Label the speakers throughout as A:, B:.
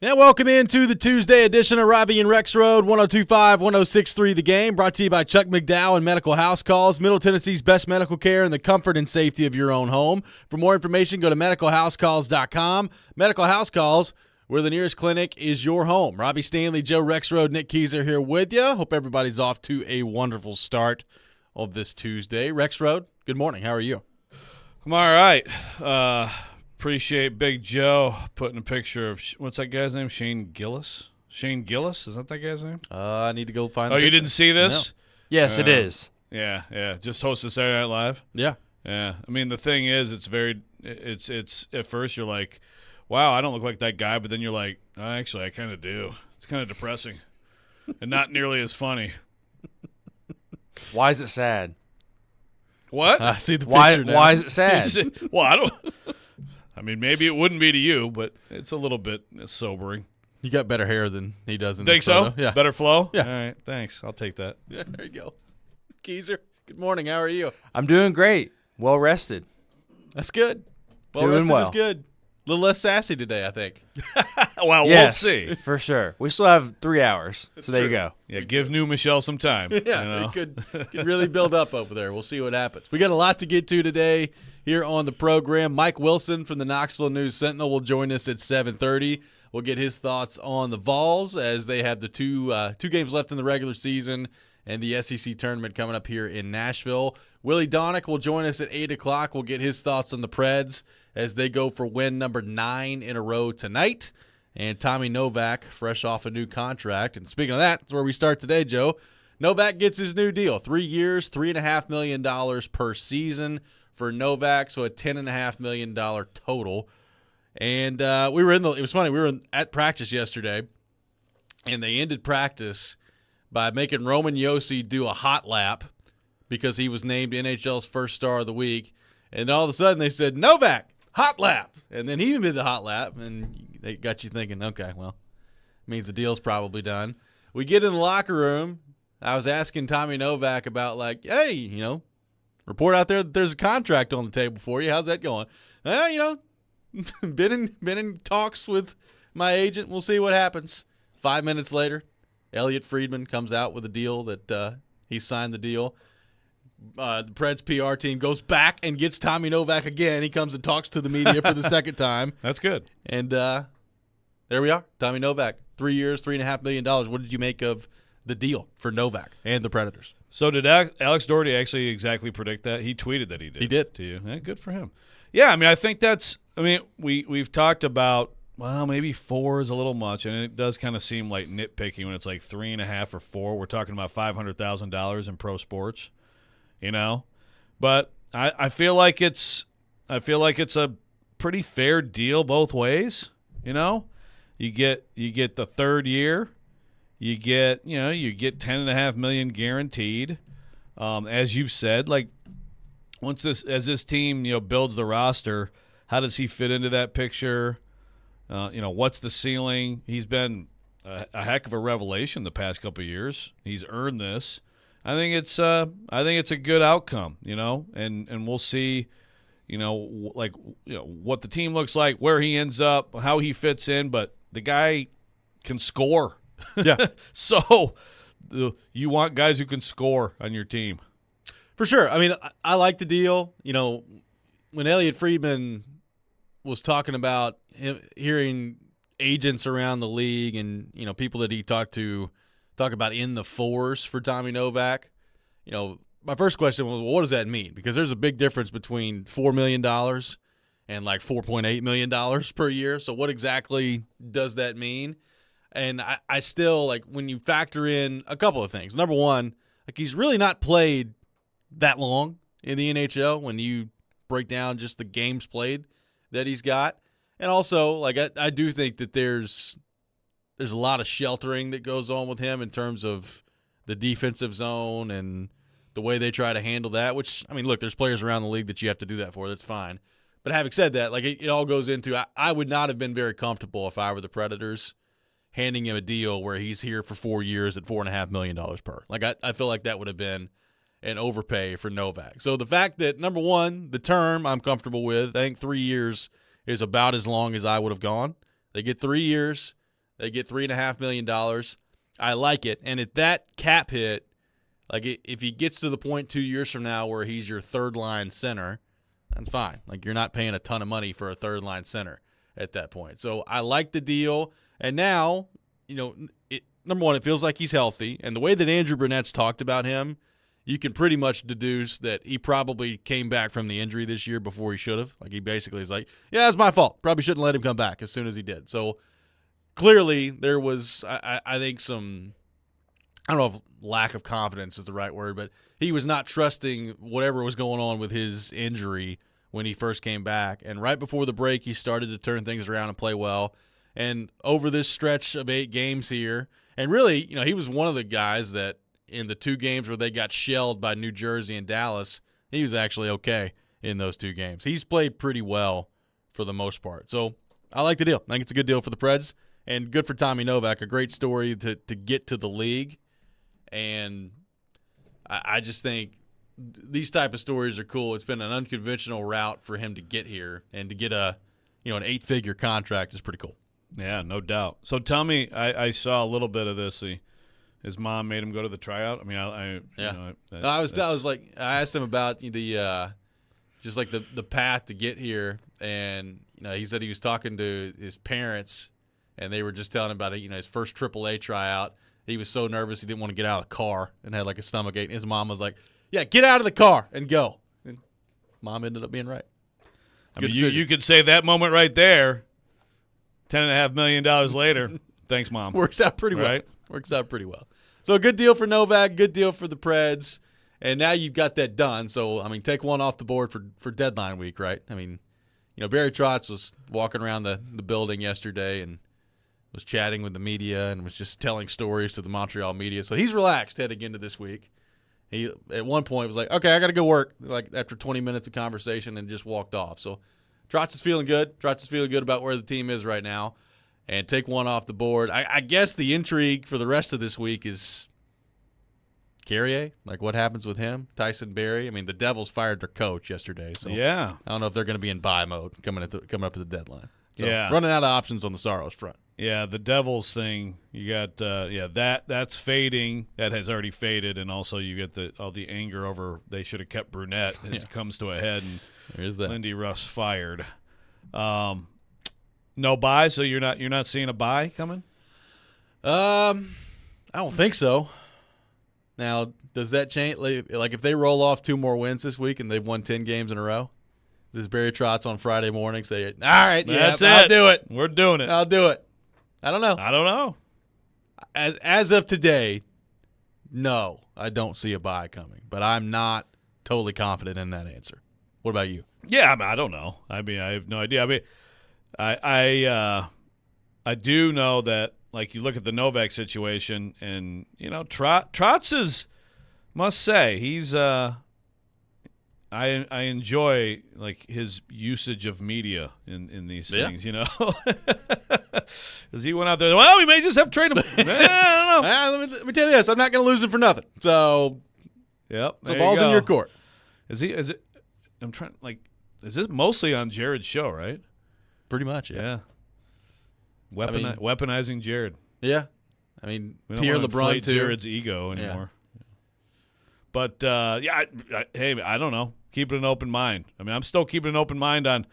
A: And welcome into the Tuesday edition of Robby and Rexrode, 102.5, 106.3 The Game, brought to you by Chuck McDowell and Medical House Calls, Middle Tennessee's best medical care in the comfort and safety of your own home. For more information, go to medicalhousecalls.com. Medical House Calls, where the nearest clinic is your home. Robby Stanley, Joe Rexrode, Nick Keyser here with you. Hope everybody's off to a wonderful start of this Tuesday. Rexrode, good morning. How are you?
B: I'm all right. Appreciate Big Joe putting a picture of, what's that guy's name? Shane Gillis? Shane Gillis? Is that guy's name?
A: I need to go find
B: Oh, you didn't see this?
A: No.
C: Yes, it is.
B: Yeah. Just hosted Saturday Night Live?
A: Yeah.
B: Yeah. I mean, the thing is, it's at first you're like, wow, I don't look like that guy, but then you're like, oh, actually, I kind of do. It's kind of depressing and not nearly as funny.
C: Why is it sad?
B: What?
A: I see the picture now.
C: Why is it sad?
B: Well, I mean, maybe it wouldn't be to you, but it's a little bit sobering.
A: You got better hair than he does in
B: Think
A: this photo.
B: so?
A: Yeah.
B: Better flow?
A: Yeah.
B: All right, thanks. I'll take that.
A: Yeah, there you go. Keyser, good morning. How are you?
C: I'm doing great. Well rested.
A: That's good.
C: Doing
A: Rested
C: well.
A: is good. A little less sassy today, I think.
B: Well,
C: Yes,
B: we'll see.
C: for sure. We still have 3 hours, so there you go.
B: Yeah, give new Michelle some time.
A: Yeah,
B: you know?
A: it could really build up over there. We'll see what happens. We got a lot to get to today here on the program. Mike Wilson from the Knoxville News Sentinel will join us at 7:30. We'll get his thoughts on the Vols as they have the two games left in the regular season and the SEC tournament coming up here in Nashville. Willie Donick will join us at 8 o'clock. We'll get his thoughts on the Preds as they go for win number 9 in a row tonight. And Tommy Novak, fresh off a new contract. And speaking of that, that's where we start today, Joe. Novak gets his new deal. 3 years, $3.5 million per season for Novak, so a $10.5 million total. And it was funny, we were at practice yesterday, and they ended practice by making Roman Yossi do a hot lap because he was named NHL's first star of the week. And all of a sudden they said, Novak, hot lap. And then he did the hot lap, and they got you thinking, okay, well, means the deal's probably done. We get in the locker room. I was asking Tommy Novak about, like, hey, report out there that there's a contract on the table for you. How's that going? Been in talks with my agent. We'll see what happens. 5 minutes later, Elliot Friedman comes out with a deal that he signed the deal. The Preds PR team goes back and gets Tommy Novak again. He comes and talks to the media for the second time.
B: That's good.
A: And there we are. Tommy Novak, 3 years, $3.5 million. What did you make of the deal for Novak and the Predators?
B: So did Alex Doherty actually exactly predict that? He tweeted that he did.
A: He did.
B: To you. Good for him. Yeah, I mean, I think we've talked about, well, maybe 4 is a little much, and it does kind of seem like nitpicking when it's like 3.5 or 4. We're talking about $500,000 in pro sports. But I feel like it's a pretty fair deal both ways. You get the third year, you get $10.5 million guaranteed. As you've said, like as this team builds the roster, how does he fit into that picture? What's the ceiling? He's been a heck of a revelation the past couple of years. He's earned this. I think it's a good outcome, and we'll see, what the team looks like, where he ends up, how he fits in. But the guy can score.
A: Yeah.
B: So you want guys who can score on your team.
A: For sure. I mean, I like the deal. When Elliot Friedman was talking about hearing agents around the league and, people that he talk about in the 4s for Tommy Novak, my first question was, well, what does that mean? Because there's a big difference between $4 million and like $4.8 million per year. So what exactly does that mean? And I still, like, when you factor in a couple of things. Number one, like, he's really not played that long in the NHL when you break down just the games played that he's got. And also, like, I do think that there's a lot of sheltering that goes on with him in terms of the defensive zone and the way they try to handle that, which, I mean, look, there's players around the league that you have to do that for. That's fine. But having said that, like, it all goes into I would not have been very comfortable if I were the Predators handing him a deal where he's here for 4 years at $4.5 million per. Like, I feel like that would have been an overpay for Novak. So the fact that, number one, the term I'm comfortable with, I think 3 years is about as long as I would have gone. They get 3 years, They get $3.5 million. I like it. And at that cap hit, like if he gets to the point 2 years from now where he's your third-line center, that's fine. Like you're not paying a ton of money for a third-line center at that point. So I like the deal. And now, number one, it feels like he's healthy. And the way that Andrew Burnett's talked about him, you can pretty much deduce that he probably came back from the injury this year before he should have. Like he basically is like, yeah, it's my fault. Probably shouldn't let him come back as soon as he did. So clearly there was, I think, some, I don't know if lack of confidence is the right word, but he was not trusting whatever was going on with his injury when he first came back. And right before the break, he started to turn things around and play well. And over this stretch of 8 games here, and really, he was one of the guys that in the 2 games where they got shelled by New Jersey and Dallas, he was actually okay in those 2 games. He's played pretty well for the most part. So I like the deal. I think it's a good deal for the Preds and good for Tommy Novak. A great story to get to the league. And I just think these type of stories are cool. It's been an unconventional route for him to get here, and to get an 8-figure contract is pretty cool.
B: Yeah, no doubt. So tell me, I saw a little bit of this. His mom made him go to the tryout. I mean, I asked him about the just like the path to get here, and he said he was talking to his parents, and they were just telling him about it. His first AAA tryout. He was so nervous he didn't want to get out of the car and had like a stomachache. And his mom was like, "Yeah, get out of the car and go." And mom ended up being right. I mean, you could say that moment right there. $10.5 million later. Thanks, Mom.
A: Works out pretty well. Right? Works out pretty well. So a good deal for Novak, good deal for the Preds, and now you've got that done. So, I mean, take one off the board for deadline week, right? I mean, Barry Trotz was walking around the building yesterday and was chatting with the media and was just telling stories to the Montreal media. So he's relaxed heading into this week. He, at one point, was like, okay, I got to go work, like after 20 minutes of conversation, and just walked off. So Trotz is feeling good. Trotz is feeling good about where the team is right now. And take one off the board. I guess the intrigue for the rest of this week is Carrier. Like, what happens with him? Tyson Barrie. I mean, the Devils fired their coach yesterday. So yeah, I don't know if they're going to be in buy mode coming up at the deadline. So running out of options on the Saros front.
B: Yeah, the Devils thing, you got that's fading. That has already faded, and also you get all the anger over they should have kept Brunette. It comes to a head, and
A: there's that.
B: Lindy Ruff's fired. No buy, so you're not seeing a buy coming?
A: I don't think so. Now, does that change? Like if they roll off 2 more wins this week and they've won 10 games in a row, does Barry Trotz on Friday morning say, "All right, I'll do it.
B: We're doing it.
A: I'll do it"? I don't know.
B: I don't know.
A: As of today, no, I don't see a buy coming, but I'm not totally confident in that answer. What about you?
B: Yeah, I don't know. I mean, I have no idea. I mean, I do know that, like, you look at the Novak situation, and Trotz is, must say, he's I enjoy like his usage of media in these things, because he went out there. Well, we may just have to trade him. I don't know.
A: Let me tell you this: I'm not going to lose him for nothing. So,
B: yep,
A: the ball's in your court.
B: Is it? I'm trying. Like, is this mostly on Jared's show, right?
A: Pretty much, yeah.
B: Weaponizing Jared.
A: Yeah, I mean,
B: we don't
A: Pierre
B: want to
A: LeBrun
B: inflate
A: too.
B: Jared's ego anymore. Yeah. But hey, I don't know. Keep an open mind. I mean, I'm still keeping an open mind on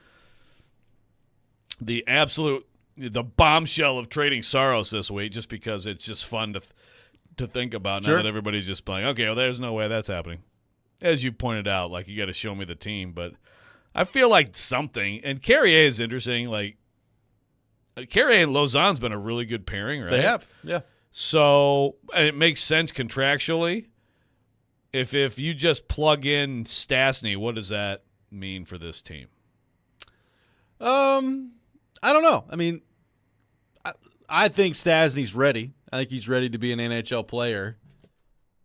B: the bombshell of trading Saros this week, just because it's just fun to think about now that everybody's just playing. Okay, well, there's no way that's happening. As you pointed out, like, you got to show me the team, but I feel like something. And Carrier is interesting. Like, Carrier and Lausanne's been a really good pairing, right?
A: They have, yeah.
B: So, and it makes sense contractually. If you just plug in Stastny, what does that mean for this team?
A: I don't know. I mean, I think Stastny's ready. I think he's ready to be an NHL player.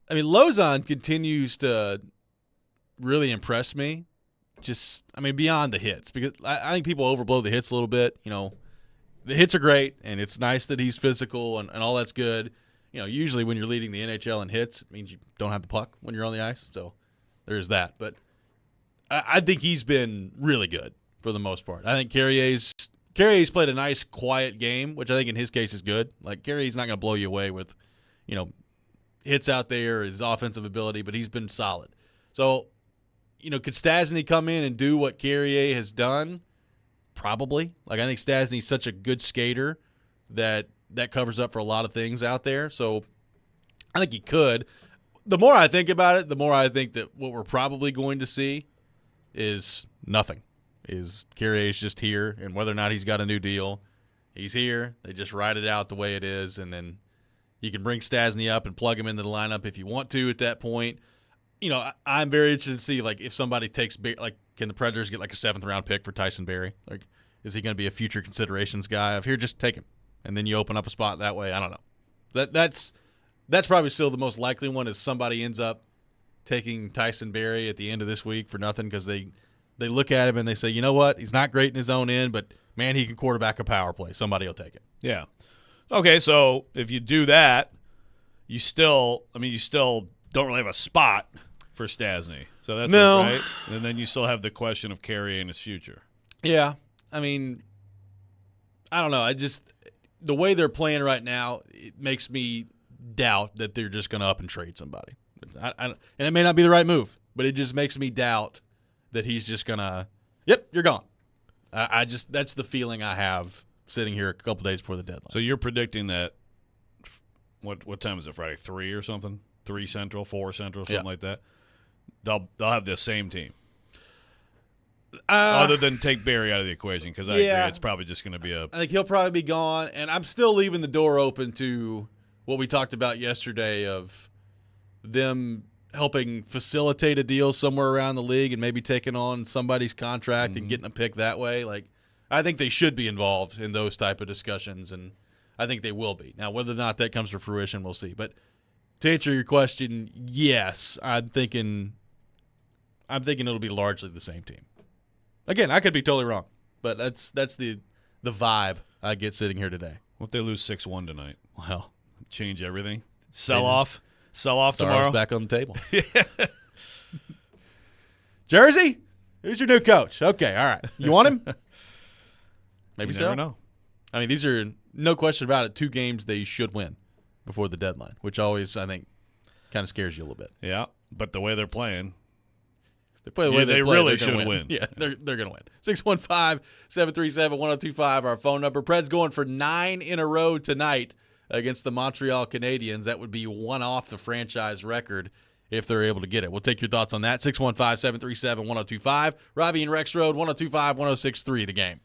A: I mean, Lausanne continues to really impress me. Just, I mean, beyond the hits, because I think people overblow the hits a little bit. The hits are great, and it's nice that he's physical and all that's good. Usually when you're leading the NHL in hits, it means you don't have the puck when you're on the ice. So there's that. But I think he's been really good for the most part. I think Carrier's Carrier's played a nice, quiet game, which I think in his case is good. Like, Carrier's not going to blow you away with, hits out there, his offensive ability, but he's been solid. So, could Stasny come in and do what Carrier has done? Probably. Like, I think Stasny's such a good skater that covers up for a lot of things out there. So, I think he could. The more I think about it, the more I think that what we're probably going to see is nothing. Is Carrier's just here, and whether or not he's got a new deal, he's here. They just ride it out the way it is, and then you can bring Stasny up and plug him into the lineup if you want to at that point. I'm very interested to see, like, if somebody takes, like, can the Predators get, like, a 7th-round pick for Tyson Barrie? Like, is he going to be a future considerations guy? If here, just take him, and then you open up a spot that way. I don't know. That's probably still the most likely one, is somebody ends up taking Tyson Barrie at the end of this week for nothing because they look at him and they say, you know what, he's not great in his own end, but, man, he can quarterback a power play. Somebody will take it.
B: Yeah. Okay, so if you do that, you still don't really have a spot for Stasny. So that's
A: No.
B: right. And then you still have the question of Carrier and his future.
A: Yeah. I mean, I don't know. The way they're playing right now, it makes me doubt that they're just going to up and trade somebody. And it may not be the right move, but it just makes me doubt that he's just going to, yep, you're gone. That's the feeling I have sitting here a couple days before the deadline.
B: So you're predicting that, what time is it, Friday, 3 or something? 3 Central, 4 Central, something like that? They'll have the same team. Other than take Barrie out of the equation, because I agree it's probably just going to be
A: I think he'll probably be gone, and I'm still leaving the door open to what we talked about yesterday of them helping facilitate a deal somewhere around the league and maybe taking on somebody's contract and getting a pick that way. Like, I think they should be involved in those type of discussions, and I think they will be. Now, whether or not that comes to fruition, we'll see. But to answer your question, yes, I'm thinking it'll be largely the same team. Again, I could be totally wrong, but that's the vibe I get sitting here today.
B: What if they lose 6-1 tonight?
A: Well,
B: change everything. Sell off tomorrow.
A: Back on the table. Jersey, who's your new coach? Okay, all right. You want him? Maybe
B: you
A: so.
B: never know.
A: I mean, these are, no question about it, 2 games they should win before the deadline, which always, I think, kind of scares you a little bit.
B: Yeah, but the way they're playing,
A: they play the way they play,
B: really should win.
A: Yeah, they're going to win. 615-737-1025, our phone number. Preds going for 9 in a row tonight against the Montreal Canadiens. That would be 1 off the franchise record if they're able to get it. We'll take your thoughts on that. 615-737-1025. Robby and Rexrode, 102.5, 106.3, The Game.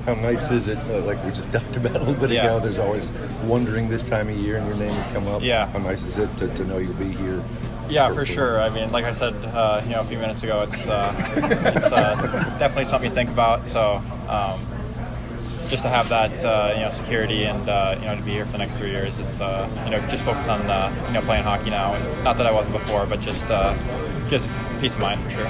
D: How nice is it? Like we just talked about a little bit ago, there's always wondering this time of year and your name would come up.
E: Yeah.
D: How nice is it to know you'll be here?
E: Yeah, for sure. I mean, like I said, a few minutes ago, it's definitely something to think about. So, just to have that, security and to be here for the next 3 years, it's just focus on playing hockey now. And not that I wasn't before, but just peace of mind for sure.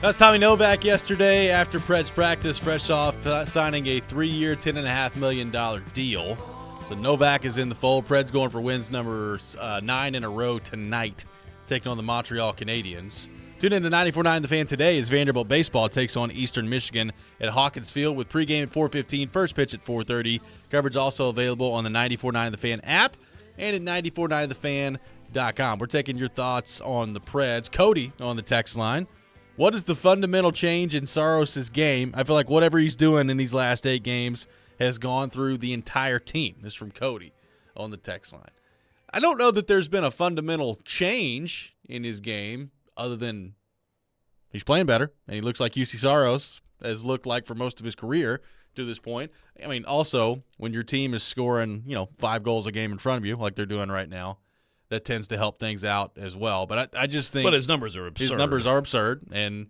A: That's Tommy Novak yesterday after Preds practice, fresh off signing a 3-year, $10.5 million deal. So Novak is in the fold. Preds going for wins number 9 in a row tonight, taking on the Montreal Canadiens. Tune in to 94.9 The Fan today as Vanderbilt baseball takes on Eastern Michigan at Hawkins Field with pregame at 4:15, first pitch at 4:30. Coverage also available on the 94.9 The Fan app and at 94.9thefan.com. We're taking your thoughts on the Preds. Cody on the text line. What is the fundamental change in Saros' game? I feel like whatever he's doing in these last 8 games has gone through the entire team. This is from Cody on the text line. I don't know that there's been a fundamental change in his game other than he's playing better, and he looks like UC Saros has looked like for most of his career to this point. I mean, also, when your team is scoring, 5 goals a game in front of you like they're doing right now, that tends to help things out as well. But I just think –
B: But his numbers are absurd.
A: His numbers are absurd, and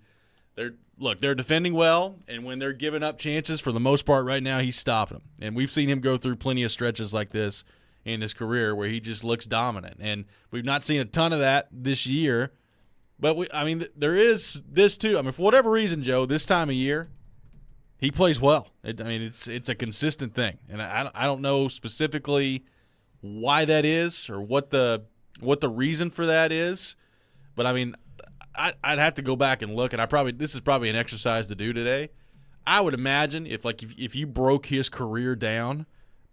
A: they're defending well, and when they're giving up chances, for the most part right now, he's stopping them. And we've seen him go through plenty of stretches like this in his career where he just looks dominant. And we've not seen a ton of that this year. But, there is this too. I mean, for whatever reason, Joe, this time of year, he plays well. It's a consistent thing. And I don't know specifically why that is or what the reason for that is. But, I'd have to go back and look, and this is probably an exercise to do today. I would imagine if you broke his career down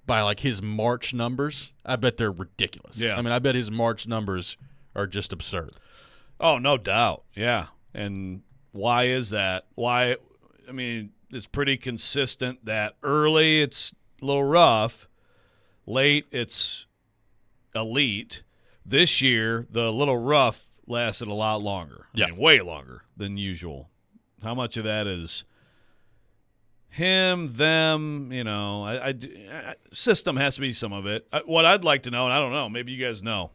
A: by his March numbers, I bet they're ridiculous.
B: Yeah.
A: I bet his March numbers are just absurd.
B: Oh, no doubt. Yeah. And why is that? Why? It's pretty consistent that early it's a little rough, late it's elite. This year, the little rough lasted a lot longer. Way longer than usual. How much of that is him, them, system has to be some of it. What I'd like to know, and I don't know, maybe you guys know,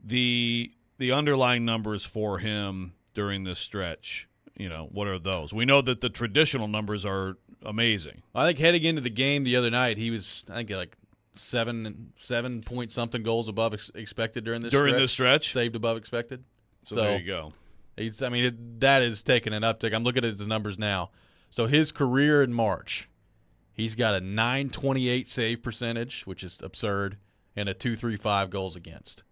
B: the underlying numbers for him during this stretch, what are those? We know that the traditional numbers are amazing.
A: I think heading into the game the other night, he was, 7 point something goals above expected during this stretch. Saved above expected.
B: So there you go.
A: That is taking an uptick. I'm looking at his numbers now. So his career in March, he's got a .928 save percentage, which is absurd, and a .235 goals against.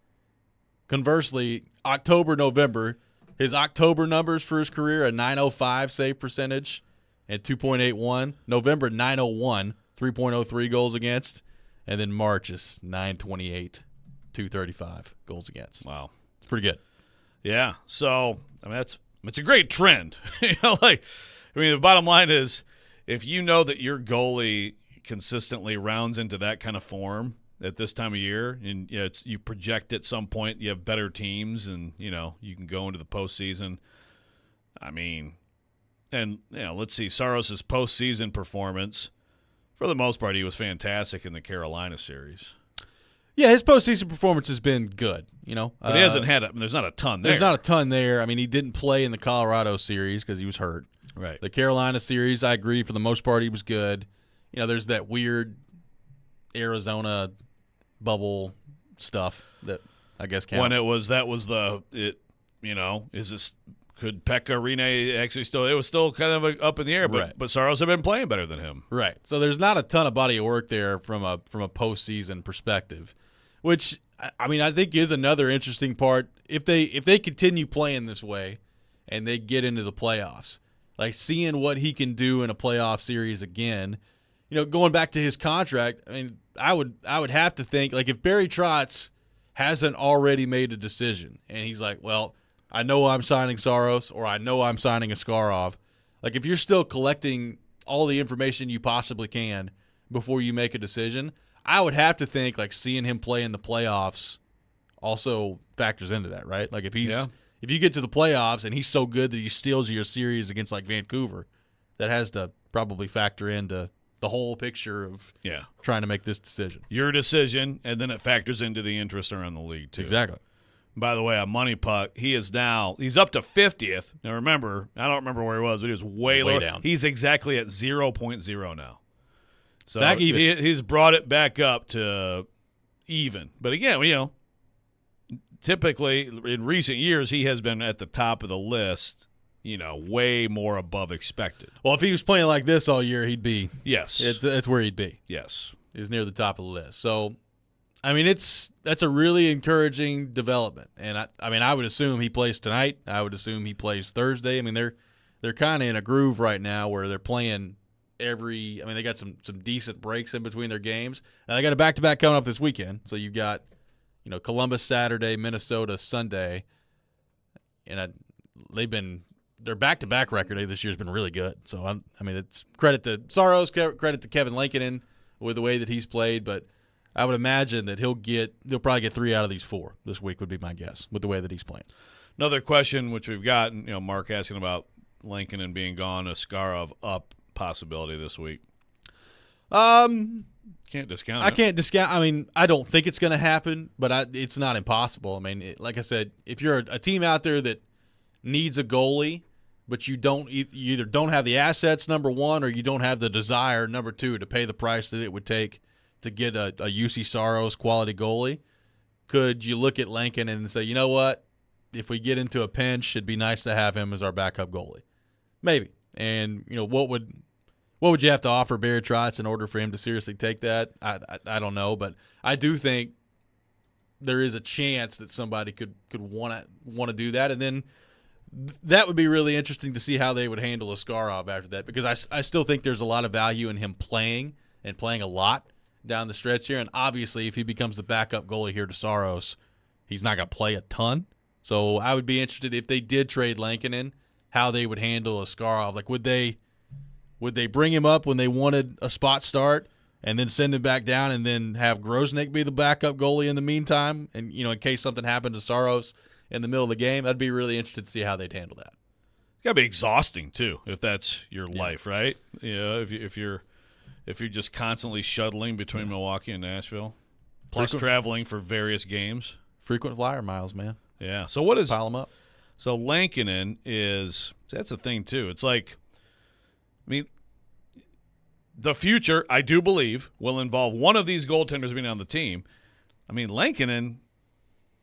A: Conversely, October, November, his October numbers for his career, a .905 save percentage and 2.81. November, .901, 3.03 goals against. And then March is .928, 235 goals against.
B: Wow.
A: It's pretty good.
B: Yeah. So, it's a great trend. The bottom line is if you know that your goalie consistently rounds into that kind of form at this time of year, and you project at some point you have better teams and, you can go into the postseason. Let's see, Saros' postseason performance. For the most part, he was fantastic in the Carolina series.
A: Yeah, his postseason performance has been good,
B: But he hasn't had there's not a ton there.
A: There's not a ton there. He didn't play in the Colorado series because he was hurt.
B: Right.
A: The Carolina series, I agree, for the most part, he was good. There's that weird Arizona bubble stuff that I guess counts. Could Pekka Rinne actually still – it was still kind of up in the air, but Saros had been playing better than him. Right. So there's not a ton of body of work there from a postseason perspective, which, I think is another interesting part. If they continue playing this way and they get into the playoffs, seeing what he can do in a playoff series again, going back to his contract, I would have to think, if Barry Trotz hasn't already made a decision and he's like, well – I know I'm signing Saros or I know I'm signing Askarov. If you're still collecting all the information you possibly can before you make a decision, I would have to think seeing him play in the playoffs also factors into that, right? If you get to the playoffs and he's so good that he steals you a series against Vancouver, that has to probably factor into the whole picture of trying to make this decision.
B: Your decision, and then it factors into the interest around the league, too.
A: Exactly.
B: By the way, on Money Puck, he's up to 50th. Now, remember, I don't remember where he was, but he was way lower.
A: Down.
B: He's exactly at 0.0 now. So
A: back even.
B: He's brought it back up to even. But again, typically in recent years, he has been at the top of the list, way more above expected.
A: Well, if he was playing like this all year, he'd be.
B: Yes.
A: It's where he'd be.
B: Yes.
A: He's near the top of the list. So, I mean, that's a really encouraging development. And I would assume he plays tonight. I would assume he plays Thursday. I mean, they're kind of in a groove right now where they're playing they got some decent breaks in between their games. Now they got a back-to-back coming up this weekend. So you've got, Columbus Saturday, Minnesota Sunday. And their back-to-back record this year has been really good. So, it's credit to Saros, credit to Kevin Lankinen with the way that he's played. But I would imagine that he'll probably get 3 out of these 4 this week would be my guess with the way that he's playing.
B: Another question which we've got, Mark asking about Lankinen being gone, Askarov up possibility this week. Can't discount it.
A: I can't discount. I don't think it's going to happen, but it's not impossible. Like I said, if you're a team out there that needs a goalie, but you either don't have the assets, number one, or you don't have the desire, number two, to pay the price that it would take to get a UC Saros quality goalie, could you look at Lankinen and say, you know what, if we get into a pinch, it'd be nice to have him as our backup goalie? Maybe. And, what would you have to offer Barry Trotz in order for him to seriously take that? I don't know, but I do think there is a chance that somebody could want to do that, and then that would be really interesting to see how they would handle Askarov after that, because I still think there's a lot of value in him playing and playing a lot down the stretch here, and obviously if he becomes the backup goalie here to Saros, he's not going to play a ton. So I would be interested if they did trade Lankinen, how they would handle Askarov. Like, would they bring him up when they wanted a spot start and then send him back down and then have Grosnick be the backup goalie in the meantime? And, in case something happened to Saros in the middle of the game, I'd be really interested to see how they'd handle that.
B: It's got to be exhausting, too, if that's your life, right? If you're just constantly shuttling between Milwaukee and Nashville, plus traveling for various games.
A: Frequent flyer miles, man.
B: Yeah. So what is –
A: pile them up.
B: So Lankinen that's the thing, too. It's like – the future, I do believe, will involve one of these goaltenders being on the team. Lankinen,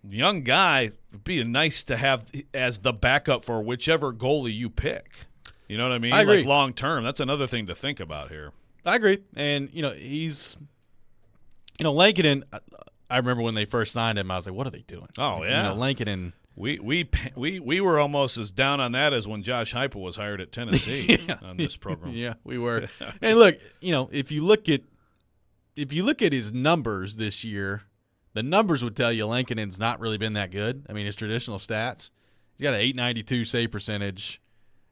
B: young guy, would be nice to have as the backup for whichever goalie you pick. You know what I mean?
A: I agree.
B: Like long term, that's another thing to think about here.
A: I agree. And, he's – Lankinen, I remember when they first signed him, I was like, what are they doing?
B: Oh, yeah.
A: Lankinen –
B: We were almost as down on that as when Josh Heupel was hired at Tennessee on this program.
A: Yeah, we were. And look, if you look at his numbers this year, the numbers would tell you Lankinen's not really been that good. His traditional stats, he's got an .892 save percentage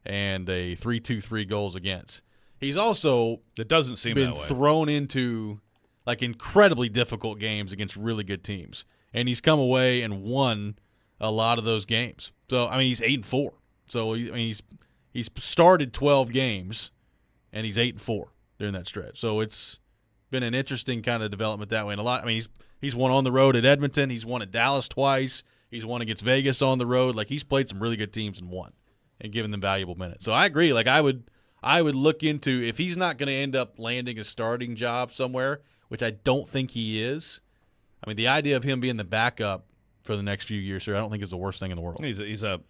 A: and a .323 goals against. He's also
B: it doesn't seem
A: been
B: that way.
A: Thrown into like incredibly difficult games against really good teams, and he's come away and won a lot of those games. So he's 8-4. So he's started 12 games, and he's 8-4 during that stretch. So it's been an interesting kind of development that way. And a lot. He's won on the road at Edmonton. He's won at Dallas twice. He's won against Vegas on the road. Like, he's played some really good teams and won, and given them valuable minutes. So I agree. Like, I would look into, if he's not going to end up landing a starting job somewhere, which I don't think he is. The idea of him being the backup for the next few years here, I don't think is the worst thing in the world.
B: He's at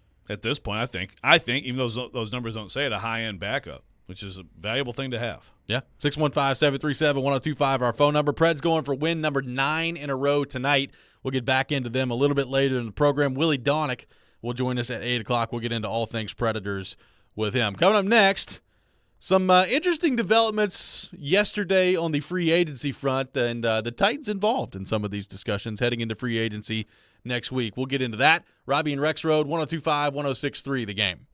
B: this point, I think, even though those numbers don't say it, a high-end backup, which is a valuable thing to have.
A: Yeah, 615-737-1025, our phone number. Preds going for win number 9 in a row tonight. We'll get back into them a little bit later in the program. Willie Donick will join us at 8 o'clock. We'll get into all things Predators with him. Coming up next, some interesting developments yesterday on the free agency front, and the Titans involved in some of these discussions heading into free agency next week. We'll get into that. Robby and Rexrode, 102.5, 106.3, The Game.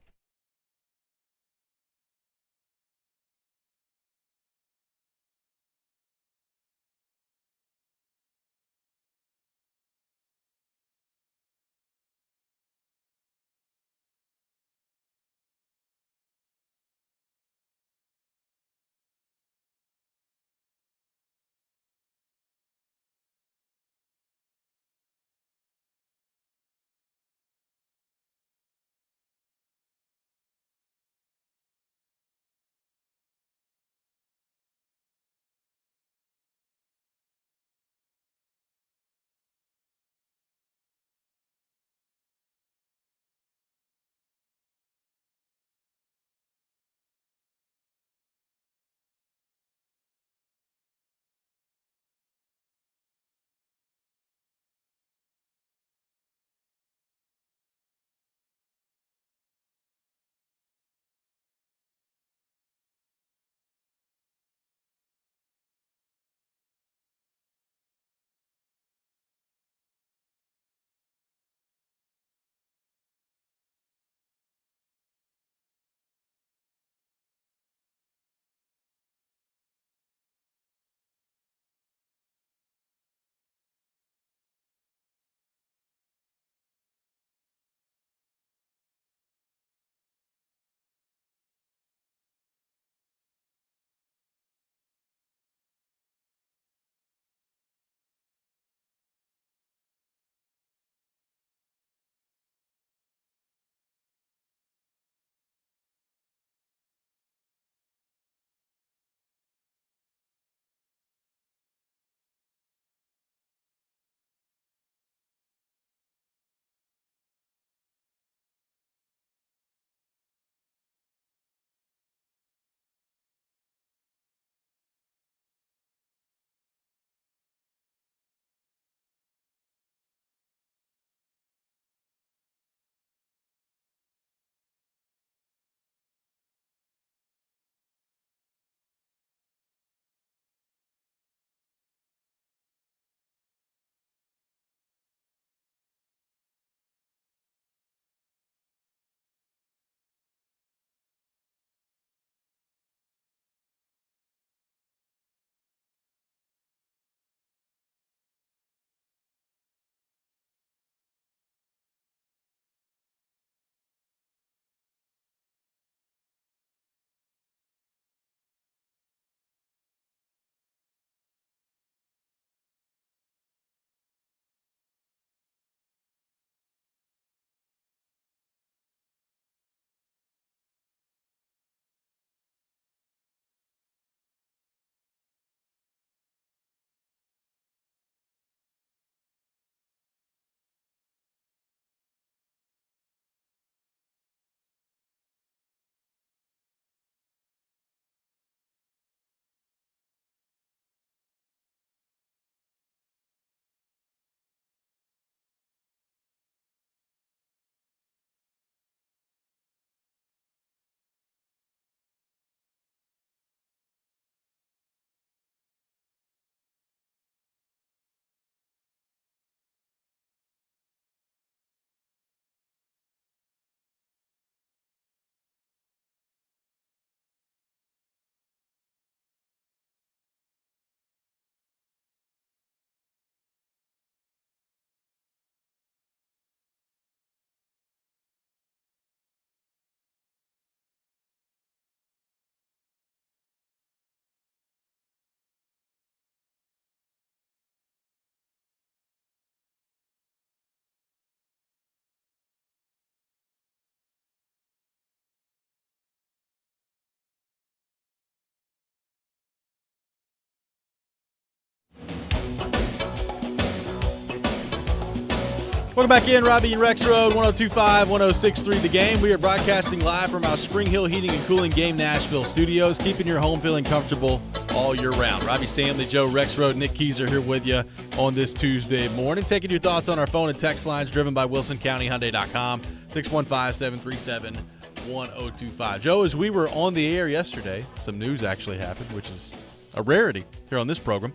A: Welcome back in, Robby and Rexrode, 102.5, 106.3 The Game. We are broadcasting live from our Spring Hill Heating and Cooling Game Nashville studios, keeping your home feeling comfortable all year round. Robbie Stanley, Joe Rexrode, Nick Keyser here with you on this Tuesday morning, taking your thoughts on our phone and text lines driven by WilsonCountyHyundai.com, 615-737-1025. Joe, as we were on the air yesterday, some news actually happened, which is a rarity here on this program.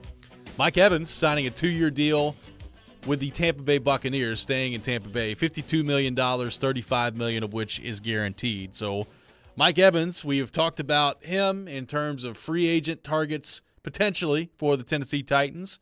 A: Mike Evans signing a 2-year deal with the Tampa Bay Buccaneers, staying in Tampa Bay. $52 million, $35 million of which is guaranteed. So Mike Evans, we have talked about him in terms of free agent targets potentially for the Tennessee Titans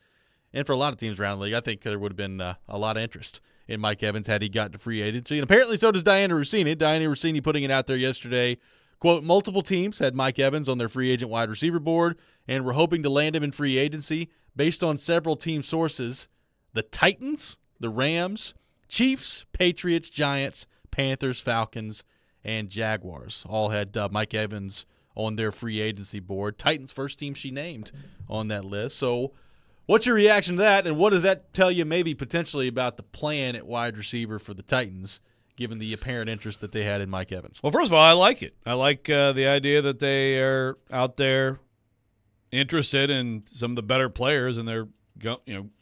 A: and for a lot of teams around the league. I think there would have been a lot of interest in Mike Evans had he gotten to free agency. And apparently so does Diana Rossini. Diana Rossini putting it out there yesterday. Quote, multiple teams had Mike Evans on their free agent wide receiver board and were hoping to land him in free agency based on several team sources. The Titans, the Rams, Chiefs, Patriots, Giants, Panthers, Falcons, and Jaguars all had Mike Evans on their free agency board. Titans, first team she named on that list. So what's your reaction to that, and what does that tell you maybe potentially about the plan at wide receiver for the Titans, given the apparent interest that they had in Mike Evans?
B: Well, first of all, I like it. I like the idea that they are out there interested in some of the better players, and they're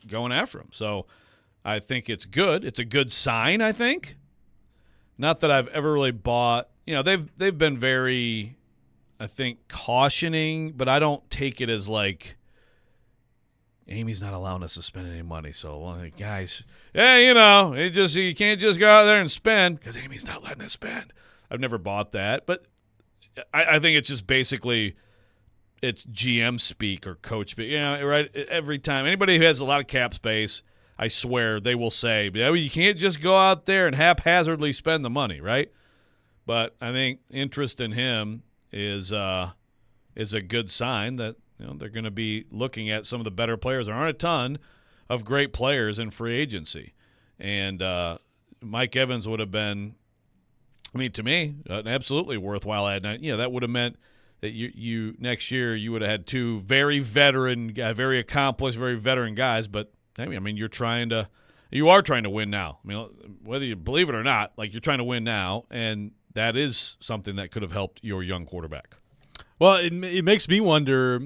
B: going after him. So I think it's good. It's a good sign, I think. Not that I've ever really bought. They've been very, I think, cautioning, but I don't take it as like Amy's not allowing us to spend any money. So, like, guys, you can't just go out there and spend because Amy's not letting us spend. I've never bought that, but I think it's just basically it's GM speak or coach speak. Right? Every time anybody who has a lot of cap space, I swear they will say, you can't just go out there and haphazardly spend the money, right? But I think interest in him is a good sign that they're going to be looking at some of the better players. There aren't a ton of great players in free agency, and Mike Evans would have been, to me, an absolutely worthwhile ad. That would have meant that you next year you would have had two very veteran, very accomplished, very veteran guys. But you are trying to win now. Whether you believe it or not, like, you're trying to win now, and that is something that could have helped your young quarterback.
A: Well, it makes me wonder,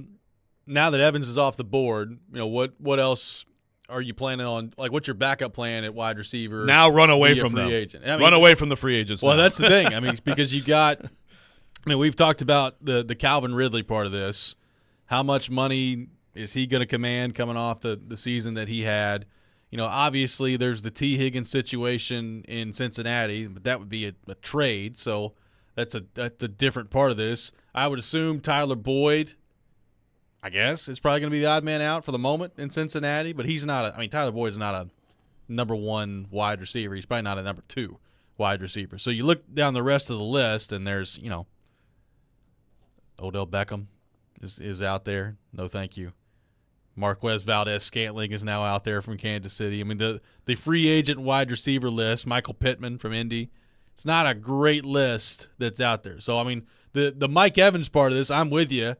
A: now that Evans is off the board, what else are you planning on? Like, what's your backup plan at wide receiver?
B: Now run away from them. Run away from the free agents.
A: Well,
B: now.
A: That's the thing. Because you got – we've talked about the Calvin Ridley part of this. How much money is he going to command coming off the season that he had? Obviously there's the T. Higgins situation in Cincinnati, but that would be a trade. So that's a different part of this. I would assume Tyler Boyd, I guess, is probably going to be the odd man out for the moment in Cincinnati, but he's not Tyler Boyd's not a number one wide receiver. He's probably not a number two wide receiver. So you look down the rest of the list, and there's, Odell Beckham is out there. No, thank you. Marquez Valdez-Scantling is now out there from Kansas City. The free agent wide receiver list, Michael Pittman from Indy, it's not a great list that's out there. So, the Mike Evans part of this, I'm with you.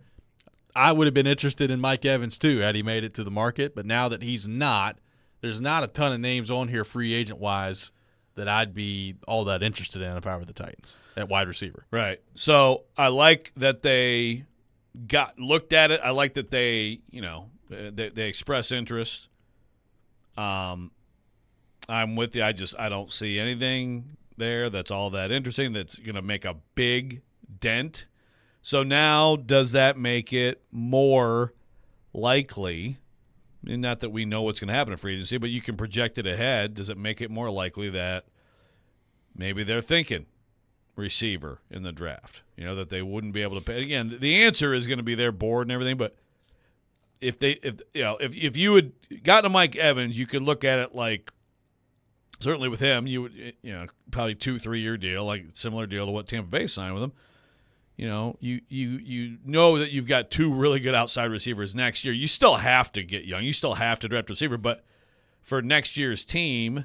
A: I would have been interested in Mike Evans too had he made it to the market. But now that he's not, there's not a ton of names on here free agent-wise that I'd be all that interested in if I were the Titans at wide receiver.
B: Right. So I like that they looked at it. I like that they express interest. I'm with you. I don't see anything there that's all that interesting that's going to make a big dent. So now does that make it more likely? Not that we know what's going to happen in free agency, but you can project it ahead. Does it make it more likely that maybe they're thinking receiver in the draft? That they wouldn't be able to pay. Again, the answer is going to be their board and everything, but if you had gotten a Mike Evans, you could look at it like, certainly with him, you would probably 2-3 year deal, like similar deal to what Tampa Bay signed with him. You know that you've got two really good outside receivers next year. You still have to get young. You still have to draft a receiver. But for next year's team,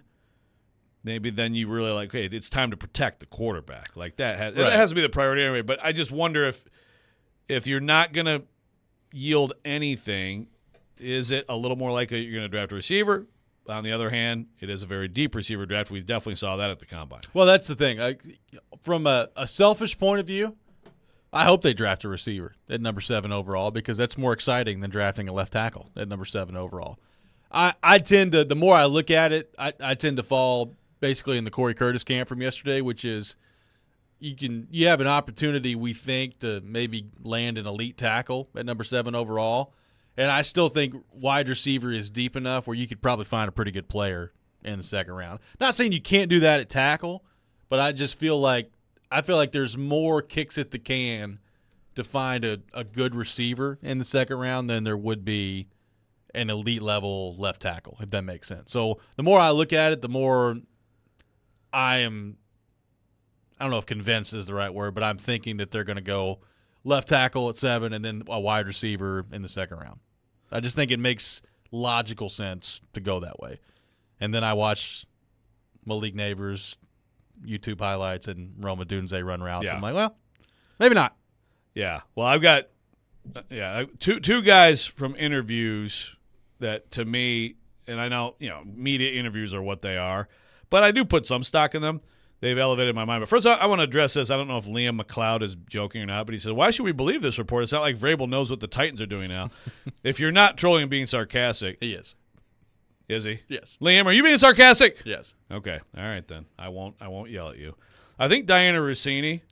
B: maybe then you really like, hey, it's time to protect the quarterback. Like that has to be the priority anyway. But I just wonder if you're not going to yield anything, is it a little more likely you're going to draft a receiver on the other hand, it is a very deep receiver draft. We definitely saw that at the Combine.
A: Well, that's the thing. From a selfish point of view, I hope they draft a receiver at number 7 overall because that's more exciting than drafting a left tackle at number 7 overall. I tend to, the more I look at it, I tend to fall basically in the Corey Curtis camp from yesterday, which is you have an opportunity, we think, to maybe land an elite tackle at number 7 overall. And I still think wide receiver is deep enough where you could probably find a pretty good player in the second round. Not saying you can't do that at tackle, but I just feel like there's more kicks at the can to find a good receiver in the second round than there would be an elite level left tackle, if that makes sense. So the more I look at it, the more I don't know if convinced is the right word, but I'm thinking that they're going to go left tackle at 7 and then a wide receiver in the second round. I just think it makes logical sense to go that way. And then I watch Malik Neighbors' YouTube highlights and Roma Dunze run routes.
B: Yeah.
A: I'm like, well, maybe not.
B: Yeah. Well, I've got two guys from interviews that to me, and I know, media interviews are what they are, but I do put some stock in them. They've elevated my mind. But first, I want to address this. I don't know if Liam McLeod is joking or not, but he said, why should we believe this report? It's not like Vrabel knows what the Titans are doing now. If you're not trolling and being sarcastic.
A: He is.
B: Is he?
A: Yes.
B: Liam, are you being sarcastic?
A: Yes.
B: Okay. All right, then. I won't yell at you. I think Diana Rossini,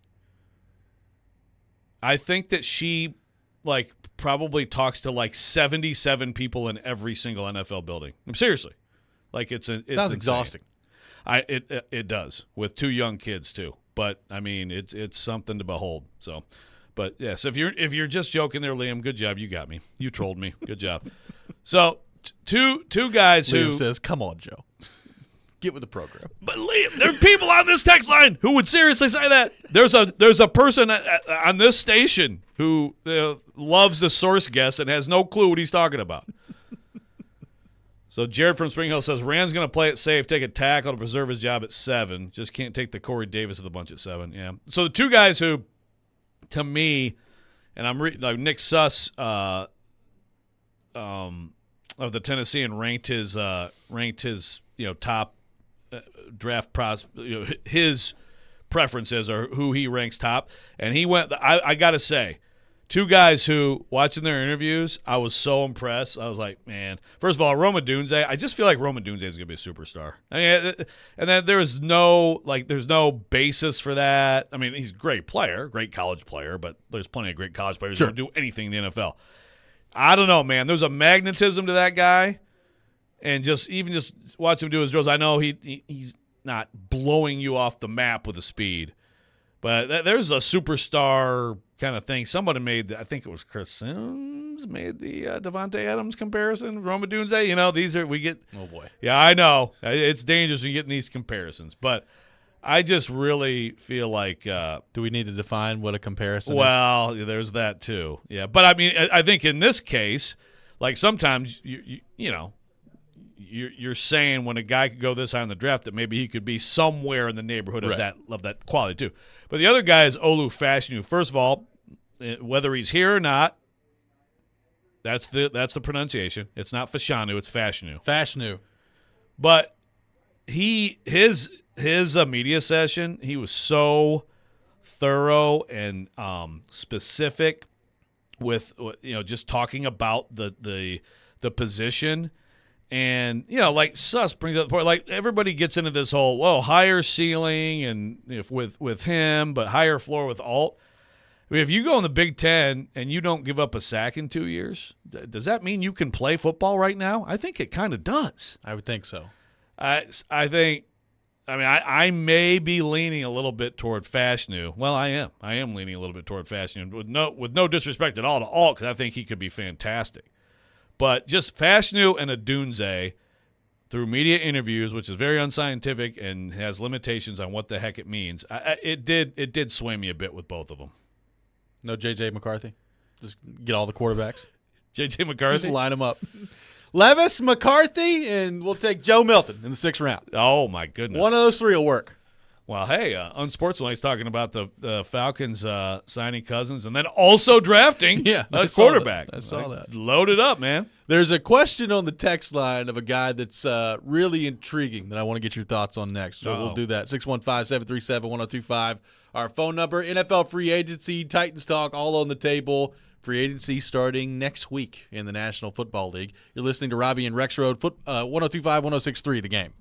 B: I think that she, probably talks to, 77 people in every single NFL building. Seriously. It's
A: Sounds
B: insane.
A: exhausting.
B: It does, with 2 young kids too. But I mean, it's something to behold. So, but yes, if you're just joking there, Liam, good job, you got me. You trolled me. Good job. So, two guys
A: Liam
B: who
A: says, "Come on, Joe, get with the program."
B: But Liam, there are people on this text line who would seriously say that. There's a person on this station who loves the source guest and has no clue what he's talking about. So Jared from Spring Hill says, Rand's going to play it safe, take a tackle to preserve his job at 7. Just can't take the Corey Davis of the bunch at 7. Yeah. So the two guys who, to me, and I'm Nick Suss of the Tennessean ranked his top draft his preferences or who he ranks top, and he went. I got to say. 2 guys who, watching their interviews, I was so impressed. I was like, man. First of all, Roma Dunze, I just feel like Roma Dunze is going to be a superstar. I mean, and then there's no basis for that. I mean, he's a great player, great college player, but there's plenty of great college players who don't do anything in the NFL. I don't know, man. There's a magnetism to that guy, and just watch him do his drills. I know he's not blowing you off the map with the speed, but there's a superstar kind of thing. Somebody made, I think it was Chris Sims, made the Devontae Adams comparison. Roma Dunze, these are, we get.
A: Oh, boy.
B: Yeah, I know. It's dangerous when you get in these comparisons. But I just really feel like.
A: Do we need to define what a comparison is?
B: Well, there's that too. Yeah. But I mean, I think in this case, sometimes, you're saying when a guy could go this high in the draft that maybe he could be somewhere in the neighborhood of that quality too. But the other guy is Olu Fashanu. First of all, whether he's here or not, that's the pronunciation. It's not Fashanu, it's Fashanu.
A: Fashanu.
B: But his media session, he was so thorough and specific with just talking about the position. And, Suss brings up the point, everybody gets into this whole, higher ceiling and with him, but higher floor with Alt. I mean, if you go in the Big Ten and you don't give up a sack in 2 years, does that mean you can play football right now? I think it kind of does.
A: I would think so.
B: I may be leaning a little bit toward Fashanu. Well, I am. I am leaning a little bit toward Fashanu with no disrespect at all to Alt, because I think he could be fantastic. But just Fashanu and a Dunze through media interviews, which is very unscientific and has limitations on what the heck it means, it did sway me a bit with both of them.
A: No J.J. McCarthy? Just get all the quarterbacks?
B: J.J. McCarthy?
A: Just line them up. Levis, McCarthy, and we'll take Joe Milton in the 6th round.
B: Oh, my goodness.
A: One of those 3 will work.
B: Well, hey, Unsportsmanlike's talking about the Falcons signing Cousins and then also drafting a quarterback.
A: I saw that.
B: Load it up, man.
A: There's a question on the text line of a guy that's really intriguing that I want to get your thoughts on next. So we'll do that. 615-737-1025. Our phone number, NFL free agency, Titans talk, all on the table. Free agency starting next week in the National Football League. You're listening to Robby and Rexrode, 102.5, 106.3, The Game.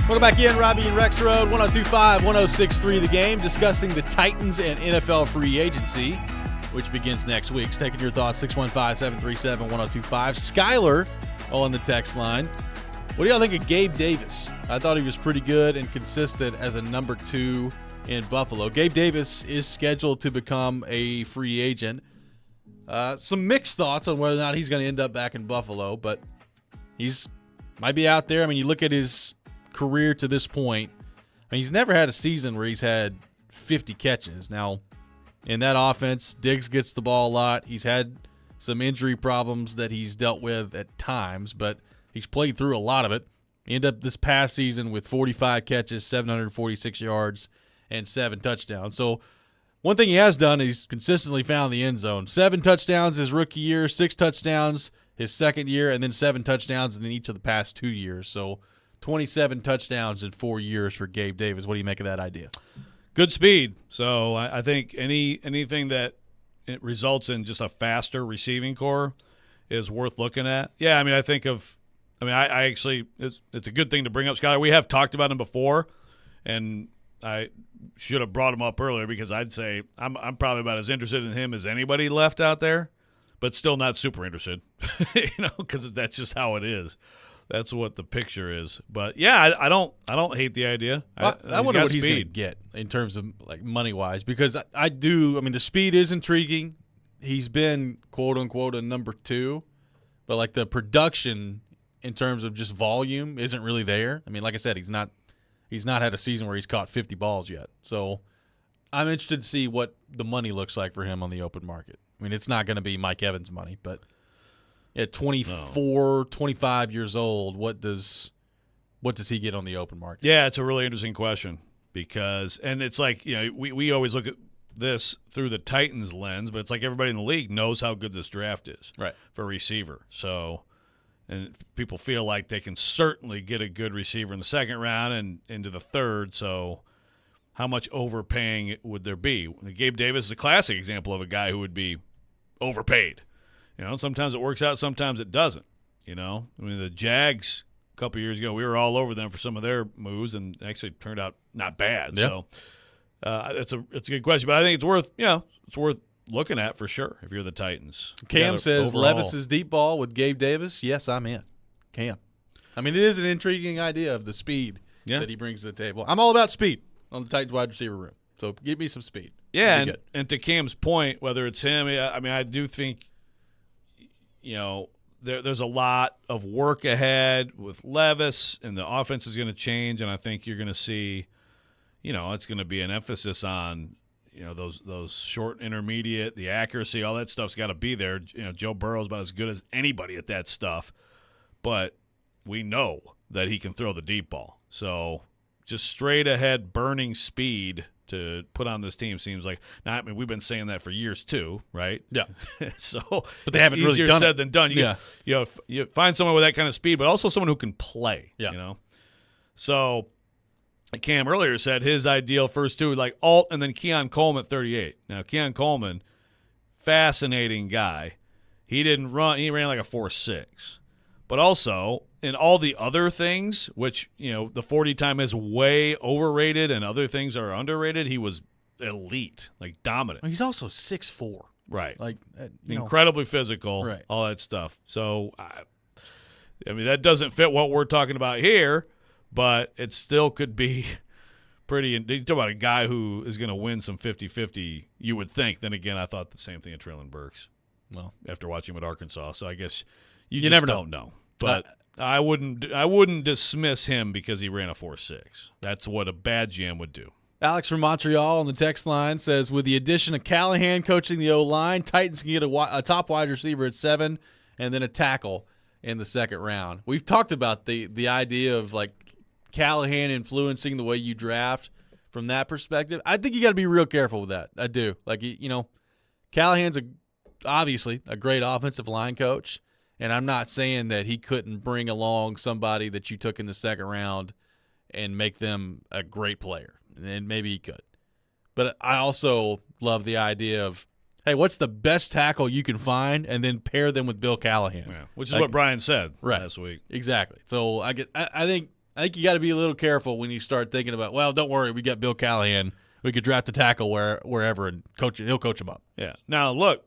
A: Welcome back in, Robby and Rexrode, 102.5, 106.3 The Game, discussing the Titans and NFL free agency, which begins next week. Taking your thoughts, 615-737-1025. Skyler on the text line. What do y'all think of Gabe Davis? I thought he was pretty good and consistent as a number 2 in Buffalo. Gabe Davis is scheduled to become a free agent. Some mixed thoughts on whether or not he's going to end up back in Buffalo, but he's might be out there. I mean, you look at his career to this point. I mean, he's never had a season where he's had 50 catches. Now, in that offense, Diggs gets the ball a lot. He's had some injury problems that he's dealt with at times, but he's played through a lot of it. He ended up this past season with 45 catches, 746 yards, and 7 touchdowns. So one thing he has done is he's consistently found the end zone. 7 touchdowns his rookie year, 6 touchdowns his second year, and then 7 touchdowns in each of the past 2 years. So 27 touchdowns in 4 years for Gabe Davis. What do you make of that idea?
B: Good speed. So I think anything that it results in just a faster receiving core is worth looking at. Yeah, I mean, I actually, it's a good thing to bring up Skyler. We have talked about him before, and I should have brought him up earlier because I'd say I'm probably about as interested in him as anybody left out there, but still not super interested, because that's just how it is. That's what the picture is. But yeah, I don't hate the idea.
A: I wonder what he's going to get in terms of like money wise, because I mean, the speed is intriguing. He's been quote unquote a number 2, but like the production in terms of just volume isn't really there. I mean, like I said, he's not had a season where he's caught 50 balls yet. So I'm interested to see what the money looks like for him on the open market. I mean, it's not going to be Mike Evans money, but at 24, 25 years old, what does he get on the open market?
B: Yeah, it's a really interesting question because – and it's like, we always look at this through the Titans lens, but it's like everybody in the league knows how good this draft is for receiver. So – and people feel like they can certainly get a good receiver in the second round and into the third. So how much overpaying would there be? Gabe Davis is a classic example of a guy who would be overpaid. Sometimes it works out, sometimes it doesn't. I mean, the Jags a couple of years ago, we were all over them for some of their moves, and actually turned out not bad. Yeah. So it's a good question, but I think it's worth looking at for sure if you're the Titans.
A: Cam says Levis's deep ball with Gabe Davis. Yes, I'm in. Cam. I mean, it is an intriguing idea of the speed that he brings to the table. I'm all about speed on the Titans wide receiver room. So give me some speed.
B: Yeah, and to Cam's point, whether it's him, I mean, I do think there's a lot of work ahead with Levis, and the offense is going to change, and I think you're going to see, it's going to be an emphasis on those short, intermediate, the accuracy, all that stuff's got to be there. Joe Burrow's about as good as anybody at that stuff, but we know that he can throw the deep ball. So just straight ahead, burning speed to put on this team seems like. Now, I mean, we've been saying that for years too, right?
A: Yeah.
B: So,
A: but they haven't really
B: easier
A: done
B: said
A: it.
B: than done. You find someone with that kind of speed, but also someone who can play.
A: Yeah.
B: So. Cam earlier said his ideal first 2, like Alt and then Keon Coleman at 38. Now, Keon Coleman, fascinating guy. He didn't run. He ran like a 4.6. But also, in all the other things, which, the 40 time is way overrated and other things are underrated, he was elite, like dominant.
A: Well, he's also 6'4".
B: Right.
A: Like
B: incredibly physical, right. All that stuff. So, I mean, that doesn't fit what we're talking about here. But it still could be pretty – you talk about a guy who is going to win some 50-50, you would think. Then again, I thought the same thing of Treylon Burks. Well, after watching him at Arkansas. So I guess you just
A: never
B: don't know. But I wouldn't dismiss him because he ran a 4.6. That's what a bad GM would do.
A: Alex from Montreal on the text line says, with the addition of Callahan coaching the O-line, Titans can get a top wide receiver at 7 and then a tackle in the second round. We've talked about the idea of like Callahan influencing the way you draft from that perspective. I think you got to be real careful with that. I do. Like, Callahan's obviously a great offensive line coach, and I'm not saying that he couldn't bring along somebody that you took in the second round and make them a great player, and maybe he could. But I also love the idea of, hey, what's the best tackle you can find, and then pair them with Bill Callahan.
B: Yeah, which is what Brian said last week.
A: Exactly. So I think you got to be a little careful when you start thinking about, well, don't worry, we got Bill Callahan. We could draft a tackle wherever and he'll coach him up.
B: Yeah. Now, look,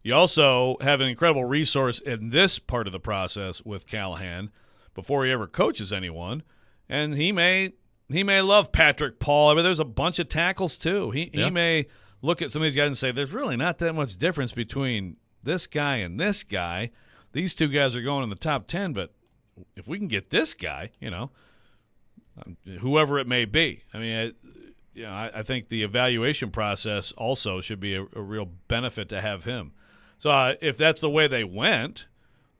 B: you also have an incredible resource in this part of the process with Callahan before he ever coaches anyone, and he may love Patrick Paul. I mean, there's a bunch of tackles too. He may look at some of these guys and say, "There's really not that much difference between this guy and this guy. These two guys are going in the top 10, but if we can get this guy, whoever it may be." I mean, I think the evaluation process also should be a real benefit to have him. So if that's the way they went,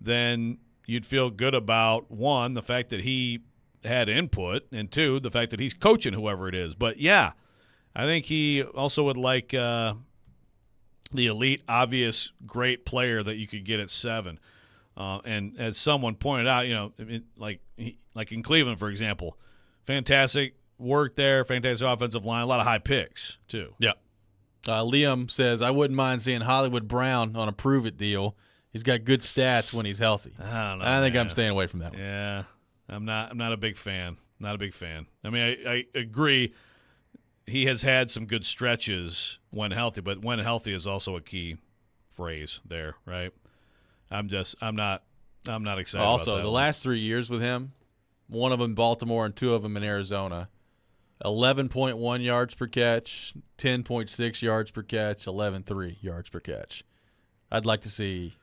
B: then you'd feel good about, one, the fact that he had input, and two, the fact that he's coaching whoever it is. But, yeah, I think he also would like the elite, obvious, great player that you could get at 7. And as someone pointed out, like in Cleveland, for example, fantastic work there, fantastic offensive line, a lot of high picks too.
A: Yeah. Liam says, I wouldn't mind seeing Hollywood Brown on a prove-it deal. He's got good stats when he's healthy.
B: I don't know.
A: I think I'm staying away from that one.
B: Yeah, I'm not a big fan. Not a big fan. I mean, I agree. He has had some good stretches when healthy, but when healthy is also a key phrase there, right? I'm not excited.
A: Also,
B: about that
A: the
B: one.
A: last 3 years with him, one of them in Baltimore and 2 of them in Arizona, 11.1 yards per catch, 10.6 yards per catch, 11.3 yards per catch. I'd like to see,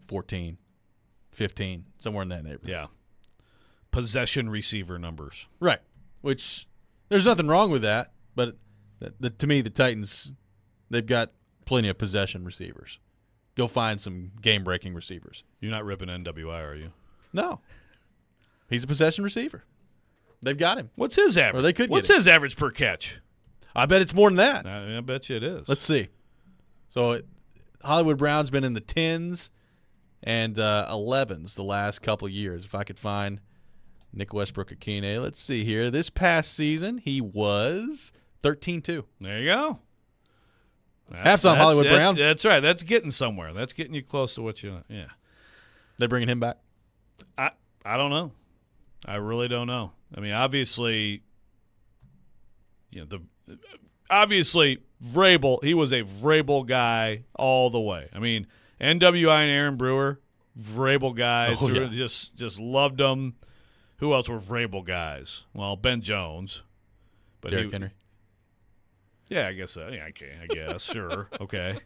A: 14, 15, somewhere in that neighborhood.
B: Yeah. Possession receiver numbers.
A: Right, which there's nothing wrong with that, but to me, the Titans, they've got plenty of possession receivers. Go find some game-breaking receivers.
B: You're not ripping NWI, are you?
A: No. He's a possession receiver. They've got him.
B: What's his average?
A: Or they could
B: What's
A: get him.
B: his average per catch?
A: I bet it's more than that.
B: I bet you it is.
A: Let's see. So Hollywood Brown's been in the 10s and 11s the last couple of years. If I could find Nick Westbrook-Akine. Let's see here. This past season, he was 13-2.
B: There you go.
A: Have some Hollywood Brown.
B: That's right. That's getting somewhere. That's getting you close to what you – yeah.
A: They're bringing him back?
B: I don't know. I really don't know. I mean, obviously, obviously Vrabel, he was a Vrabel guy all the way. I mean, NWI and Aaron Brewer, Vrabel guys.
A: Oh, yeah.
B: Just loved them. Who else were Vrabel guys? Well, Ben Jones. But
A: Derrick Henry.
B: Yeah, I guess so. Yeah, okay, I guess. Sure. Okay.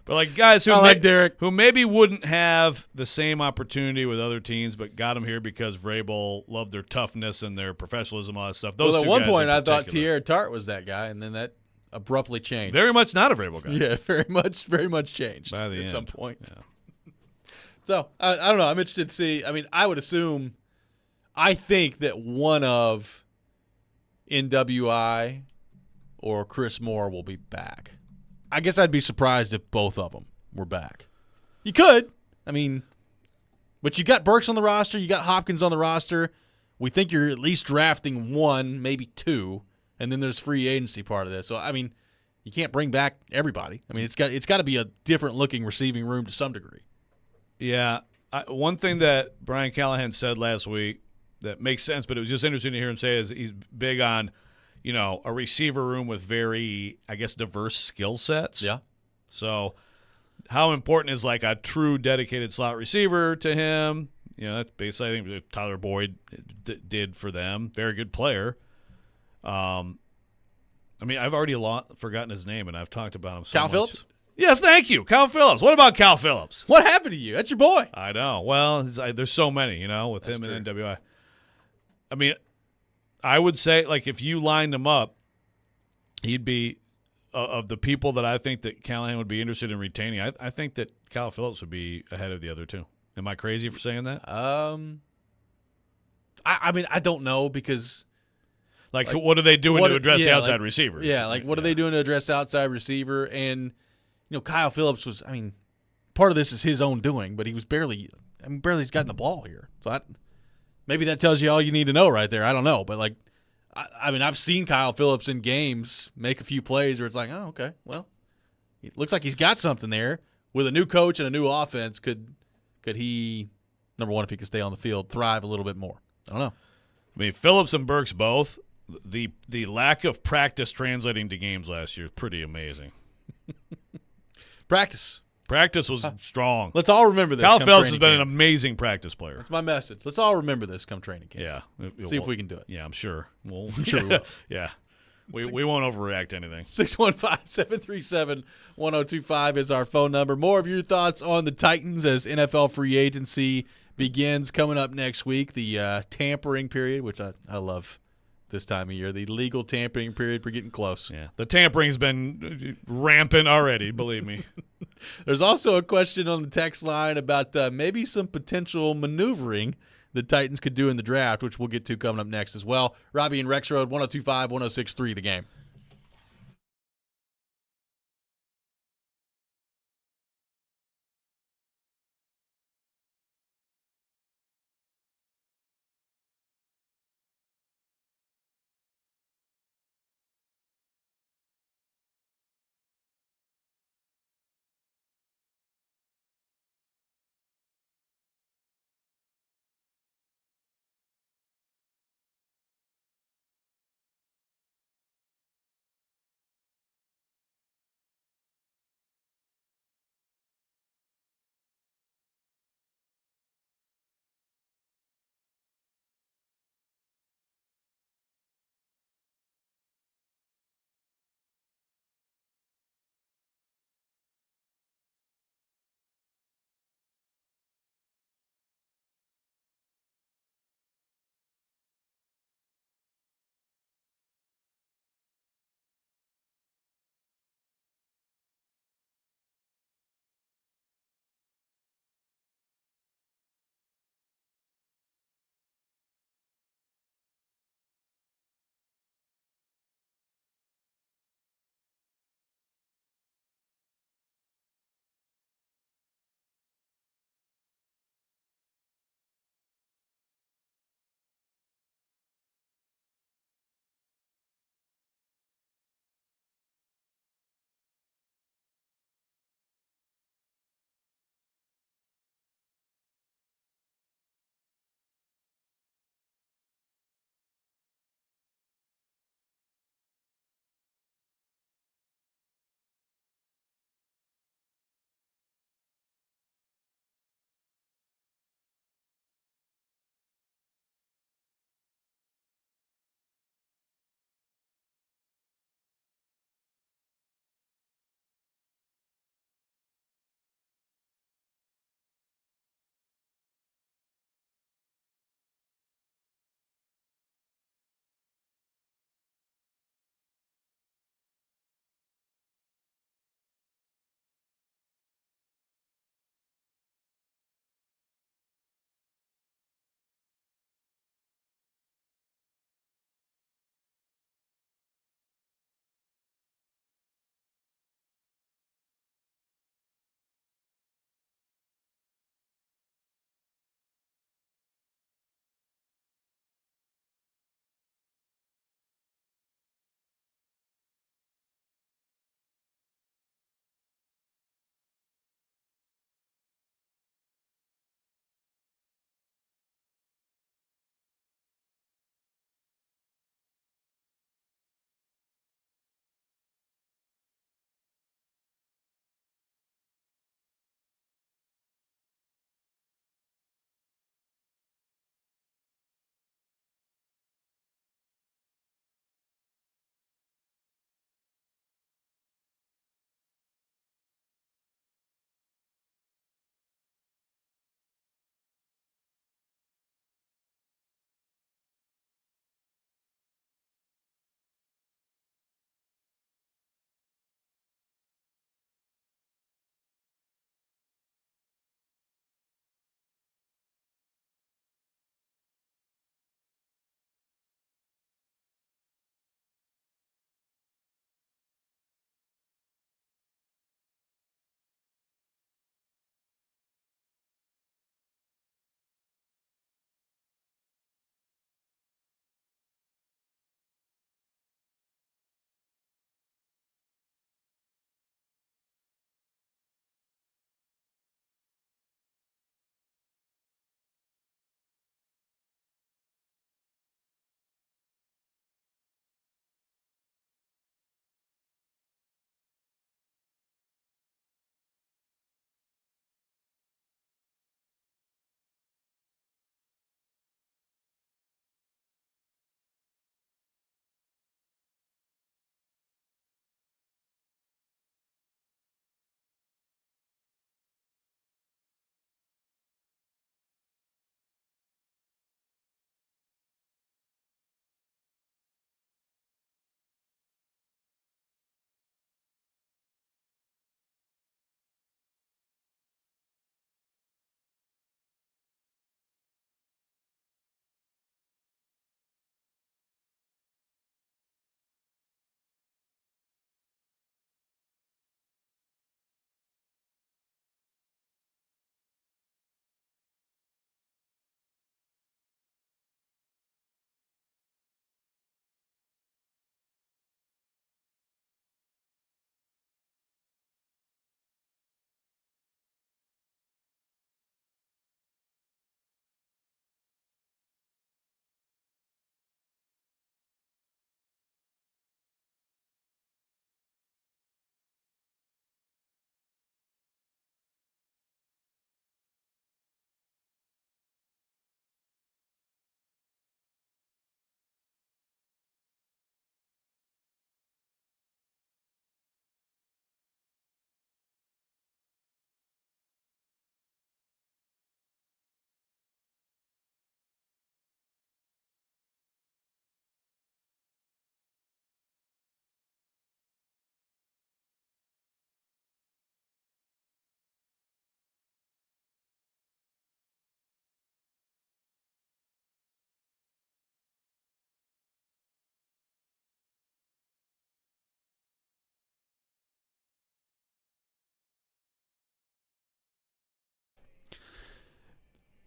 B: But like guys who
A: I like Derrick.
B: who maybe wouldn't have the same opportunity with other teams, but got them here because Vrabel loved their toughness and their professionalism, all that stuff. Those
A: Well, at
B: two
A: one
B: guys
A: point,
B: in
A: I thought
B: particular.
A: Tierra Tart was that guy, and then that abruptly changed.
B: Very much not a Vrabel guy.
A: Yeah, very much changed
B: By the
A: at
B: end.
A: some point.
B: Yeah.
A: So, I don't know. I'm interested to see. I mean, I would assume – I think that one of NWI or Chris Moore will be back. I guess I'd be surprised if both of them were back. You could. I mean, but you got Burks on the roster. You got Hopkins on the roster. We think you're at least drafting 1, maybe 2, and then there's free agency part of this. So, I mean, you can't bring back everybody. I mean, it's got to be a different-looking receiving room to some degree.
B: Yeah. One thing that Brian Callahan said last week that makes sense, but it was just interesting to hear him say is he's big on, a receiver room with very, I guess, diverse skill sets.
A: Yeah.
B: So how important is like a true dedicated slot receiver to him? That's basically I think what Tyler Boyd did for them. Very good player. I mean, I've already forgotten his name, and I've talked about him so
A: Kyle
B: much.
A: Phillips?
B: Yes, thank you. Kyle Phillips. What about Kyle Phillips?
A: What happened to you? That's your boy.
B: I know. Well, there's so many, with
A: That's
B: him
A: true.
B: and NWI. I mean, I would say, like, if you lined him up, he'd be of the people that I think that Callahan would be interested in retaining. I think that Kyle Phillips would be ahead of the other two. Am I crazy for saying that?
A: I mean, I don't know because
B: Like what are they doing to address the outside
A: like,
B: receivers?
A: Yeah, like what are they doing to address outside receiver? And Kyle Phillips was. I mean, part of this is his own doing, but he was barely he's gotten the ball here. So maybe that tells you all you need to know right there. I don't know, but like, I mean, I've seen Kyle Phillips in games make a few plays where it's like, oh, okay, well, it looks like he's got something there. With a new coach and a new offense, could he, number one, if he could stay on the field, thrive a little bit more? I don't know.
B: I mean, Phillips and Burks both. The lack of practice translating to games last year is pretty amazing.
A: Practice.
B: Practice was strong.
A: Let's all remember this.
B: Kyle
A: come
B: Phelps has
A: training
B: been an
A: camp.
B: amazing practice player.
A: That's my message. Let's all remember this come training camp.
B: Yeah.
A: See if we can do it.
B: Yeah, I'm sure. Well,
A: I'm sure we will.
B: Yeah. We won't overreact to anything.
A: 615-737-1025 is our phone number. More of your thoughts on the Titans as NFL free agency begins coming up next week. The tampering period, which I love this time of year. The legal tampering period. We're getting close.
B: Yeah. The tampering's been rampant already, believe me.
A: There's also a question on the text line about maybe some potential maneuvering the Titans could do in the draft, which we'll get to coming up next as well. Robby and Rexrode, 102.5, 106.3 The Game.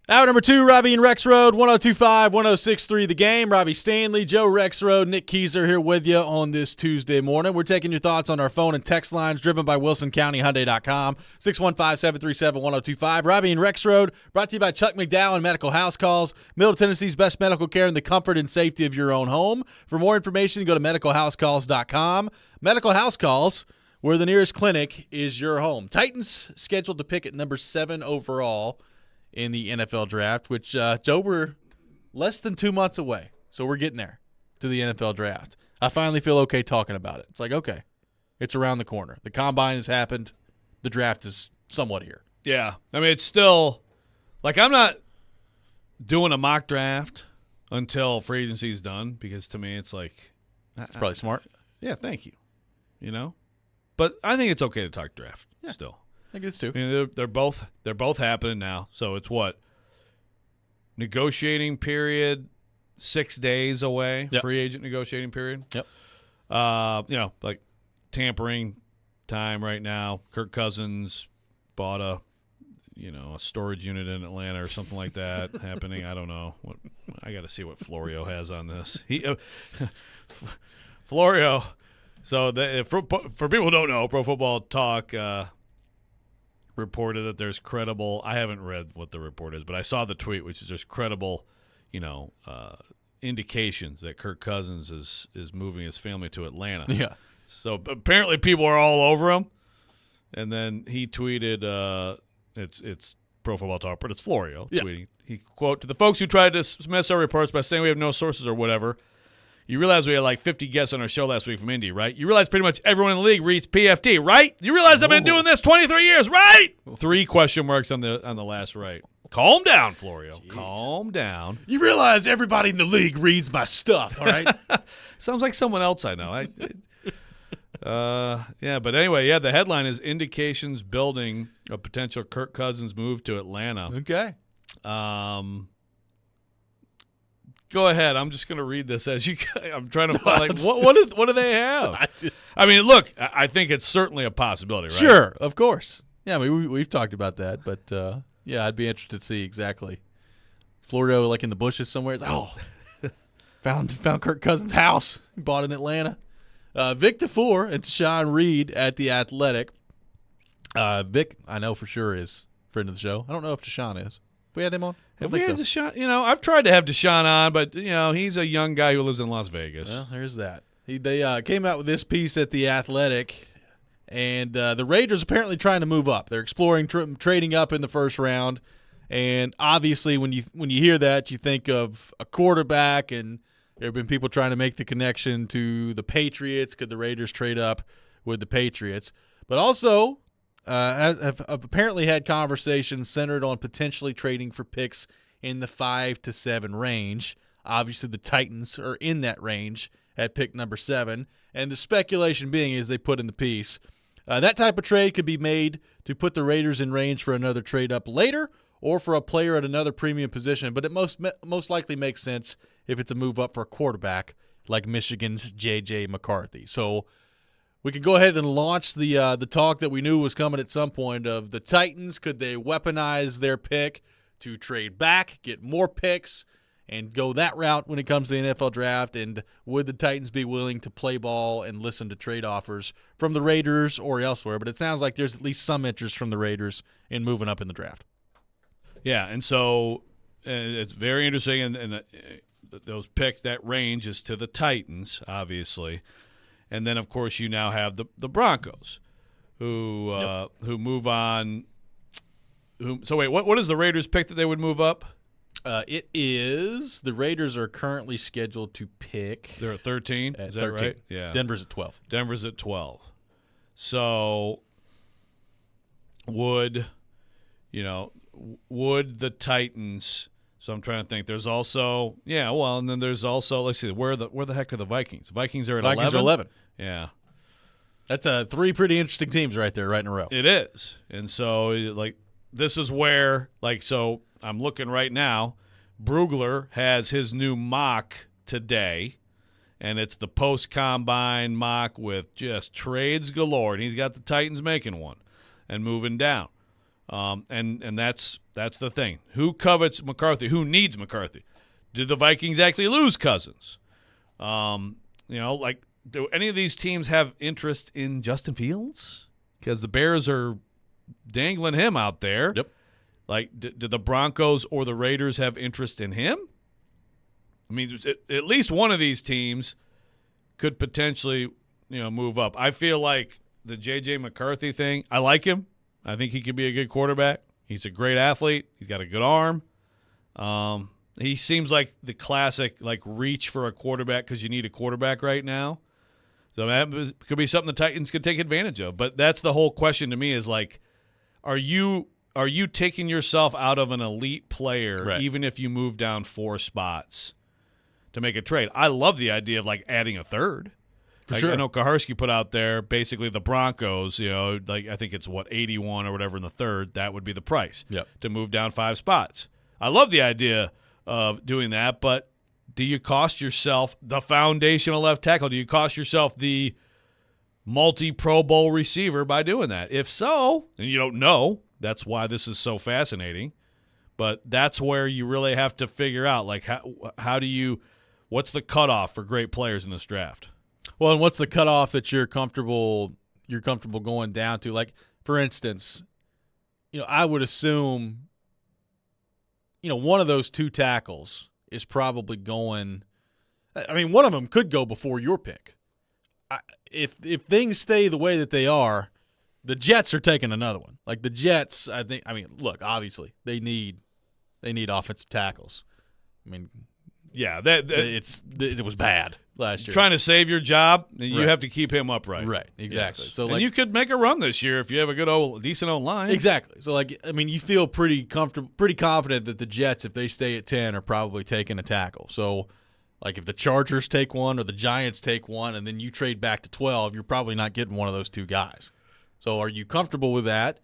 A: Hour number 2, Robby and Rexrode, 102.5, 106.3 The Game. Robby Stanley, Joe Rexrode, Nick Keyser here with you on this Tuesday morning. We're taking your thoughts on our phone and text lines driven by WilsonCountyHyundai.com, 615-737-102.5. Robby and Rexrode brought to you by Chuck McDowell Medical House Calls, Middle Tennessee's best medical care in the comfort and safety of your own home. For more information, go to medicalhousecalls.com. Medical House Calls, where the nearest clinic is your home. Titans scheduled to pick at number 7 overall in the NFL draft, which, Joe, we're less than 2 months away. So we're getting there to the NFL draft. I finally feel okay talking about it. It's like, okay, it's around the corner. The combine has happened. The draft is somewhat here.
B: Yeah. I mean, it's still – like, I'm not doing a mock draft until free agency is done because to me it's like –
A: It's probably smart.
B: Yeah, thank you. You know? But I think it's okay to talk draft still.
A: I think it's too.
B: I mean, they're both happening now. So it's what? Negotiating period 6 days away.
A: Yep.
B: Free agent negotiating period.
A: Yep.
B: Like tampering time right now. Kirk Cousins bought a storage unit in Atlanta or something like that happening. I don't know. I got to see what Florio has on this. Florio. So for people who don't know, Pro Football Talk reported that there's credible – I haven't read what the report is, but I saw the tweet, which is there's credible, indications that Kirk Cousins is moving his family to Atlanta.
A: Yeah.
B: So apparently people are all over him. And then he tweeted it's Pro Football Talk, but it's Florio tweeting. He, quote, "To the folks who tried to dismiss our reports by saying we have no sources or whatever, you realize we had like 50 guests on our show last week from Indy, right? You realize pretty much everyone in the league reads PFT, right? You realize I've been doing this 23 years, right?" 3 question marks on the last right. Calm down, Florio. Jeez. Calm down.
A: You realize everybody in the league reads my stuff, all right?
B: Sounds like someone else I know. But anyway, the headline is indications building a potential Kirk Cousins move to Atlanta.
A: Okay.
B: Go ahead. I'm just going to read this as you. I'm trying to find what do they have? I mean, look, I think it's certainly a possibility, right?
A: Sure, of course. Yeah, I mean we've talked about that, but I'd be interested to see exactly. Florio like in the bushes somewhere. It's like, found Kirk Cousins' house. He bought in Atlanta. Vic DeFore and Tashawn Reed at The Athletic. Vic, I know for sure is a friend of the show. I don't know if Tashawn is. We had him on.
B: Have we had Deshaun? I've tried to have Deshaun on, but he's a young guy who lives in Las Vegas.
A: Well, there's that. They came out with this piece at The Athletic, and the Raiders apparently trying to move up. They're exploring trading up in the first round, and obviously when you hear that, you think of a quarterback, and there have been people trying to make the connection to the Patriots. Could the Raiders trade up with the Patriots? But also have apparently had conversations centered on potentially trading for picks in the 5 to 7 range. Obviously, the Titans are in that range at pick number 7. And the speculation being, as they put in the piece, that type of trade could be made to put the Raiders in range for another trade up later or for a player at another premium position. But it most likely makes sense if it's a move up for a quarterback like Michigan's J.J. McCarthy. So we can go ahead and launch the talk that we knew was coming at some point of the Titans. Could they weaponize their pick to trade back, get more picks, and go that route when it comes to the NFL draft? And would the Titans be willing to play ball and listen to trade offers from the Raiders or elsewhere? But it sounds like there's at least some interest from the Raiders in moving up in the draft.
B: Yeah, and so it's very interesting. And those picks, that range is to the Titans, obviously. And then, of course, you now have the Broncos, who move on. So wait, what is the Raiders' pick that they would move up?
A: It is the Raiders are currently scheduled to pick.
B: They're at 13. Is that
A: 13.
B: right? Yeah.
A: Denver's at 12.
B: Denver's at 12. So would the Titans? So I'm trying to think. There's also and then there's also, let's see, where the heck are the Vikings? Vikings are at 11.
A: Vikings are 11.
B: Yeah.
A: That's 3 pretty interesting teams right there, right in a row.
B: It is. And so this is where so I'm looking right now. Brugler has his new mock today, and it's the post-combine mock with just trades galore. And he's got the Titans making one and moving down. And that's the thing. Who covets McCarthy? Who needs McCarthy? Did the Vikings actually lose Cousins? Do any of these teams have interest in Justin Fields? Because the Bears are dangling him out there.
A: Yep.
B: Do the Broncos or the Raiders have interest in him? I mean, at least one of these teams could potentially, move up. I feel like the J.J. McCarthy thing, I like him. I think he could be a good quarterback. He's a great athlete. He's got a good arm. He seems like the classic, reach for a quarterback because you need a quarterback right now. So that could be something the Titans could take advantage of. But that's the whole question to me is, are you taking yourself out of an elite player,
A: right,
B: even if you move down 4 spots to make a trade? I love the idea of, adding a third.
A: Sure.
B: I know Kaharski put out there basically the Broncos, I think it's 81 or whatever in the third. That would be the price to move down 5 spots. I love the idea of doing that, but do you cost yourself the foundational left tackle? Do you cost yourself the multi-Pro Bowl receiver by doing that? If so, and you don't know, that's why this is so fascinating. But that's where you really have to figure out, what's the cutoff for great players in this draft?
A: Well, and what's the cutoff that you're comfortable going down to? For instance, I would assume, one of those 2 tackles is probably going – I mean, one of them could go before your pick. If things stay the way that they are, the Jets are taking another one. The Jets, look, obviously they need offensive tackles. I mean,
B: yeah,
A: it was bad last year.
B: Trying to save your job, you have to keep him upright.
A: Right, exactly.
B: Yes.
A: So
B: and you could make a run this year if you have a decent old line.
A: Exactly. So you feel pretty confident that the Jets, if they stay at 10, are probably taking a tackle. So if the Chargers take one or the Giants take one and then you trade back to 12, you're probably not getting one of those 2 guys. So are you comfortable with that?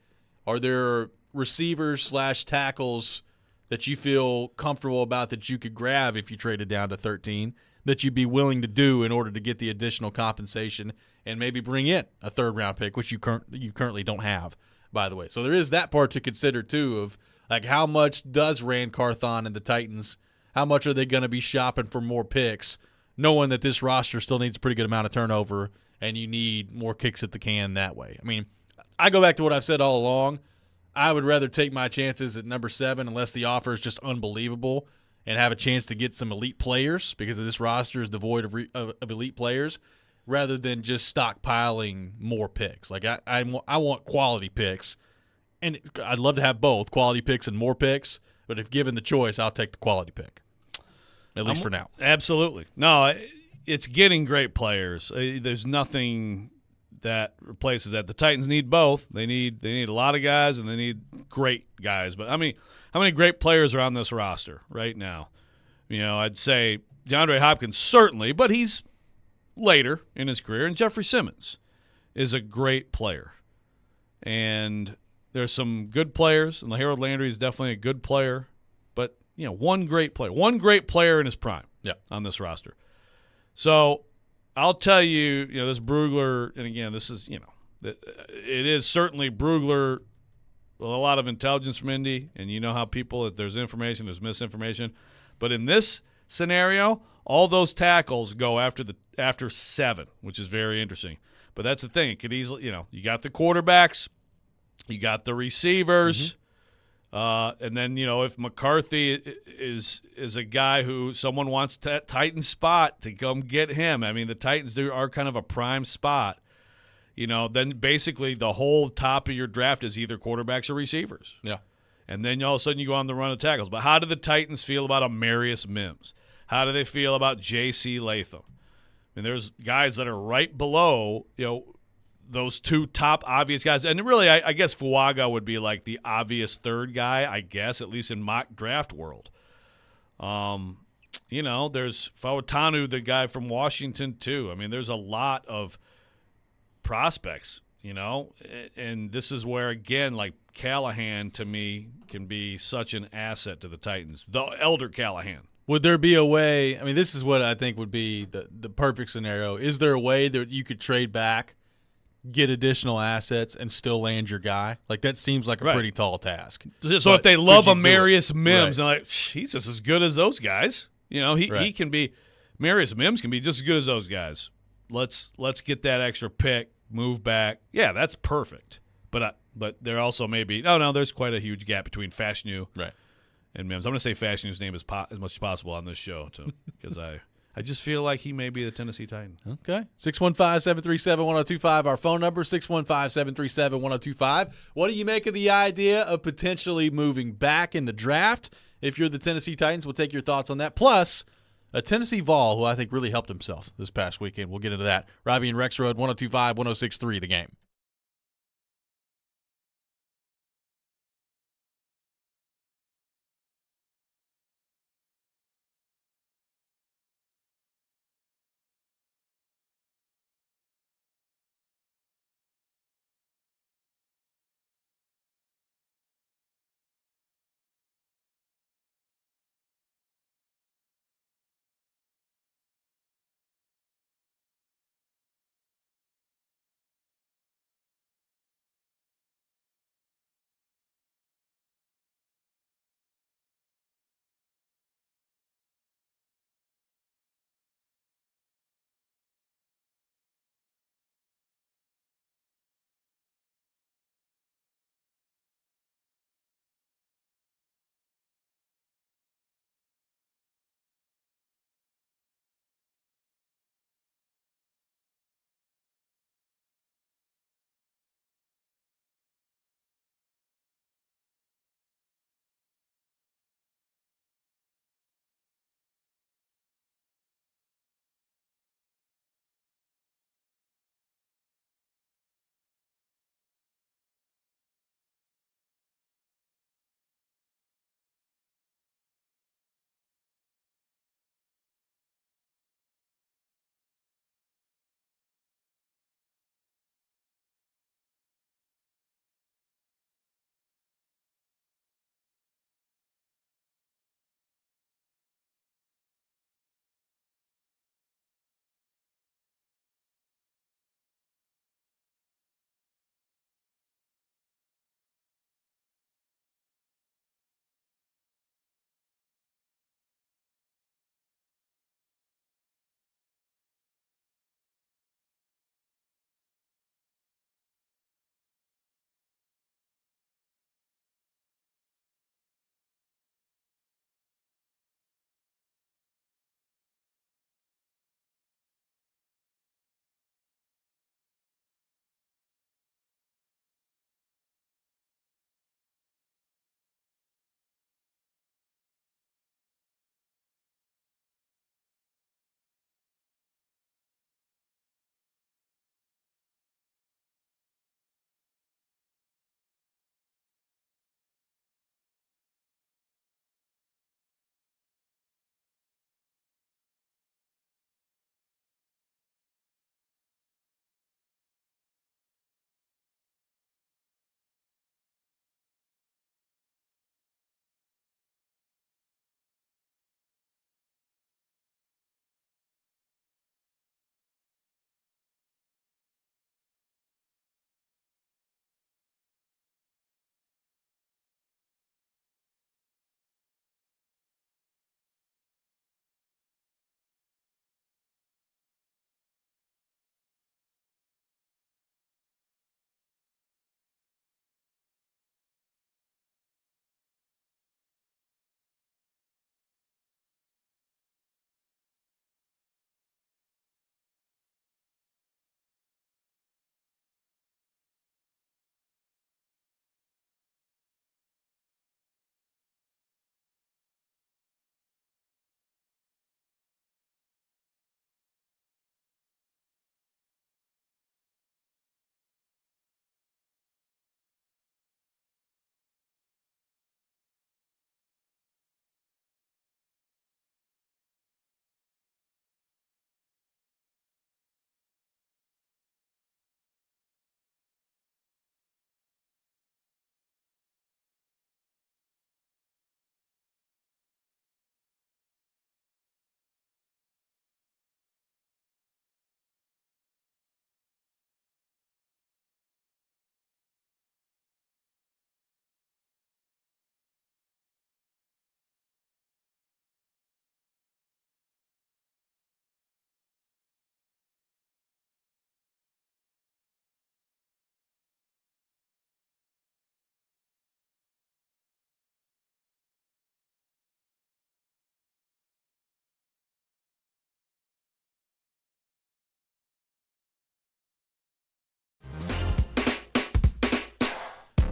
A: Are there receivers / tackles that you feel comfortable about that you could grab if you traded down to 13 that you'd be willing to do in order to get the additional compensation and maybe bring in a 3rd-round pick, which you currently don't have, by the way. So there is that part to consider, too, of how much does Rand Carthon and the Titans, how much are they going to be shopping for more picks, knowing that this roster still needs a pretty good amount of turnover and you need more kicks at the can that way. I mean, I go back to what I've said all along. I would rather take my chances at number 7 unless the offer is just unbelievable and have a chance to get some elite players because this roster is devoid of elite players rather than just stockpiling more picks. I want quality picks, and I'd love to have both, quality picks and more picks, but if given the choice, I'll take the quality pick, at least for now.
B: Absolutely. No, it's getting great players. There's nothing that replaces that. The Titans need both. They need a lot of guys, and they need great guys. But how many great players are on this roster right now? I'd say DeAndre Hopkins certainly, but he's later in his career, and Jeffrey Simmons is a great player. And there's some good players, and Harold Landry is definitely a good player. But one great player in his prime on this roster. So I'll tell you, this Brugler, and again, this is, it is certainly Brugler with a lot of intelligence from Indy, and you know how people, if there's information, there's misinformation. But in this scenario, all those tackles go after 7, which is very interesting. But that's the thing. It could easily, you got the quarterbacks, you got the receivers, and then, if McCarthy is a guy who someone wants that Titan spot to come get him. I mean, the Titans are kind of a prime spot. Then basically the whole top of your draft is either quarterbacks or receivers.
A: Yeah.
B: And then all of a sudden you go on the run of tackles. But how do the Titans feel about Amarius Mims? How do they feel about J.C. Latham? I mean, there's guys that are right below, those 2 top obvious guys. And really, I guess Fuaga would be the obvious 3rd guy, I guess, at least in mock draft world. There's Fauatanu, the guy from Washington, too. I mean, there's a lot of prospects, and this is where, again, Callahan, to me, can be such an asset to the Titans. The elder Callahan.
A: Would there be a way – I mean, this is what I think would be the perfect scenario. Is there a way that you could trade back get additional assets and still land your guy? Like, that seems like a pretty tall task.
B: So
A: But
B: if they love
A: could you do
B: Amarius
A: it?
B: Mims,
A: Right.
B: they're like, he's just as good as those guys. You know, he can be – Amarius Mims can be just as good as those guys. Let's get that extra pick, move back. Yeah, that's perfect. But there also may be – no, there's quite a huge gap between Fashanu and Mims. I'm going to say Fashanu's name as much as possible on this show because I just feel like he may be the Tennessee Titan.
A: Okay. 615-737-1025, our phone number, 615-737-1025. What do you make of the idea of potentially moving back in the draft? If you're the Tennessee Titans, we'll take your thoughts on that. Plus, a Tennessee Vol who I think really helped himself this past weekend. We'll get into that. Robby and Rexrode, 102.5, 106.3, The Game.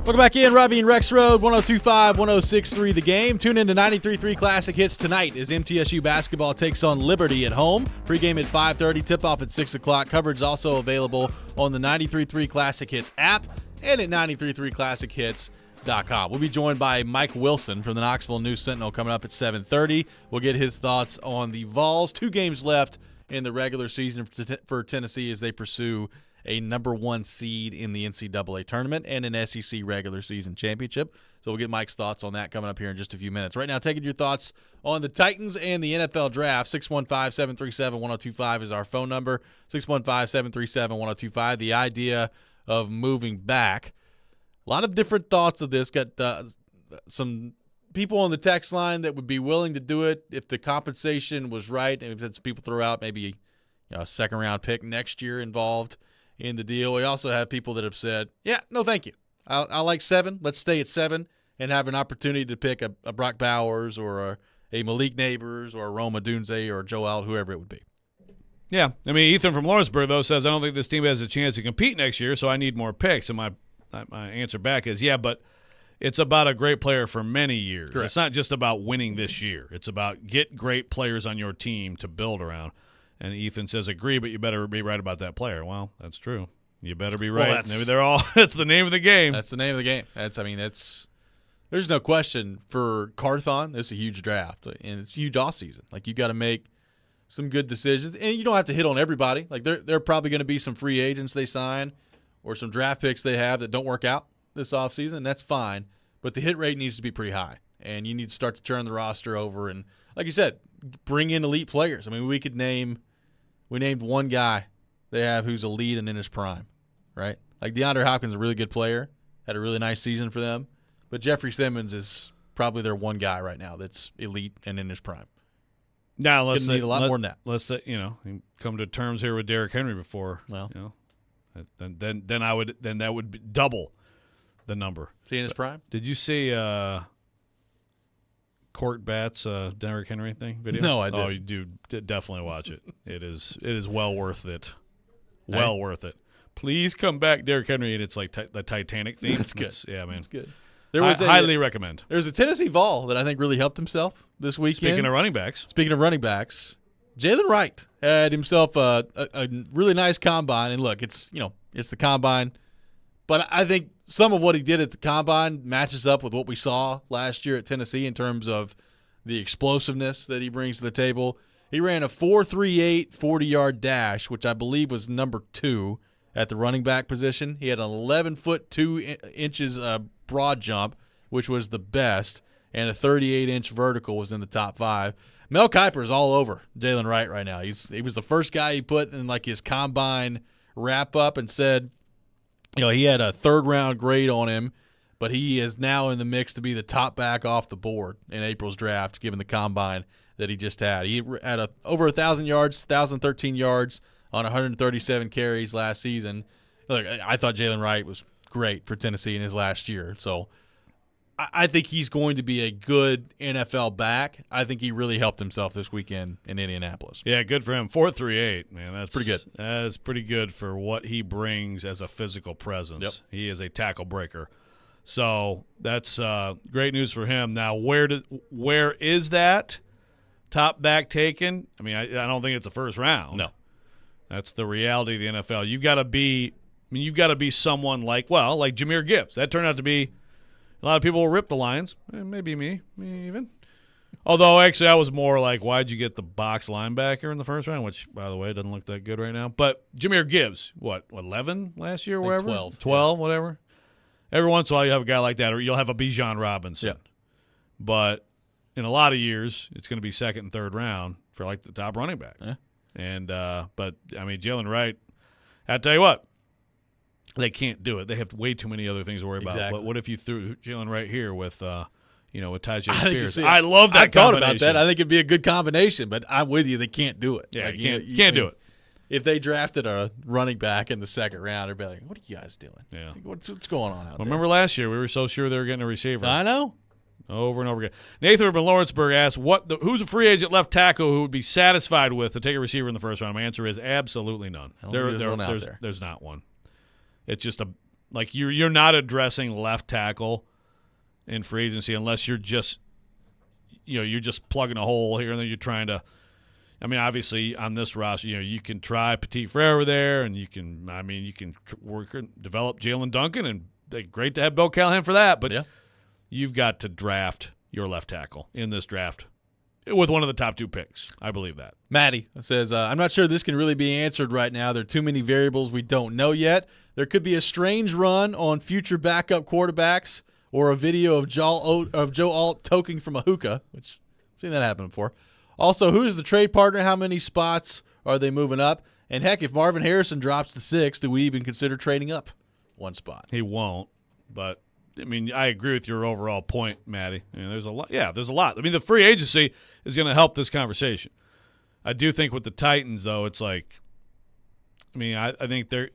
A: Welcome back in, Robby and Rexrode, 102.5, 106.3 The Game. Tune in to 93.3 Classic Hits tonight as MTSU basketball takes on Liberty at home. Pre-game at 5:30, tip-off at 6 o'clock. Coverage also available on the 93.3 Classic Hits app and at 93.3classichits.com. We'll be joined by Mike Wilson from the Knoxville News-Sentinel coming up at 7:30. We'll get his thoughts on the Vols. 2 games left in the regular season for Tennessee as they pursue a number 1 seed in the NCAA tournament and an SEC regular season championship. So we'll get Mike's thoughts on that coming up here in just a few minutes. Right now, taking your thoughts on the Titans and the NFL draft. 615-737-1025 is our phone number. 615-737-1025. The idea of moving back. A lot of different thoughts of this. Got some people on the text line that would be willing to do it if the compensation was right. And if people throw out maybe a second-round pick next year involved in the deal. We also have people that have said, yeah, no thank you. I like 7. Let's stay at 7 and have an opportunity to pick a Brock Bowers or a Malik Neighbors or a Rome Odunze or Joe Alt, whoever it would be.
B: Yeah. I mean, Ethan from Lawrenceburg, though, says, I don't think this team has a chance to compete next year, so I need more picks. And my answer back is, yeah, but it's about a great player for many years.
A: Correct.
B: It's not just about winning this year. It's about get great players on your team to build around. And Ethan says, agree, but you better be right about that player. Well, that's true. You better be right.
A: Well,
B: Maybe they're all – that's the name of the game.
A: That's the name of the game. There's no question for Carthon, this is a huge draft, and it's a huge offseason. Like, you got to make some good decisions, and you don't have to hit on everybody. Like, there are probably going to be some free agents they sign or some draft picks they have that don't work out this offseason, and that's fine. But the hit rate needs to be pretty high, and you need to start to turn the roster over and, like you said, bring in elite players. I mean, we named one guy they have who's elite and in his prime, right? Like, DeAndre Hopkins is a really good player, had a really nice season for them, but Jeffrey Simmons is probably their one guy right now that's elite and in his prime.
B: Now let's
A: need a lot more than that.
B: Let's come to terms here with Derrick Henry before.
A: Well,
B: then that would be double the number.
A: Is he in his prime?
B: Did you see Court Batts Derrick Henry thing video?
A: No, I didn't.
B: Oh, you do definitely watch it. It is well worth it. Well worth it. Please come back, Derrick Henry, and it's like the Titanic theme.
A: That's good.
B: Yeah, man.
A: That's good.
B: Highly recommend.
A: There was a Tennessee Vol that I think really helped himself this weekend.
B: Speaking of running backs,
A: Jalen Wright had himself a really nice combine. And look, it's the combine, but I think some of what he did at the combine matches up with what we saw last year at Tennessee in terms of the explosiveness that he brings to the table. He ran a 4.38 40-yard dash, which I believe was number 2 at the running back position. He had an 11-foot 2 inches broad jump, which was the best, and a 38-inch vertical was in the top 5. Mel Kiper is all over Jalen Wright right now. He was the first guy he put in like his combine wrap-up and said, he had a 3rd-round grade on him, but he is now in the mix to be the top back off the board in April's draft, given the combine that he just had. He had over 1,000 yards, 1,013 yards on 137 carries last season. Look, I thought Jalen Wright was great for Tennessee in his last year. So I think he's going to be a good NFL back. I think he really helped himself this weekend in Indianapolis.
B: Yeah, good for him. 4.38, man. That's
A: pretty good.
B: That's pretty good for what he brings as a physical presence.
A: Yep.
B: He is a tackle breaker. So that's great news for him. Now, where is that top back taken? I mean, I don't think it's the first round.
A: No.
B: That's the reality of the NFL. You've got to be someone like Jahmyr Gibbs. That turned out to be a lot of people will rip the Lions. Maybe me even. Although, actually, I was more like, why'd you get the box linebacker in the first round, which, by the way, doesn't look that good right now. But Jahmyr Gibbs, 11 last year or whatever?
A: 12.
B: 12, whatever. Every once in a while you have a guy like that, or you'll have a Bijan Robinson.
A: Yeah.
B: But in a lot of years, it's going to be 2nd and 3rd round for, like, the top running back.
A: Yeah.
B: And but, I mean, Jalen Wright, I tell you what, they can't do it. They have way too many other things to worry about.
A: Exactly.
B: But what if you threw Jalen Wright here with with Tajay
A: I think
B: Spears?
A: it's-
B: I love that
A: I thought about
B: combination.
A: that. I think it'd be a good combination, but I'm with you. They can't do it.
B: Yeah,
A: Like,
B: you can't do it.
A: If they drafted a running back in the 2nd round, they'd be like, what are you guys doing?
B: Yeah.
A: Like, what's going on out there?
B: Remember last year, we were so sure they were getting a receiver.
A: I know.
B: Over and over again. Nathan from Lawrenceburg asks, who's a free agent left tackle who would be satisfied with to take a receiver in the first round? My answer is absolutely none.
A: I don't think there's one out there.
B: There's not one. It's just Like you're not addressing left tackle in free agency unless you're just plugging a hole here and then you're trying to. I mean, obviously on this roster, you can try Petit Frere there, and you can work and develop Jalen Duncan, and great to have Bill Callahan for that. But you've got to draft your left tackle in this draft with one of the top 2 picks. I believe that.
A: Maddie says, I'm not sure this can really be answered right now. There are too many variables we don't know yet. There could be a strange run on future backup quarterbacks or a video of Joe Alt toking from a hookah, which I've seen that happen before. Also, who is the trade partner? How many spots are they moving up? And, heck, if Marvin Harrison drops to 6, do we even consider trading up 1 spot?
B: He won't, but, I mean, I agree with your overall point, Maddie. I mean, there's a lot. Yeah, there's a lot. I mean, the free agency is going to help this conversation. I do think with the Titans, though, it's like, I mean, I think the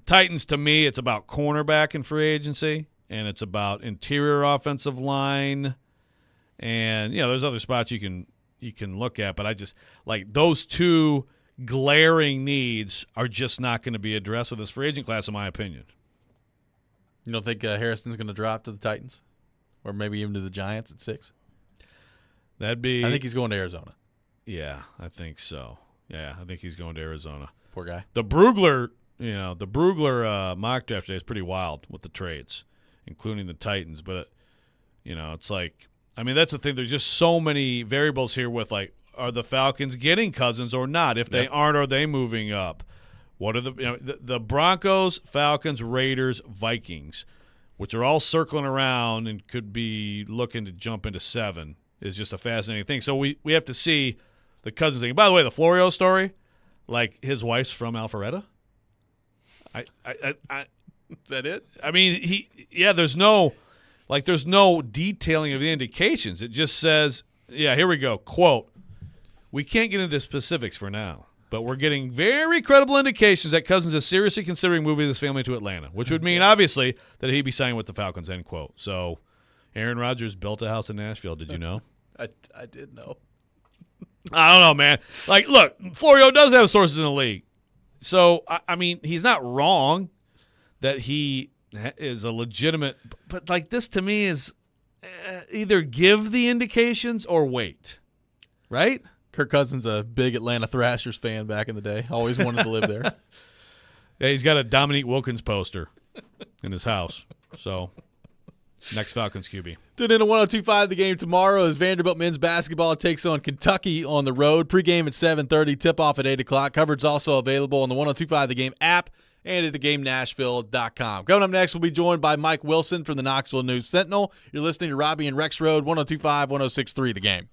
B: Titans, to me, it's about cornerback in free agency, and it's about interior offensive line, and, there's other spots you can look at, but I just like those 2 glaring needs are just not going to be addressed with this free agent class, in my opinion.
A: You don't think Harrison's going to drop to the Titans or maybe even to the Giants at 6?
B: I
A: think he's going to Arizona.
B: Yeah, I think so. Yeah, I think he's going to Arizona.
A: Poor guy.
B: The Brugler mock draft today is pretty wild with the trades, including the Titans, but it's like, I mean, that's the thing. There's just so many variables here with, like, are the Falcons getting Cousins or not? If they aren't, are they moving up? What are the Broncos, Falcons, Raiders, Vikings, which are all circling around and could be looking to jump into 7, is just a fascinating thing. So we have to see the Cousins thing. By the way, the Florio story, like his wife's from Alpharetta. Is
A: that it?
B: I mean, there's no detailing of the indications. It just says, here we go, quote, "We can't get into specifics for now, but we're getting very credible indications that Cousins is seriously considering moving his family to Atlanta," which would mean, obviously, that he'd be signing with the Falcons, end quote. So Aaron Rodgers built a house in Nashville. Did you know?
A: I did know.
B: I don't know, man. Like, look, Florio does have sources in the league. So, I mean, he's not wrong that he is a legitimate, but like this to me is either give the indications or wait, right?
A: Kirk Cousins, a big Atlanta Thrashers fan back in the day. Always wanted to live there.
B: Yeah, he's got a Dominique Wilkins poster in his house. So, next Falcons QB.
A: Tune in to 102.5 The Game tomorrow as Vanderbilt men's basketball takes on Kentucky on the road. Pre-game at 7:30, tip-off at 8 o'clock. Coverage also available on the 102.5 The Game app and at thegamenashville.com. Coming up next, we'll be joined by Mike Wilson from the Knoxville News Sentinel. You're listening to Robby and Rexrode, 102.5, 106.3 The Game.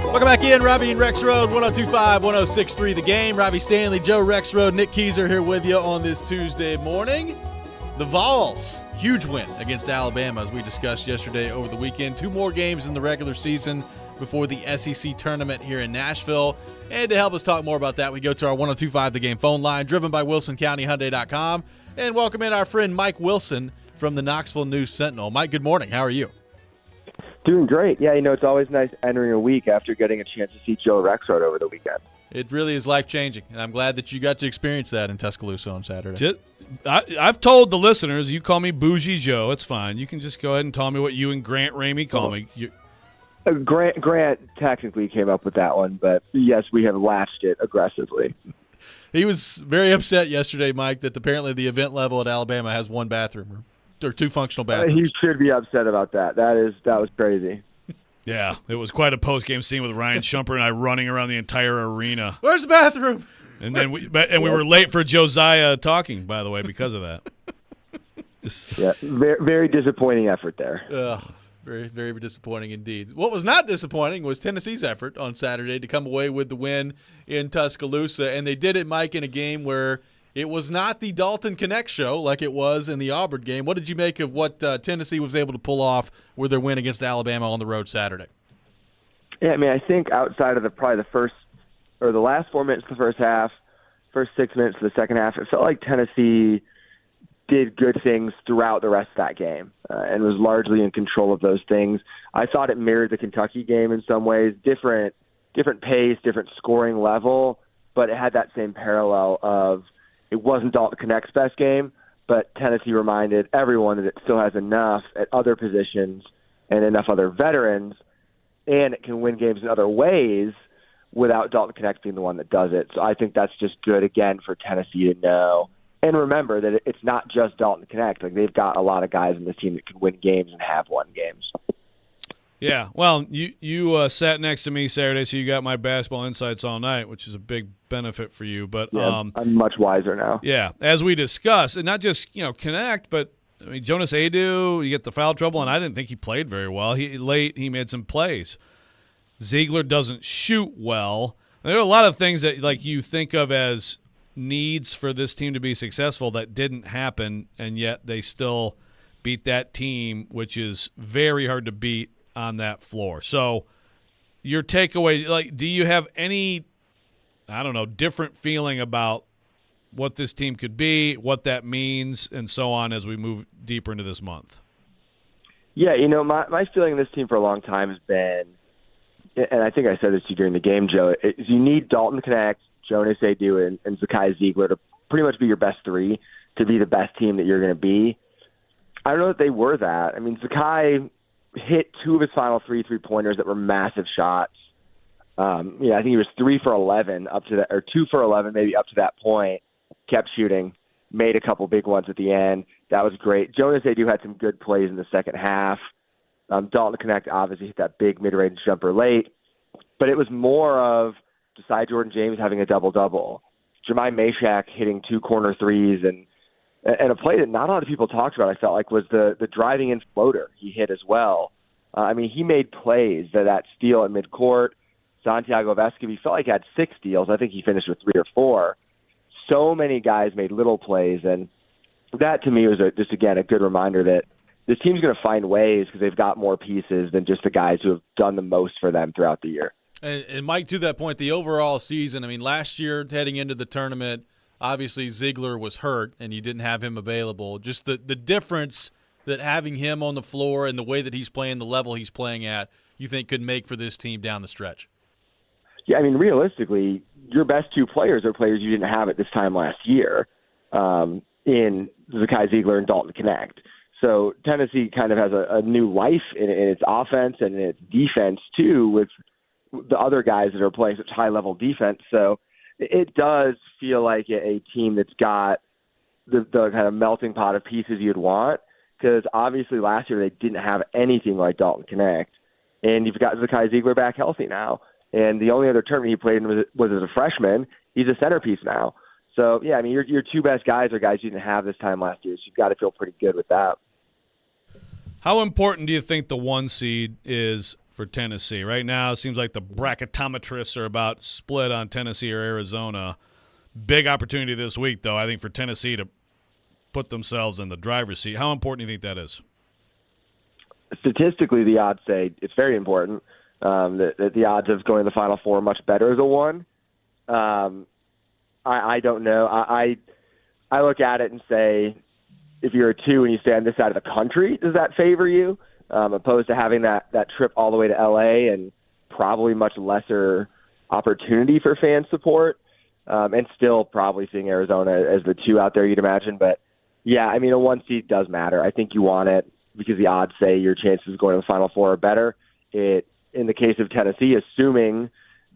A: Welcome back in, Robby and Rexrode, 102.5, 106.3 The Game. Robbie Stanley, Joe Rexrode, Nick Keyser here with you on this Tuesday morning. The Vols, huge win against Alabama, as we discussed yesterday over the weekend. 2 more games in the regular season before the SEC tournament here in Nashville. And to help us talk more about that, we go to our 102.5 The Game phone line, driven by WilsonCountyHyundai.com. And welcome in our friend Mike Wilson from the Knoxville News-Sentinel. Mike, good morning. How are you?
F: Doing great. Yeah, it's always nice entering a week after getting a chance to see Joe Rexrode over the weekend.
A: It really is life-changing, and I'm glad that you got to experience that in Tuscaloosa on Saturday.
B: I've told the listeners, you call me Bougie Joe, it's fine. You can just go ahead and tell me what you and Grant Ramey call me.
F: Grant technically came up with that one, but yes, we have latched it aggressively.
A: He was very upset yesterday, Mike, that apparently the event level at Alabama has 1 bathroom or 2 functional bathrooms.
F: He should be upset about that. That was crazy.
B: Yeah, it was quite a post-game scene with Ryan Shumper and I running around the entire arena.
A: Where's the bathroom?
B: And then we were late for Josiah talking, by the way, because of that.
F: Yeah, very, very disappointing effort there.
A: Very, very disappointing indeed. What was not disappointing was Tennessee's effort on Saturday to come away with the win in Tuscaloosa, and they did it, Mike, in a game where it was not the Dalton Connect show like it was in the Auburn game. What did you make of what Tennessee was able to pull off with their win against Alabama on the road Saturday?
F: Yeah, I think outside of the last 4 minutes of the first half, first 6 minutes of the second half, it felt like Tennessee did good things throughout the rest of that game and was largely in control of those things. I thought it mirrored the Kentucky game in some ways, different pace, different scoring level, but it had that same parallel of it wasn't Dalton Connect's best game, but Tennessee reminded everyone that it still has enough at other positions and enough other veterans, and it can win games in other ways without Dalton Connect being the one that does it. So I think that's just good, again, for Tennessee to know. And remember that it's not just Dalton Connect. Like, they've got a lot of guys in this team that can win games and have won games.
B: Yeah, well, you sat next to me Saturday, so you got my basketball insights all night, which is a big benefit for you. But
F: yeah, I'm much wiser now.
B: Yeah, as we discussed, and not just Connect, but I mean Jonas Adu, you get the foul trouble, and I didn't think he played very well. He made some plays. Ziegler doesn't shoot well. There are a lot of things that you think of as needs for this team to be successful that didn't happen, and yet they still beat that team, which is very hard to beat on that floor. So your takeaway, do you have any, different feeling about what this team could be, what that means, and so on as we move deeper into this month?
F: Yeah, my feeling of this team for a long time has been, and I think I said this to you during the game, Joe, is you need Dalton Connect, Jonas Adu, and Zakai Ziegler to pretty much be your best 3 to be the best team that you're going to be. I don't know that they were that. I mean, Zakai hit 2 of his final 3 3-pointers that were massive shots. I think he was 3 for 11 up to that, or 2 for 11 maybe up to that point. Kept shooting, made a couple big ones at the end. That was great. Jonas Adu had some good plays in the second half. Dalton Connect obviously hit that big mid-range jumper late, but it was more of Josiah Jordan-James having a double-double, Jemai Mashak hitting 2 corner threes, and a play that not a lot of people talked about, I felt like, was the driving in floater he hit as well. He made plays. That steal at midcourt, Santiago Vescovi felt like he had 6 steals. I think he finished with 3 or 4. So many guys made little plays, and that to me was just a good reminder that this team's going to find ways because they've got more pieces than just the guys who have done the most for them throughout the year.
A: And Mike, to that point, the overall season, last year heading into the tournament, obviously Ziegler was hurt and you didn't have him available. Just the difference that having him on the floor and the way that he's playing, the level he's playing at, you think could make for this team down the stretch?
F: Yeah, realistically, your best 2 players are players you didn't have at this time last year in Zakai Ziegler and Dalton Connect. So Tennessee kind of has a new life in its offense and in its defense, too, with the other guys that are playing such high-level defense. So it does feel like a team that's got the kind of melting pot of pieces you'd want, because obviously last year they didn't have anything like Dalton Connect, and you've got Zakai Ziegler back healthy now. And the only other tournament he played in was as a freshman. He's a centerpiece now. So, yeah, your 2 best guys are guys you didn't have this time last year, so you've got to feel pretty good with that.
B: How important do you think the 1 seed is for Tennessee? Right now, it seems like the bracketometrists are about split on Tennessee or Arizona. Big opportunity this week, though, I think, for Tennessee to put themselves in the driver's seat. How important do you think that is?
F: Statistically, the odds say it's very important. That the odds of going to the Final Four are much better as a 1. I don't know. I look at it and say, if you're a 2 and you stay on this side of the country, does that favor you? Opposed to having that trip all the way to LA and probably much lesser opportunity for fan support, and still probably seeing Arizona as the 2 out there, you'd imagine. But yeah, I mean, a 1 seed does matter. I think you want it because the odds say your chances of going to the Final Four are better. In the case of Tennessee, assuming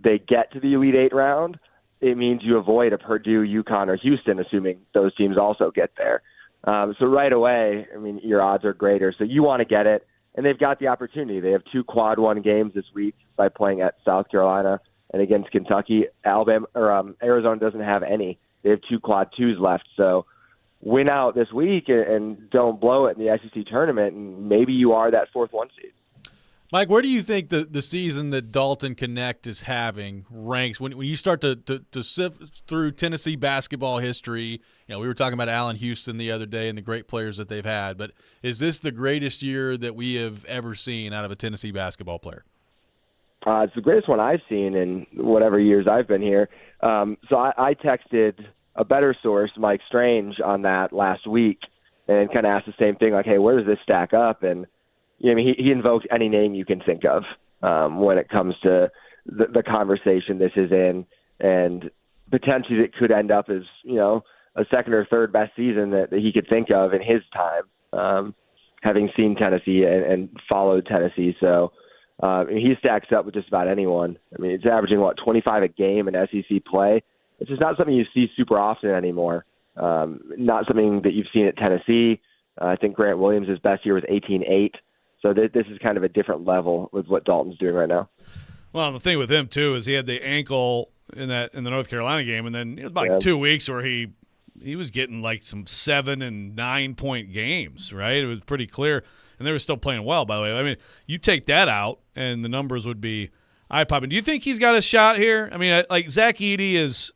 F: they get to the Elite 8 round, it means you avoid a Purdue, UConn, or Houston, assuming those teams also get there. So right away, I mean, your odds are greater. So you want to get it, and they've got the opportunity. They have 2 quad 1 games this week by playing at South Carolina and against Kentucky. Arizona doesn't have any. They have 2 quad 2s left. So win out this week and don't blow it in the SEC tournament, and maybe you are that 4th 1 seed.
A: Mike, where do you think the season that Dalton Connect is having ranks when you start to sift through Tennessee basketball history? You know, we were talking about Allen Houston the other day and the great players that they've had, but is this the greatest year that we have ever seen out of a Tennessee basketball player?
F: It's the greatest one I've seen in whatever years I've been here. So I texted a better source, Mike Strange, on that last week and kind of asked the same thing, like, hey, where does this stack up? And I mean, he invoked any name you can think of when it comes to the conversation this is in, and potentially it could end up as, you know, a 2nd or 3rd best season that he could think of in his time, having seen Tennessee and followed Tennessee. So he stacks up with just about anyone. I mean, it's averaging, 25 a game in SEC play. It's just not something you see super often anymore. Not something that you've seen at Tennessee. I think Grant Williams' best year was 18-8. So this is kind of a different level with what Dalton's doing right now.
B: Well, the thing with him too is he had the ankle in the North Carolina game, and then it was about 2 weeks where he was getting like some 7 and 9 point games. Right, it was pretty clear, and they were still playing well. By the way, I mean, you take that out, and the numbers would be eye popping. Do you think he's got a shot here? I mean, like Zach Edey is,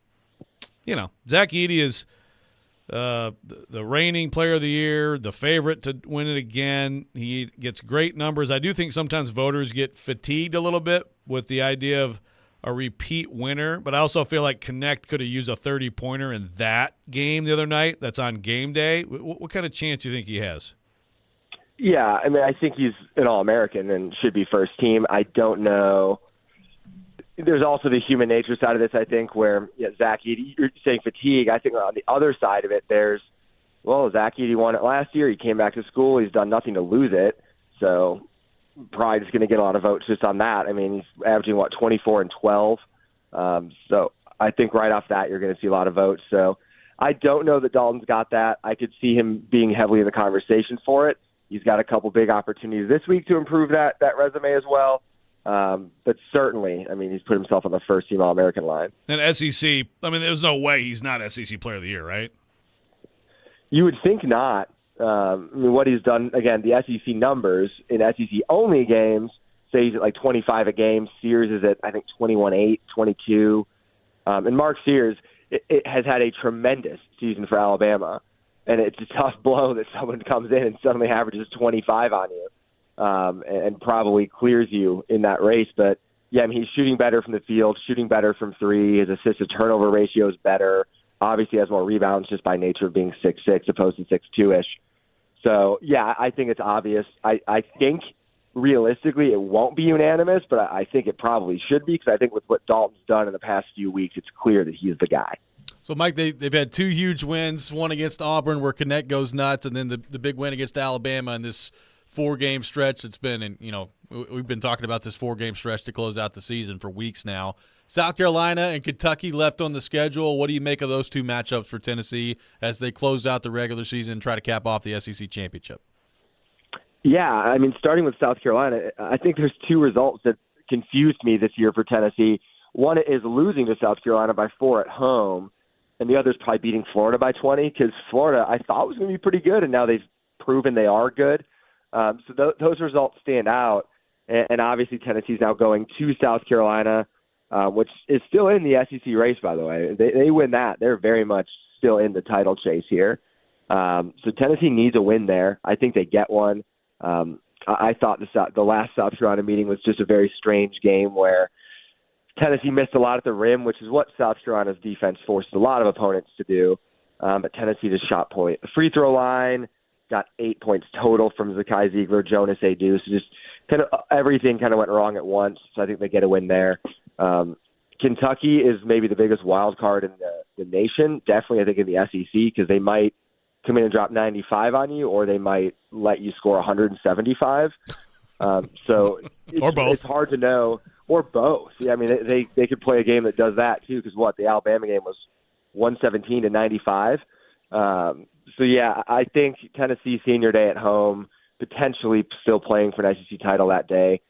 B: the reigning player of the year, the favorite to win it again. He gets great numbers. I do think sometimes voters get fatigued a little bit with the idea of a repeat winner, but I also feel like Connect could have used a 30-pointer in that game the other night. That's on game day. What kind of chance do you think he has?
F: Yeah, I mean, I think he's an All-American and should be first team. I don't know. There's also the human nature side of this, I think, where Zach Edey, you're saying fatigue. I think on the other side of it, there's, Zach Edey won it last year. He came back to school. He's done nothing to lose it. So probably just going to get a lot of votes just on that. I mean, he's averaging, 24 and 12. So I think right off that, you're going to see a lot of votes. So I don't know that Dalton's got that. I could see him being heavily in the conversation for it. He's got a couple big opportunities this week to improve that resume as well. But certainly, I mean, he's put himself on the first team All-American line.
B: And SEC, I mean, there's no way he's not SEC Player of the Year, right?
F: You would think not. I mean, what he's done, again, the SEC numbers in SEC-only games, say he's at like 25 a game. Sears is at, I think, 21-8, 22. And Mark Sears, it has had a tremendous season for Alabama. And it's a tough blow that someone comes in and suddenly averages 25 on you. And probably clears you in that race. But, yeah, I mean, he's shooting better from the field, shooting better from three. His assist-to-turnover ratio is better. Obviously has more rebounds just by nature of being 6'6", opposed to 6'2"-ish. So, yeah, I think it's obvious. I think realistically it won't be unanimous, but I think it probably should be because I think with what Dalton's done in the past few weeks, it's clear that he's the guy.
A: So, Mike, they've had two huge wins, one against Auburn where Connect goes nuts, and then the big win against Alabama in this four-game stretch that's been, and we've been talking about this four-game stretch to close out the season for weeks now. South Carolina and Kentucky left on the schedule. What do you make of those two matchups for Tennessee as they close out the regular season and try to cap off the SEC championship? Yeah,
F: I mean, starting with South Carolina, I think there's two results that confused me this year for Tennessee. One is losing to South Carolina by 4 at home, and the other is probably beating Florida by 20 because Florida I thought was going to be pretty good, and now they've proven they are good. So those results stand out. and obviously Tennessee's now going to South Carolina, which is still in the SEC race, by the way. They win that, they're very much still in the title chase here. So Tennessee needs a win there. I think they get one. I thought the last South Carolina meeting was just a very strange game where Tennessee missed a lot at the rim, which is what South Carolina's defense forced a lot of opponents to do. But Tennessee just shot point. The free throw line got 8 points total from Zakai Ziegler, Jonas Adu. So just kind of everything kind of went wrong at once. So I think they get a win there. Kentucky is maybe the biggest wild card in the nation. Definitely, I think, in the SEC, because they might come in and drop 95 on you, or they might let you score 175. So
B: or both.
F: It's hard to know, or both. Yeah, I mean, they could play a game that does that too, because the Alabama game was 117 to 95. So yeah, I think Tennessee senior day at home, potentially still playing for an SEC title that day.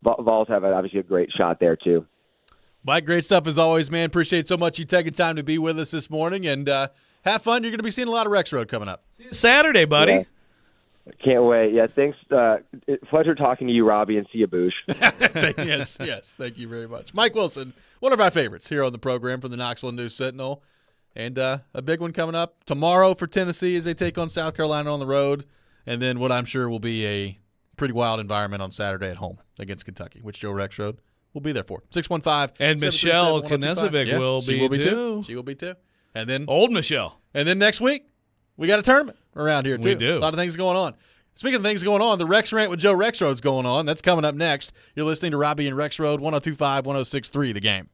F: Vols have obviously a great shot there too.
A: Mike, great stuff as always, man. Appreciate so much you taking time to be with us this morning, and have fun. You're going to be seeing a lot of Rexrode coming up.
B: See you Saturday, buddy.
F: Yeah. Can't wait. Yeah, thanks. Pleasure talking to you, Robby, and see you, Boosh.
A: yes. Thank you very much. Mike Wilson, one of our favorites here on the program from the Knoxville News Sentinel. And a big one coming up tomorrow for Tennessee as they take on South Carolina on the road. And then what I'm sure will be a pretty wild environment on Saturday at home against Kentucky, which Joe Rexrode will be there for. 615.
B: And Michelle Knezovic will be too.
A: She will be too. And then
B: old Michelle.
A: And then next week, we got a tournament around here too.
B: We do.
A: A lot of things going on. Speaking of things going on, the Rex Rant with Joe Rexrode's going on. That's coming up next. You're listening to Robby and Rexrode, 102.5, 106.3 The Game.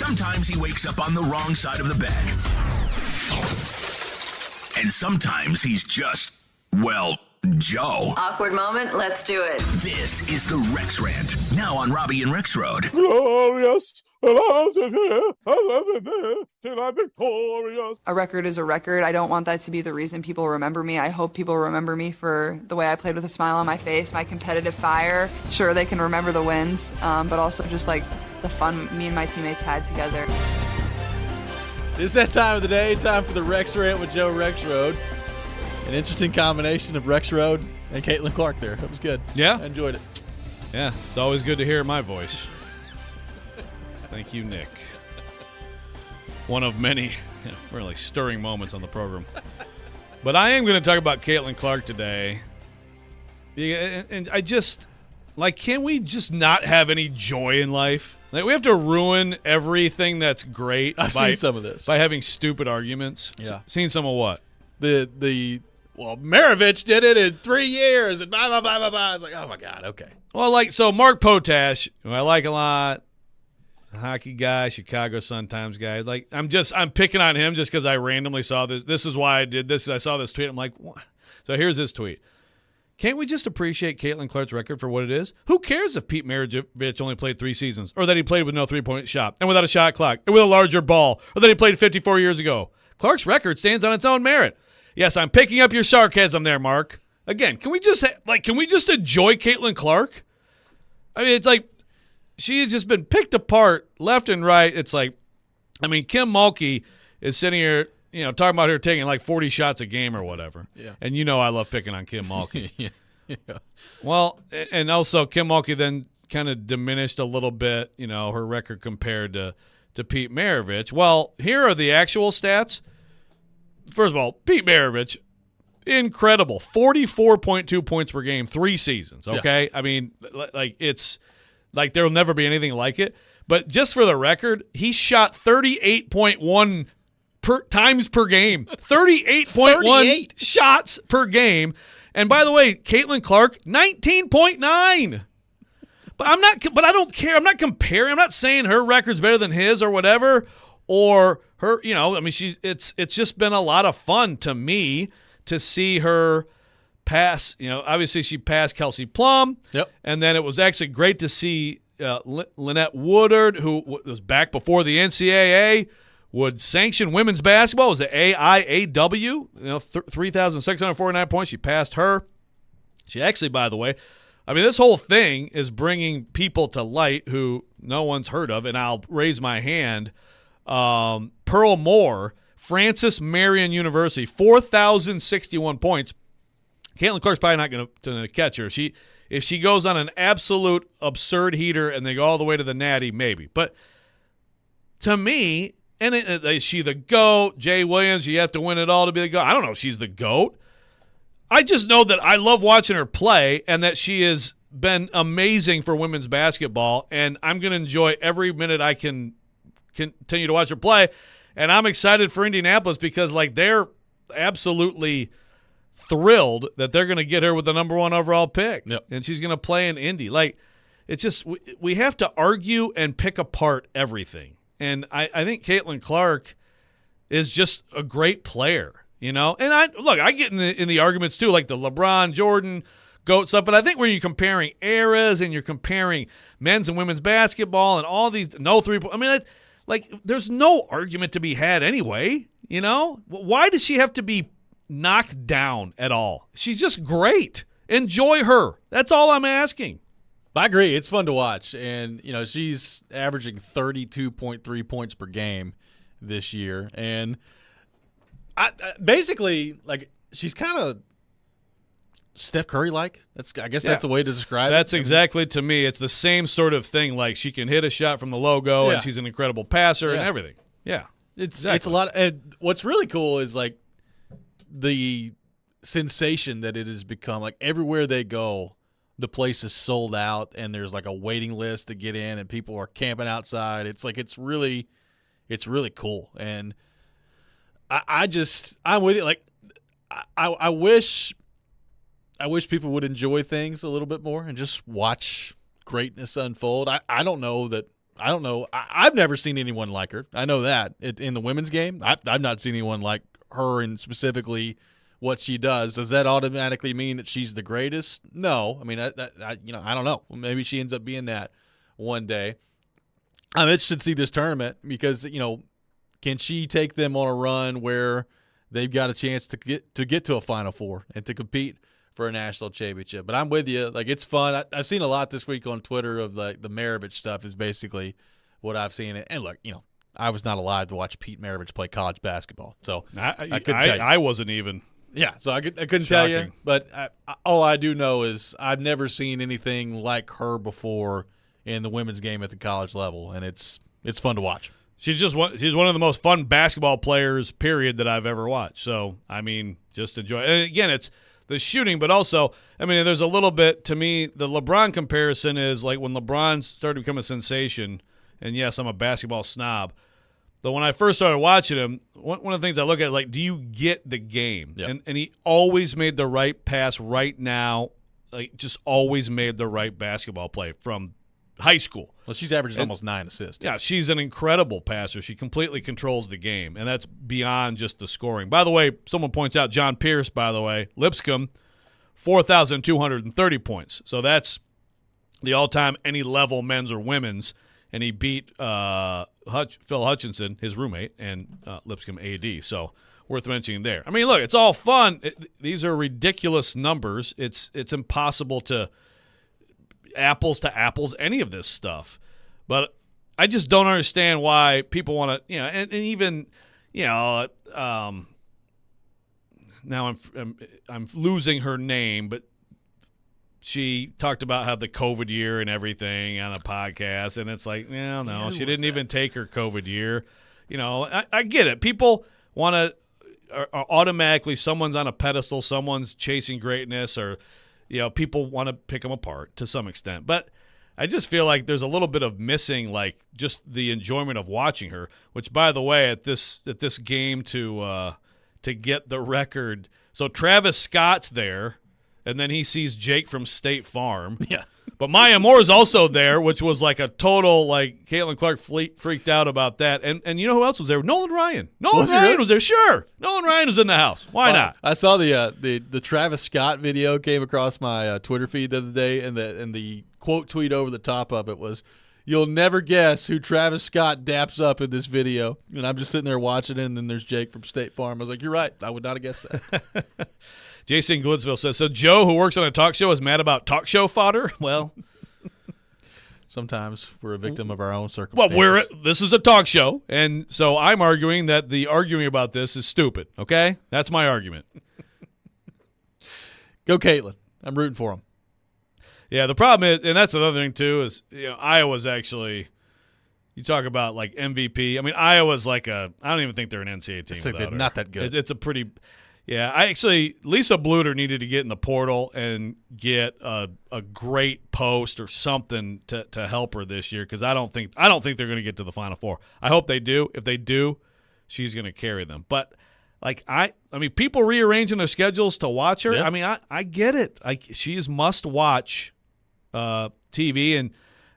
G: Sometimes he wakes up on the wrong side of the bed. And sometimes he's just, well, Joe.
H: Awkward moment, let's do it.
G: This is the Rex Rant, now on Robby and Rexrode.
I: Glorious. A record is a record. I don't want that to be the reason people remember me. I hope people remember me for the way I played with a smile on my face, my competitive fire. Sure, they can remember the wins, but also just like the fun me and my teammates had together.
A: It's that time of the day, time for the Rex Rant with Joe Rexrode. An interesting combination of Rexrode and Caitlin Clark there. That was good.
B: Yeah?
A: I enjoyed it.
B: Yeah, it's always good to hear my voice. Thank you, Nick. One of many really stirring moments on the program. But I am going to talk about Caitlin Clark today. And I just, like, can we just not have any joy in life? Like, we have to ruin everything that's great.
A: I've seen some of this.
B: By having stupid arguments.
A: Yeah.
B: Seen some of what?
A: Well, Maravich did it in 3 years and blah, blah, blah, blah, blah. It's like, oh, my God, okay.
B: Well, like, so Mark Potash, who I like a lot, a hockey guy, Chicago Sun-Times guy. Like, I'm picking on him just because I randomly saw this. This is why I did this. I saw this tweet. I'm like, what? So here's this tweet. Can't we just appreciate Caitlin Clark's record for what it is? Who cares if Pete Maravich only played 3 seasons, or that he played with no three-point shot and without a shot clock and with a larger ball, or that he played 54 years ago? Clark's record stands on its own merit. Yes, I'm picking up your sarcasm there, Mark. Again, can we just enjoy Caitlin Clark? I mean, it's like she has just been picked apart left and right. It's like, I mean, Kim Mulkey is sitting here, talking about her taking like 40 shots a game or whatever.
A: Yeah.
B: And I love picking on Kim Mulkey.
A: Yeah.
B: Well, and also Kim Mulkey then kind of diminished a little bit, her record compared to Pete Maravich. Well, here are the actual stats. First of all, Pete Maravich, incredible. 44.2 points per game, 3 seasons, okay? Yeah. I mean, like, it's like there'll never be anything like it. But just for the record, he shot 38.1 times per game. 38.1 shots per game. And by the way, Caitlin Clark, 19.9. But I don't care. I'm not comparing. I'm not saying her record's better than his or whatever. Or her, I mean, it's just been a lot of fun to me to see her pass. Obviously she passed Kelsey Plum. Yep. And then it was actually great to see Lynette Woodard, who was back before the NCAA would sanction women's basketball. It was the AIAW, 3,649 points. She passed her. She actually, by the way, I mean, this whole thing is bringing people to light who no one's heard of, and I'll raise my hand. Pearl Moore, Francis Marion University, 4,061 points. Caitlin Clark's probably not going to catch her. If she goes on an absolute absurd heater and they go all the way to the natty, maybe. But to me, is she the GOAT? Jay Williams, you have to win it all to be the GOAT. I don't know if she's the GOAT. I just know that I love watching her play and that she has been amazing for women's basketball, and I'm going to enjoy every minute I can continue to watch her play. And I'm excited for Indianapolis because, like, they're absolutely thrilled that they're going to get her with the number 1 overall pick. Yep. And she's going to play in Indy. Like, it's just we have to argue and pick apart everything. And I think Caitlin Clark is just a great player, And I get in the arguments too, like the LeBron, Jordan, GOAT stuff. But I think when you're comparing eras and you're comparing men's and women's basketball and all these no 3-point, I mean, there's no argument to be had anyway, Why does she have to be knocked down at all? She's just great. Enjoy her. That's all I'm asking.
A: I agree. It's fun to watch. And, she's averaging 32.3 points per game this year. And I basically, like, she's kind of Steph Curry-like. I guess that's the way to describe it.
B: That's exactly, to me, it's the same sort of thing. Like, she can hit a shot from the logo, and she's an incredible passer and everything. Yeah.
A: It's a lot. And what's really cool is, like, the sensation that it has become. Like, everywhere they go, the place is sold out, and there's like a waiting list to get in, and people are camping outside. It's like it's really cool, and I'm with you. Like, I wish people would enjoy things a little bit more and just watch greatness unfold. I don't know that I don't know. I've never seen anyone like her. I know that in the women's game. I've not seen anyone like her in specifically what she does. Does that automatically mean that she's the greatest? No. I mean, I don't know. Maybe she ends up being that one day. I'm interested to see this tournament because, can she take them on a run where they've got a chance to get to a Final Four and to compete for a national championship? But I'm with you. Like, it's fun. I've seen a lot this week on Twitter of like the Maravich stuff is basically what I've seen. And look, I was not alive to watch Pete Maravich play college basketball, so I couldn't tell you.
B: I wasn't even.
A: Yeah, so I couldn't tell you. But all I do know is I've never seen anything like her before in the women's game at the college level, and it's fun to watch.
B: She's one of the most fun basketball players, period, that I've ever watched. So, I mean, just enjoy it. And again, it's the shooting, but also, I mean, there's a little bit, to me, the LeBron comparison is like when LeBron started to become a sensation, and yes, I'm a basketball snob, but when I first started watching him, one of the things I look at is like, do you get the game?
A: Yep.
B: And he always made the right pass right now, like just always made the right basketball play from high school.
A: Well, she's averaged almost 9 assists.
B: Yeah, she's an incredible passer. She completely controls the game, and that's beyond just the scoring. By the way, someone points out John Pierce, by the way, Lipscomb, 4,230 points. So that's the all-time any level men's or women's, and he beat Phil Hutchinson, his roommate, and Lipscomb AD. So worth mentioning there. I mean, look, it's all fun. These are ridiculous numbers. It's impossible to apples to apples any of this stuff. But I just don't understand why people want to, and even, now I'm losing her name, but she talked about how the COVID year and everything on a podcast, and it's like, no, she didn't even take her COVID year. I get it. People want to automatically, someone's on a pedestal, someone's chasing greatness, or people want to pick them apart to some extent. But I just feel like there's a little bit of missing, like just the enjoyment of watching her. Which, by the way, at this game to get the record, so Travis Scott's there, and then he sees Jake from State Farm.
A: Yeah.
B: But Maya Moore's also there, which was like a total, like, Caitlin Clark freaked out about that. And you know who else was there? Nolan Ryan. Nolan Ryan was there, sure. Nolan Ryan was in the house. Why not?
A: I saw the Travis Scott video came across my Twitter feed the other day, and the quote tweet over the top of it was, "You'll never guess who Travis Scott daps up in this video." And I'm just sitting there watching it, and then there's Jake from State Farm. I was like, you're right. I would not have guessed that.
B: Jason Glidsville says, so Joe, who works on a talk show, is mad about talk show fodder? Well,
A: sometimes we're a victim of our own circumstances.
B: Well, this is a talk show, and so I'm arguing that the arguing about this is stupid, okay? That's my argument.
A: Go Caitlin. I'm rooting for him.
B: Yeah, the problem is, and that's another thing too, is Iowa's actually, you talk about like MVP. I mean, Iowa's like I don't even think they're an NCAA team.
A: They're not that good.
B: It's a pretty, Lisa Bluter needed to get in the portal and get a great post or something to help her this year, because I don't think they're going to get to the Final Four. I hope they do. If they do, she's going to carry them. But like I mean, people rearranging their schedules to watch her. Yeah. I mean, I get it. She is must watch TV, and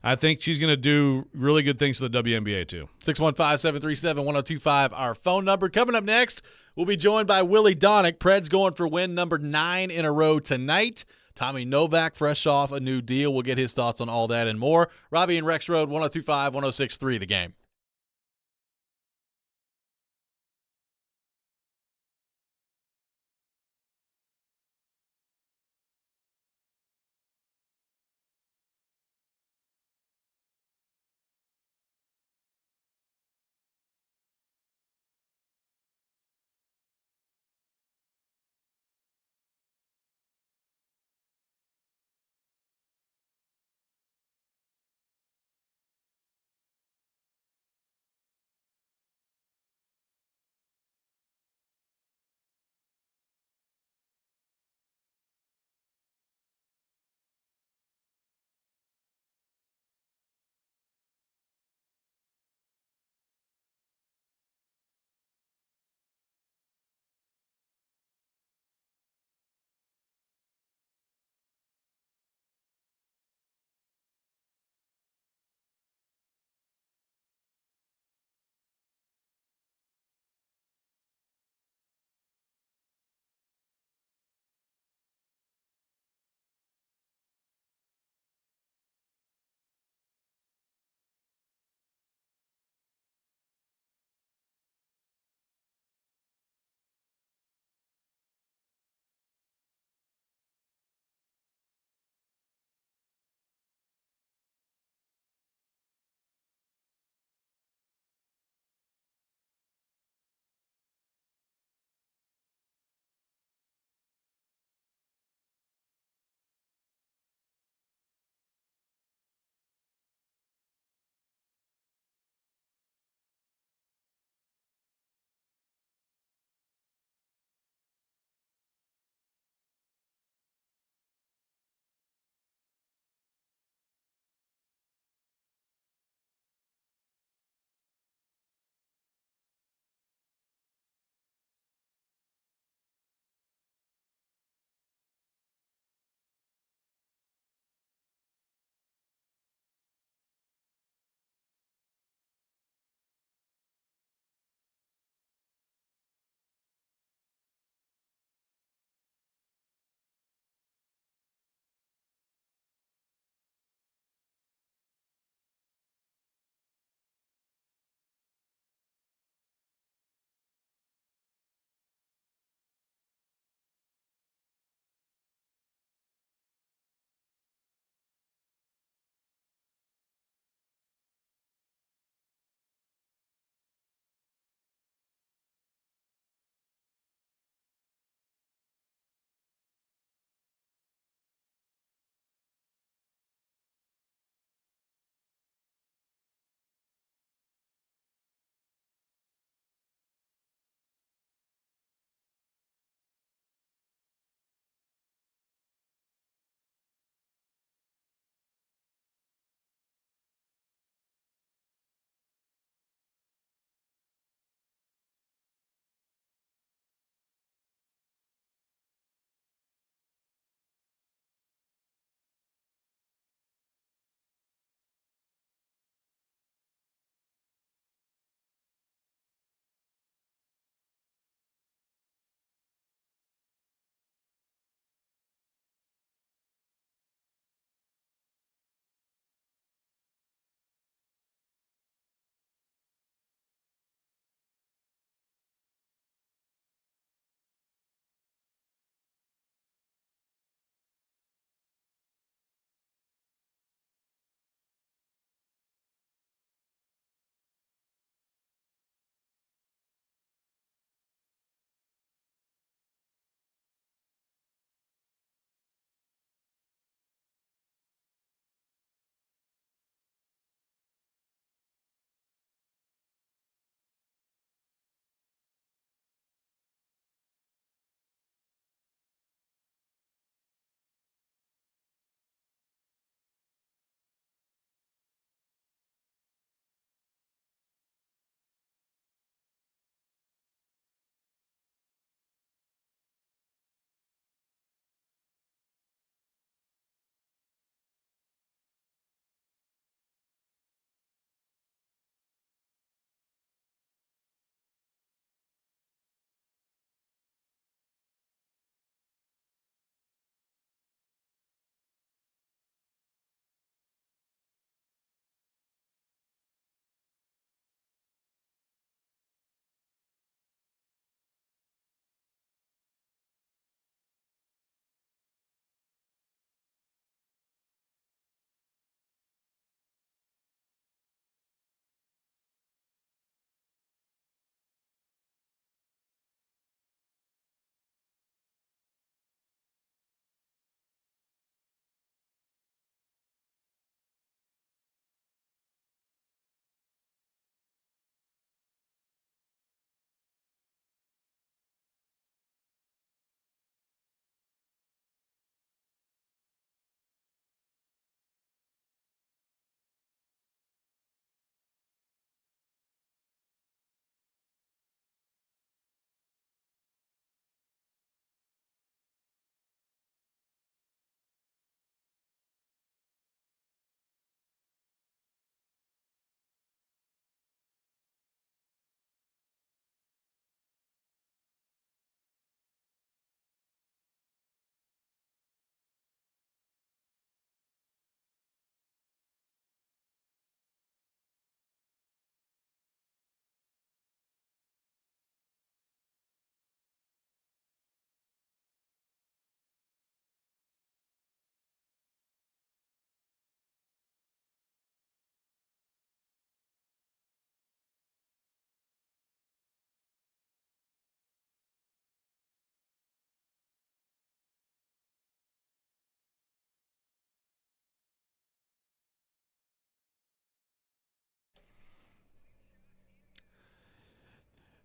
B: I think she's going to do really good things for the WNBA too.
A: 615-737-1025, our phone number. Coming up next, we'll be joined by Willie Donick. Preds going for win number 9 in a row tonight. Tommy Novak fresh off a new deal. We'll get his thoughts on all that and more. Robby and Rexrode, 102.5, 106.3 The Game.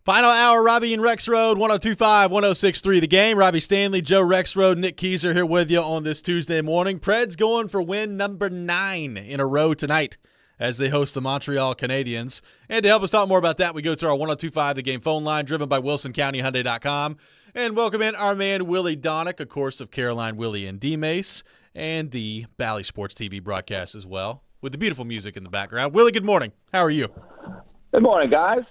A: Final hour, Robby and Rexrode, 102.5, 106.3 The Game. Robbie Stanley, Joe Rexrode, Nick Keyser here with you on this Tuesday morning. Preds going for win number 9 in a row tonight as they host the Montreal Canadiens. And to help us talk more about that, we go to our 102.5 The Game phone line, driven by WilsonCountyHyundai.com. And welcome in our man, Willie Donick, of course, of Caroline, Willie, and D-Mace, and the Bally Sports TV broadcast as well, with the beautiful music in the background. Willie, good morning. How are you?
J: Good morning, guys.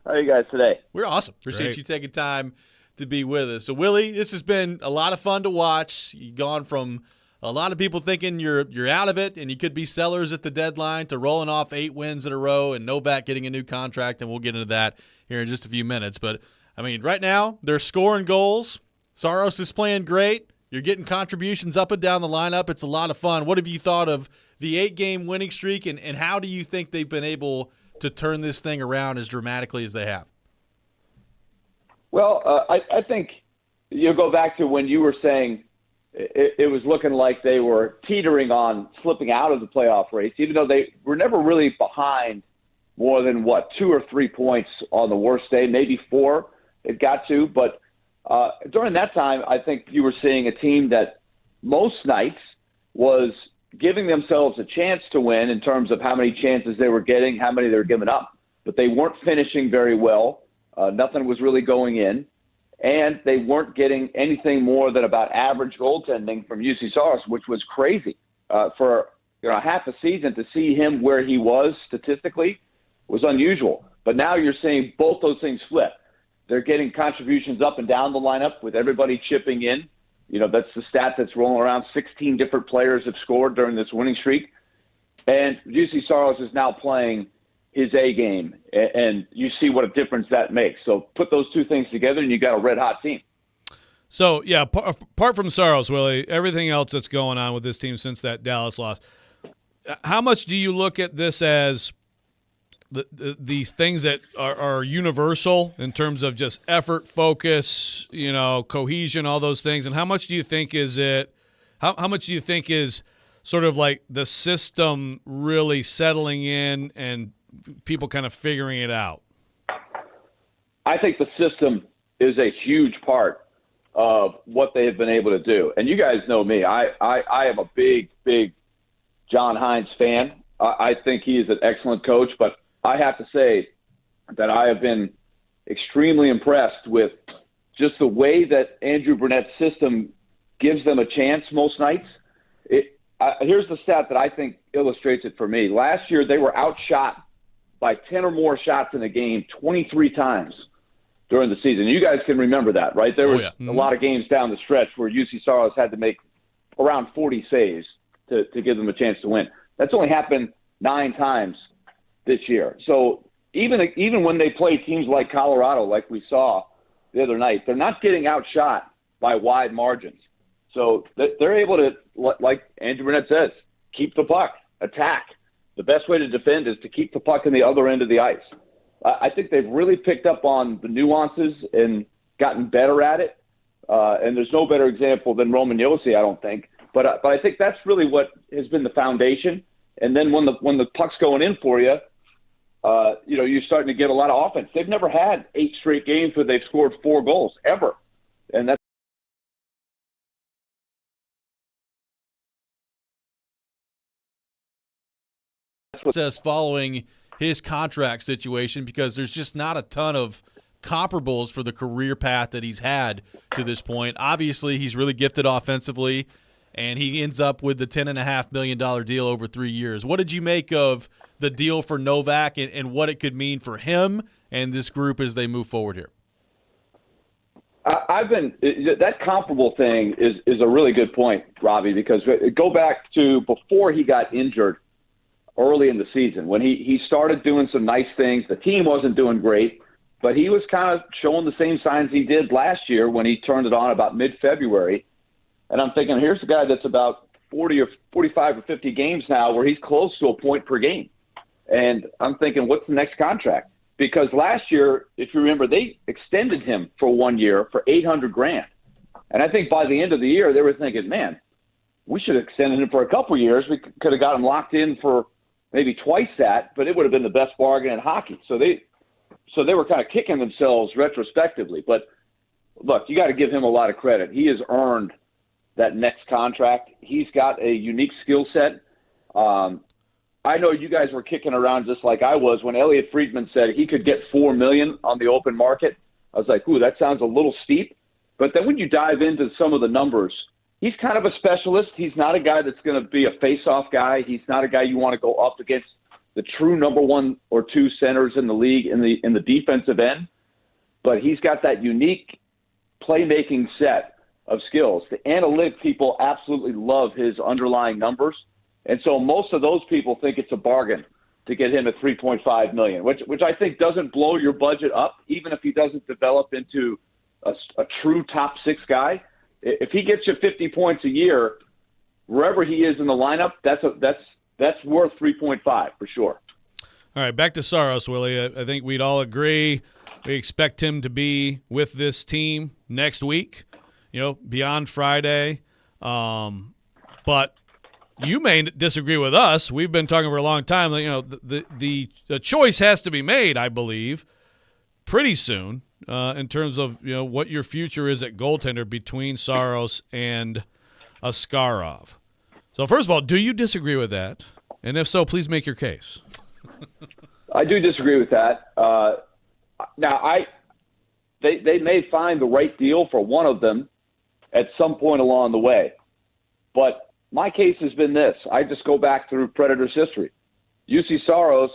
J: How are you guys today?
A: We're awesome. Appreciate you taking time to be with us. So, Willie, this has been a lot of fun to watch. You've gone from a lot of people thinking you're out of it and you could be sellers at the deadline to rolling off 8 wins in a row and Novak getting a new contract, and we'll get into that here in just a few minutes. But, I mean, right now they're scoring goals. Saros is playing great. You're getting contributions up and down the lineup. It's a lot of fun. What have you thought of the 8-game winning streak, and how do you think they've been able to turn this thing around as dramatically as they have?
J: Well, I think you'll go back to when you were saying it was looking like they were teetering on slipping out of the playoff race, even though they were never really behind more than, 2 or 3 points on the worst day, maybe 4 it got to. But during that time, I think you were seeing a team that most nights was giving themselves a chance to win in terms of how many chances they were getting, how many they were giving up. But they weren't finishing very well. Nothing was really going in. And they weren't getting anything more than about average goaltending from UC Saros, which was crazy. For half a season to see him where he was statistically was unusual. But now you're seeing both those things flip. They're getting contributions up and down the lineup with everybody chipping in. That's the stat that's rolling around. 16 different players have scored during this winning streak. And UC Saros is now playing his A game, and you see what a difference that makes. So put those two things together, and you got a red-hot team.
B: So, yeah, apart from Saros, Willie, everything else that's going on with this team since that Dallas loss, how much do you look at this as these things that are universal in terms of just effort, focus, cohesion, all those things, and how much do you think is it? How much do you think is sort of like the system really settling in and people kind of figuring it out?
J: I think the system is a huge part of what they have been able to do. And you guys know me. I am a big John Hines fan. I think he is an excellent coach, but I have to say that I have been extremely impressed with just the way that Andrew Burnett's system gives them a chance most nights. Here's the stat that I think illustrates it for me. Last year, they were outshot by 10 or more shots in a game 23 times during the season. You guys can remember that, right? There was a lot of games down the stretch where UC Saros had to make around 40 saves to give them a chance to win. That's only happened 9 times this year. So even when they play teams like Colorado, like we saw the other night, they're not getting outshot by wide margins. So they're able to, like Andrew Burnett says, keep the puck, attack. The best way to defend is to keep the puck in the other end of the ice. I think they've really picked up on the nuances and gotten better at it. And there's no better example than Roman Josi, I don't think. But I think that's really what has been the foundation. And then when the puck's going in for you, you're starting to get a lot of offense. They've never had 8 straight games where they've scored 4 goals, ever. And that's
A: process following his contract situation, because there's just not a ton of comparables for the career path that he's had to this point. Obviously, he's really gifted offensively, and he ends up with the $10.5 million deal over 3 years. What did you make of the deal for Novak and what it could mean for him and this group as they move forward here?
J: That comparable thing is a really good point, Robbie, because go back to before he got injured early in the season when he started doing some nice things. The team wasn't doing great, but he was kind of showing the same signs he did last year when he turned it on about mid-February. And I'm thinking, here's a guy that's about 40 or 45 or 50 games now where he's close to a point per game. And I'm thinking, what's the next contract? Because last year, if you remember, they extended him for 1 year for $800,000. And I think by the end of the year, they were thinking, man, we should have extended him for a couple of years. We could have got him locked in for maybe twice that, but it would have been the best bargain in hockey. So they so they were kind of kicking themselves retrospectively. But look, you got to give him a lot of credit. He has earned that next contract. He's got a unique skill set. I know you guys were kicking around just like I was when Elliot Friedman said he could get $4 million on the open market. I was like, ooh, that sounds a little steep. But then when you dive into some of the numbers, he's kind of a specialist. He's not a guy that's going to be a face-off guy. He's not a guy you want to go up against the true number 1 or 2 centers in the league in the defensive end. But he's got that unique playmaking set of skills. The analytic people absolutely love his underlying numbers. And so most of those people think it's a bargain to get him at $3.5 million, which I think doesn't blow your budget up, even if he doesn't develop into a true top 6 guy. If he gets you 50 points a year, wherever he is in the lineup, that's worth 3.5 for sure.
B: All right, back to Saros, Willie. I think we'd all agree we expect him to be with this team next week, beyond Friday. But you may disagree with us. We've been talking for a long time. The choice has to be made, I believe, pretty soon in terms of what your future is at goaltender between Saros and Askarov. So first of all, do you disagree with that? And if so, please make your case.
J: I do disagree with that. Now, they may find the right deal for one of them at some point along the way, but my case has been this. I just go back through Predators history. UC Saros,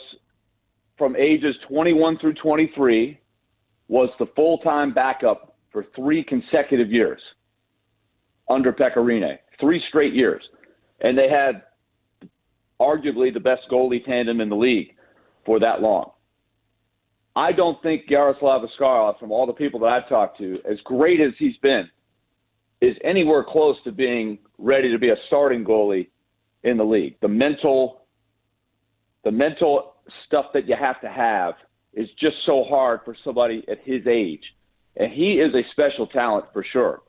J: from ages 21 through 23, was the full-time backup for 3 consecutive years under Pekka Rinne, 3 straight years. And they had arguably the best goalie tandem in the league for that long. I don't think Yaroslav Askarov, from all the people that I've talked to, as great as he's been, is anywhere close to being ready to be a starting goalie in the league. The mental stuff that you have to have is just so hard for somebody at his age. And he is a special talent for sure.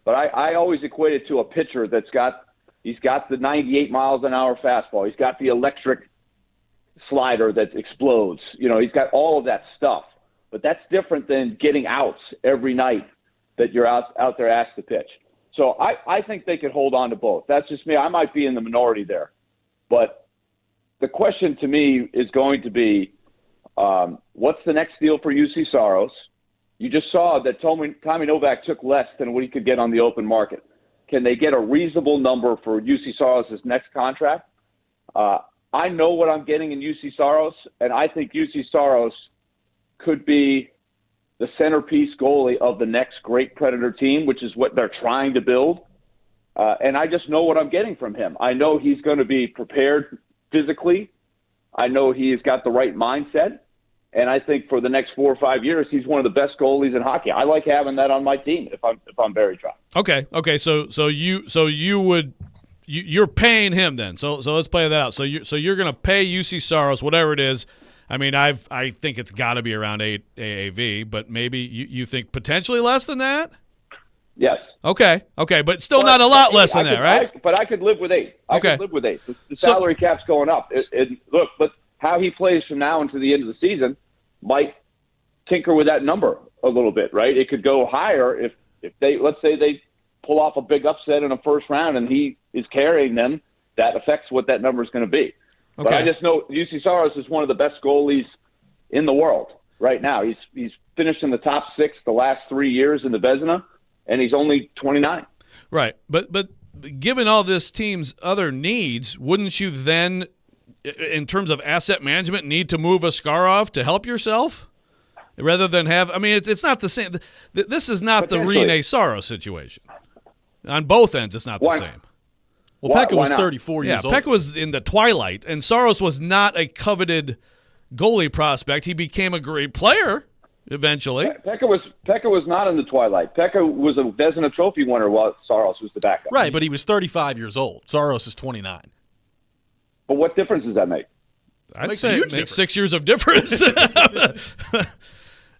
J: But I always equate it to a pitcher he's got the 98 miles an hour fastball. He's got the electric slider that explodes. He's got all of that stuff. But that's different than getting outs every night that you're out there asked to pitch. So I think they could hold on to both. That's just me. I might be in the minority there. But the question to me is going to be, what's the next deal for UC Saros? You just saw that Tommy Novak took less than what he could get on the open market. Can they get a reasonable number for UC Saros' next contract? I know what I'm getting in UC Saros, and I think UC Saros could be the centerpiece goalie of the next great Predator team, which is what they're trying to build. And I just know what I'm getting from him. I know he's going to be prepared physically. I know he's got the right mindset. And I think for the next 4 or 5 years, he's one of the best goalies in hockey. I like having that on my team if I'm Barry Trotz.
B: Okay. So you're paying him then. So let's play that out. So you're going to pay UC Saros whatever it is. I mean, I think it's got to be around 8 AAV, but maybe you think potentially less than that?
J: Yes.
B: Okay, but still not a lot less than that, right?
J: But I could live with 8. I could live with 8. The salary cap's going up. Look, but how he plays from now until the end of the season might tinker with that number a little bit, right? It could go higher if let's say they pull off a big upset in a first round and he is carrying them. That affects what that number is going to be. But I just know UC Saros is one of the best goalies in the world right now. He's finished in the top 6 the last 3 years in the Vezina, and he's only 29.
B: Right, but given all this team's other needs, wouldn't you then, in terms of asset management, need to move Askarov to help yourself rather than have? I mean, it's not the same. This is not the Rinne Saros situation. On both ends, it's not the same.
A: Well, Pekka was 34 years old.
B: Yeah, Pekka was in the twilight, and Saros was not a coveted goalie prospect. He became a great player eventually.
J: Pekka was not in the twilight. Pekka was a Vezina Trophy winner while Saros was the backup.
A: Right, but he was 35 years old. Saros is 29.
J: But what difference does that make?
B: I'd say it makes 6 years of difference.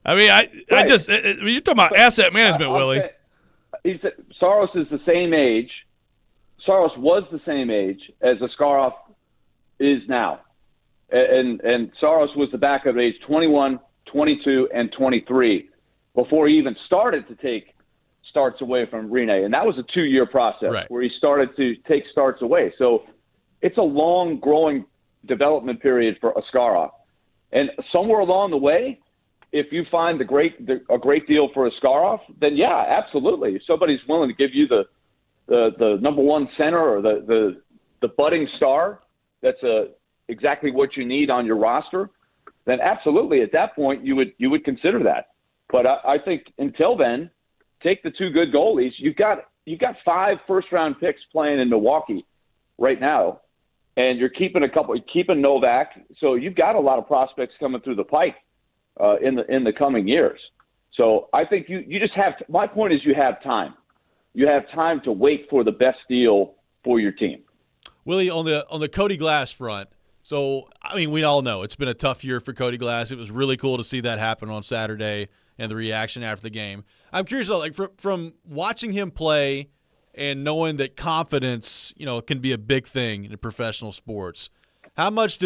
B: I mean, you're talking about asset management, Willie.
J: Saros is the same age. Saros was the same age as Askarov is now. And Saros was the backup at age 21, 22, and 23 before he even started to take starts away from Rene. And that was a 2-year process where he started to take starts away. So it's a long growing development period for Askarov. And somewhere along the way, if you find a great deal for Askarov, then yeah, absolutely. If somebody's willing to give you the number one center or the budding star, that's exactly what you need on your roster, then absolutely at that point you would consider that. But I think until then, take the 2 good goalies. You've got 5 first-round picks playing in Milwaukee right now, and you're keeping Novak. So you've got a lot of prospects coming through the pike in the coming years. So I think you just have – my point is you have time. You have time to wait for the best deal for your team.
A: Willie, on the Cody Glass front, so, I mean, we all know it's been a tough year for Cody Glass. It was really cool to see that happen on Saturday and the reaction after the game. I'm curious, though, like from watching him play and knowing that confidence, can be a big thing in professional sports, how much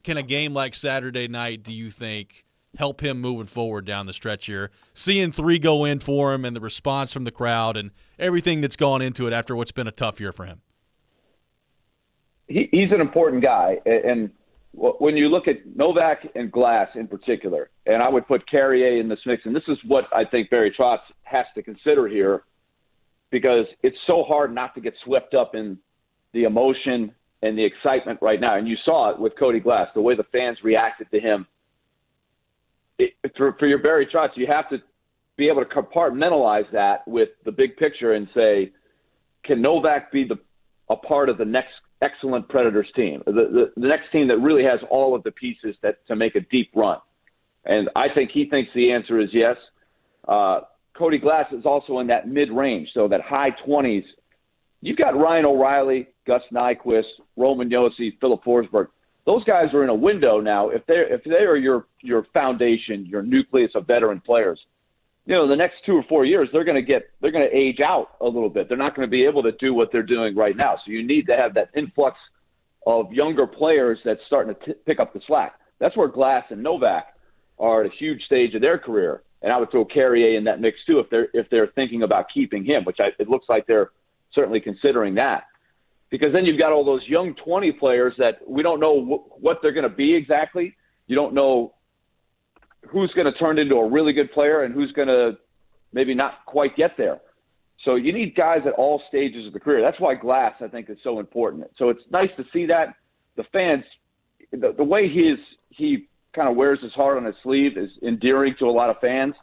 A: can a game like Saturday night, do you think, help him moving forward down the stretch here, seeing 3 go in for him and the response from the crowd and everything that's gone into it after what's been a tough year for him?
J: He's an important guy, and when you look at Novak and Glass in particular, and I would put Carrier in this mix, and this is what I think Barry Trotz has to consider here, because it's so hard not to get swept up in the emotion and the excitement right now. And you saw it with Cody Glass, the way the fans reacted to him. For your Barry Trotz, you have to be able to compartmentalize that with the big picture and say, can Novak be a part of the next excellent Predators team, the next team that really has all of the pieces to make a deep run? And I think he thinks the answer is yes. Cody Glass is also in that mid-range, so that high 20s. You've got Ryan O'Reilly, Gus Nyquist, Roman Josi, Philip Forsberg. Those guys are in a window now. If they are your foundation, your nucleus of veteran players, the next 2 or 4 years, they're going to age out a little bit. They're not going to be able to do what they're doing right now. So you need to have that influx of younger players that's starting to pick up the slack. That's where Glass and Novak are at a huge stage of their career. And I would throw Carrier in that mix too if they're thinking about keeping him, which it looks like they're certainly considering that. Because then you've got all those young 20 players that we don't know what they're going to be exactly. You don't know who's going to turn into a really good player and who's going to maybe not quite get there. So you need guys at all stages of the career. That's why Glass, I think, is so important. So it's nice to see that. The fans, the way he kind of wears his heart on his sleeve is endearing to a lot of fans,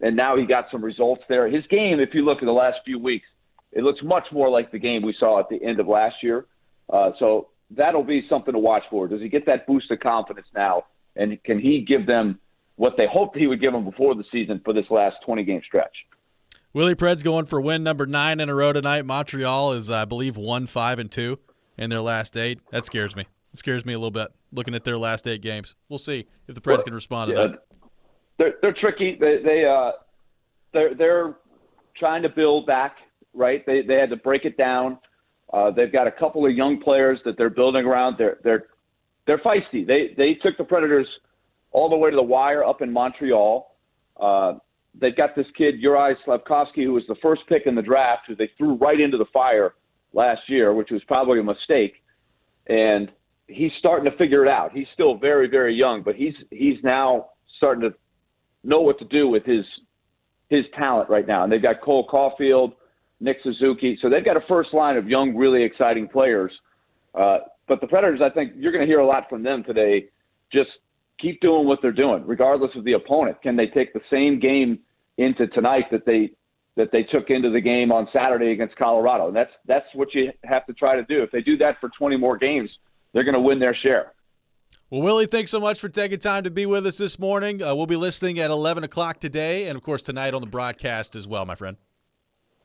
J: and now he got some results there. His game, if you look at the last few weeks, it looks much more like the game we saw at the end of last year. So that'll be something to watch for. Does he get that boost of confidence now, and can he give them what they hoped he would give them before the season for this last 20-game stretch?
A: Willie Pred's going for win number 9 in a row tonight. Montreal is, I believe, 1-5-2 in their last 8. That scares me. It scares me a little bit looking at their last 8 games. We'll see if the Preds can respond to
J: that. They're tricky. They're trying to build back, right? They had to break it down. They've got a couple of young players that they're building around. They're feisty. They took the Predators all the way to the wire up in Montreal. They've got this kid, Uri Slavkovsky, who was the first pick in the draft, who they threw right into the fire last year, which was probably a mistake. And he's starting to figure it out. He's still very, very young, but he's now starting to know what to do with his talent right now. And they've got Cole Caulfield, Nick Suzuki. So they've got a first line of young, really exciting players. But the Predators, I think you're going to hear a lot from them today. Just keep doing what they're doing, regardless of the opponent. Can they take the same game into tonight that they took into the game on Saturday against Colorado? And that's what you have to try to do. If they do that for 20 more games, they're going to win their share.
A: Well, Willie, thanks so much for taking time to be with us this morning. We'll be listening at 11 o'clock today and, of course, tonight on the broadcast as well, my friend.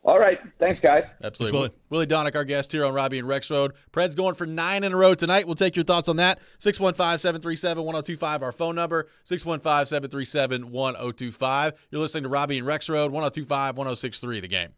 J: All right. Thanks, guys.
A: Absolutely. Thanks, Willie Donick, our guest here on Robby and Rexrode. Preds going for 9 in a row tonight. We'll take your thoughts on that. 615-737-1025, our phone number, 615-737-1025. You're listening to Robby and Rexrode, 1025-1063, The Game.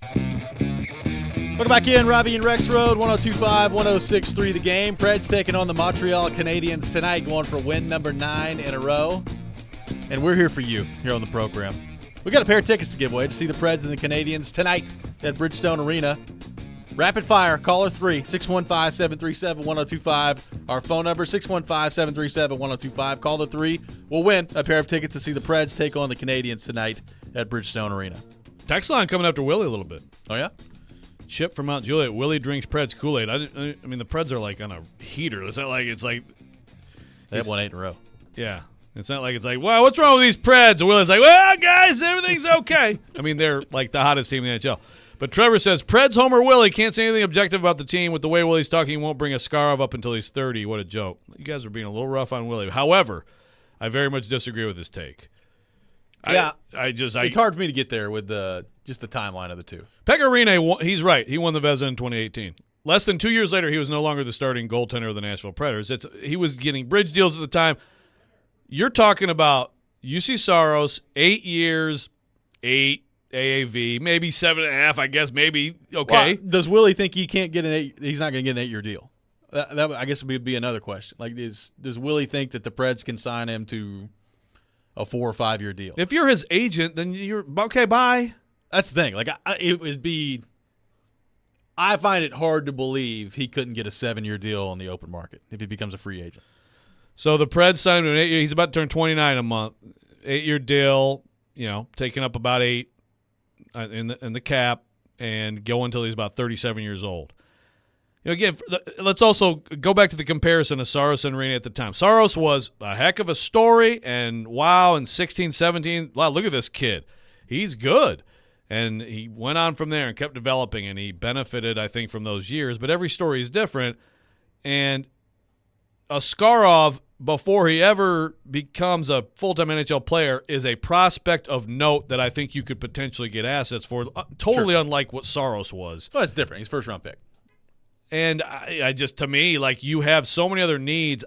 A: Welcome back in, Robby and Rexrode, 102.5, 106.3 The Game. Preds taking on the Montreal Canadiens tonight, going for win number 9 in a row. And we're here for you here on the program. We got a pair of tickets to give away to see the Preds and the Canadiens tonight at Bridgestone Arena. Rapid fire, caller 3, 615-737-1025. Our phone number, 615-737-1025. Caller 3 will win a pair of tickets to see the Preds take on the Canadiens tonight at Bridgestone Arena.
B: Text line coming after Willie a little bit.
A: Oh, yeah?
B: Chip from Mount Juliet. Willie drinks Preds Kool-Aid. I mean, the Preds are like on a heater. It's not like
A: they have won 8 in a row.
B: Yeah. It's not like it's like, wow, what's wrong with these Preds? And Willie's like, well, guys, everything's okay. I mean, they're like the hottest team in the NHL. But Trevor says, Preds homer Willie. Can't say anything objective about the team. With the way Willie's talking, he won't bring Askarov up until he's 30. What a joke. You guys are being a little rough on Willie. However, I very much disagree with his take.
A: Yeah. It's hard for me to get there with just the timeline of the two.
B: Pekka Rinne, he's right. He won the Vezina in 2018. Less than 2 years later, he was no longer the starting goaltender of the Nashville Predators. He was getting bridge deals at the time. You're talking about UC Saros, 8 years, 8 AAV, maybe 7.5, I guess, maybe. Okay.
A: Well, does Willie think he can't get he's not going to get an 8-year deal? That I guess would be another question. Like, does Willie think that the Preds can sign him to a 4 or 5 year deal?
B: If you're his agent, then you're okay. Bye.
A: That's the thing. Like, it would be. I find it hard to believe he couldn't get a 7-year deal on the open market if he becomes a free agent.
B: So the Preds signed him to an 8-year. He's about to turn 29 a month. 8-year deal. Taking up about 8 in the cap and go until he's about 37 years old. Again, let's also go back to the comparison of Saros and Rinne at the time. Saros was a heck of a story, and wow, in 16, 17, wow, look at this kid. He's good. And he went on from there and kept developing, and he benefited, I think, from those years. But every story is different. And Askarov, before he ever becomes a full-time NHL player, is a prospect of note that I think you could potentially get assets for, totally unlike what Saros was.
A: Well, it's different. He's first-round pick.
B: And I just, to me, like, you have so many other needs.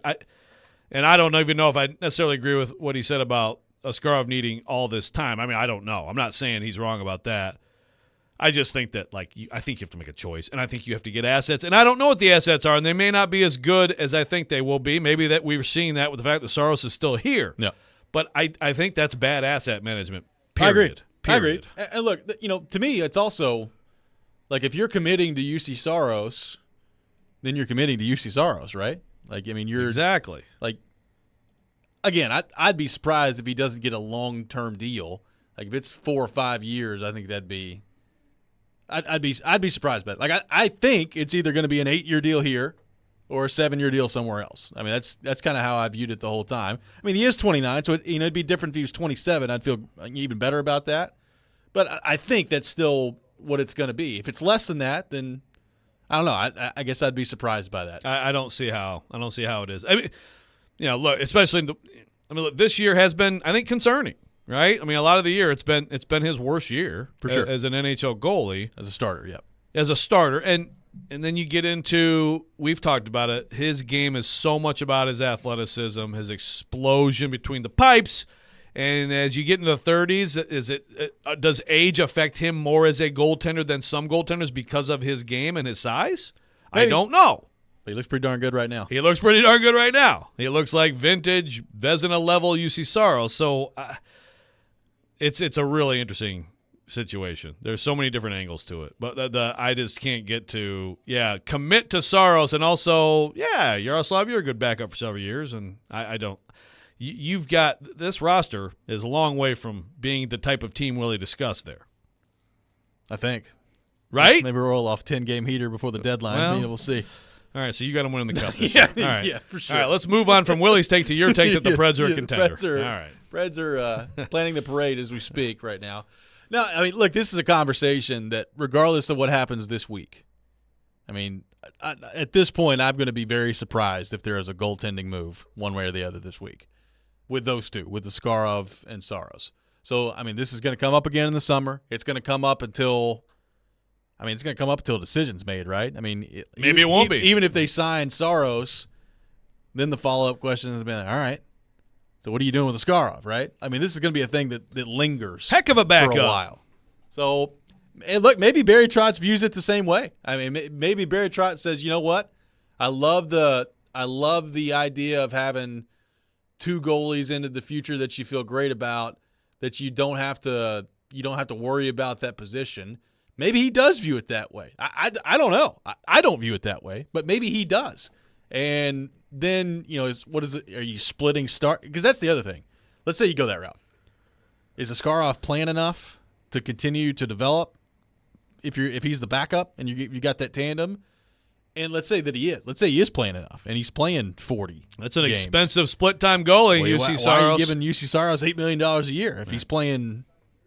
B: And I don't even know if I necessarily agree with what he said about Askarov needing all this time. I mean, I don't know. I'm not saying he's wrong about that. I just think that, I think you have to make a choice, and I think you have to get assets. And I don't know what the assets are, and they may not be as good as I think they will be. Maybe that we've seen that with the fact that Saros is still here.
A: Yeah.
B: But I think that's bad asset management, period.
A: I agree. And look, to me, it's also, like, if you're committing to UC Saros, then you're committing to UC Saros, right? Like, I mean, you're
B: exactly
A: like. Again, I'd be surprised if he doesn't get a long-term deal. Like, if it's 4 or 5 years, I think that'd be. I'd be surprised by it. Like, I think it's either going to be an 8-year deal here, or a 7-year deal somewhere else. I mean, that's kind of how I viewed it the whole time. I mean, he is 29, so it'd be different if he was 27. I'd feel even better about that. But I think that's still what it's going to be. If it's less than that, then I don't know. I guess I'd be surprised by that.
B: I don't see how. I don't see how it is. I mean, look, especially look, this year has been, I think, concerning, right? I mean, a lot of the year it's been his worst year
A: for sure
B: as an NHL goalie,
A: as a starter. Yep,
B: as a starter, and then you get into, we've talked about it. His game is so much about his athleticism, his explosion between the pipes, and as you get into the 30s, does age affect him more as a goaltender than some goaltenders because of his game and his size? Maybe. I don't know.
A: He looks pretty darn good right now.
B: He looks pretty darn good right now. He looks like vintage Vezina level UC Saros. So it's a really interesting situation. There's so many different angles to it. But I just can't get to, commit to Saros. And also, Yaroslav, you're a good backup for several years. And I don't. You've got, this roster is a long way from being the type of team Willie discussed there.
A: I think.
B: Right?
A: Maybe we'll roll off 10-game heater before the deadline.
B: Well,
A: we'll see.
B: All right, so you got them winning the cup this year. All right.
A: Yeah, for sure.
B: All right, let's move on from Willie's take to your take that the Preds are a contender.
A: All right. Preds are planning the parade as we speak right now. No, I mean, look, this is a conversation that regardless of what happens this week, I mean, at this point, I'm going to be very surprised if there is a goaltending move one way or the other this week with those two, with Askarov and Saros. So, I mean, this is going to come up again in the summer. It's going to come up until decision's made, right? I mean,
B: maybe it won't be.
A: Even if they sign Saros, then the follow-up question has been, all right, so what are you doing with Askarov, right? I mean, this is going to be a thing that lingers
B: heck of a backup
A: for a while. So And look, maybe Barry Trotz views it the same way. I mean, maybe Barry Trotz says, you know what? I love the idea of having two goalies into the future that you feel great about, that you don't have to worry about that position. Maybe he does view it that way. I don't know. I don't view it that way, but maybe he does. And then, what is it? Are you splitting start? Because that's the other thing. Let's say you go that route. Is Askarov playing enough to continue to develop if he's the backup and you got that tandem? And let's say that he is. Let's say he is playing enough and he's playing 40.
B: That's an
A: games.
B: Expensive split-time goalie, UC Saros.
A: Why are you giving UC Saros $8 million a year if he's playing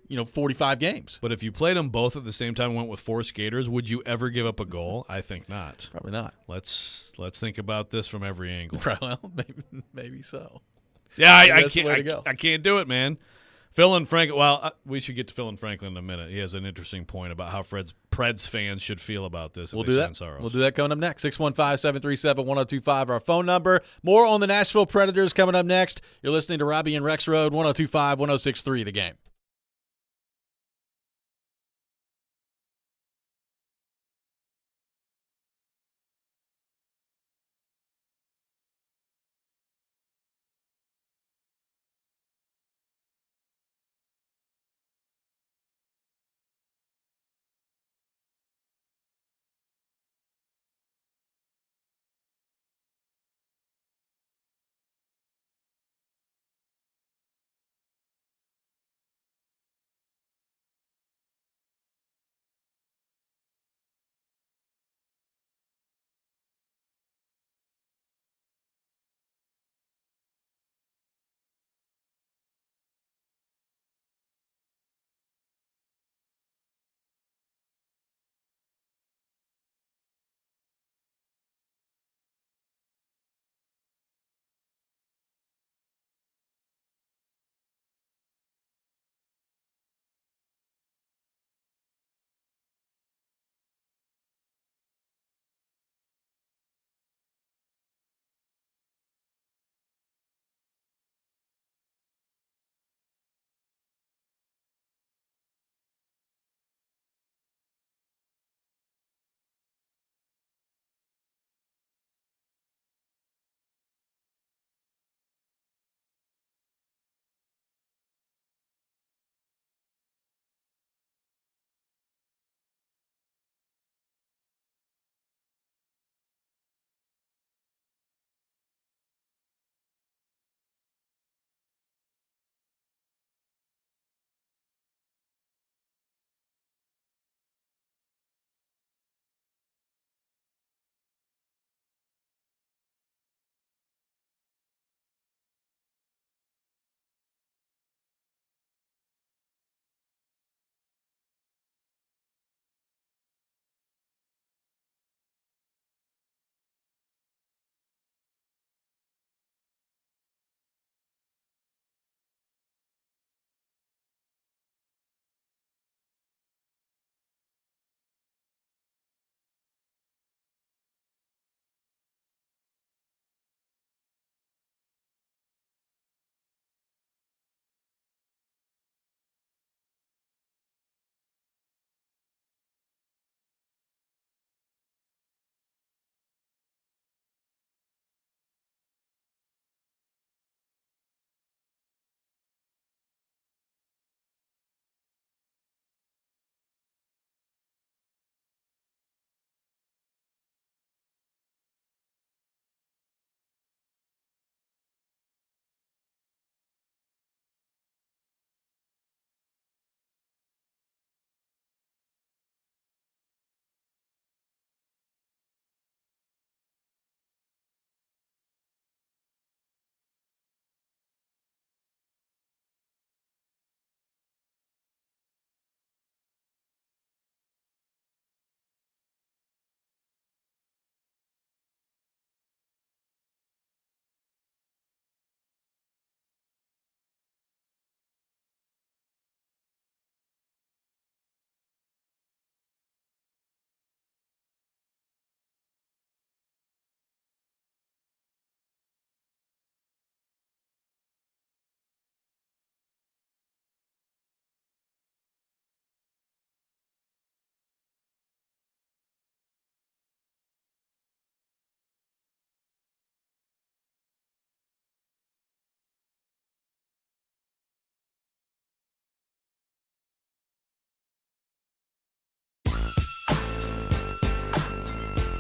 A: 45 games?
B: But if you played them both at the same time and went with 4 skaters, would you ever give up a goal? I think not.
A: Probably not.
B: Let's think about this from every angle.
A: Well, maybe so.
B: Yeah, I can't do it, man. Phil and Franklin. Well, we should get to Phil and Franklin in a minute. He has an interesting point about how Preds fans should feel about this.
A: We'll do that. We'll do that coming up next. 615-737-1025, our phone number. More on the Nashville Predators coming up next. You're listening to Robby and Rexrode, 102.5, 106.3, The Game.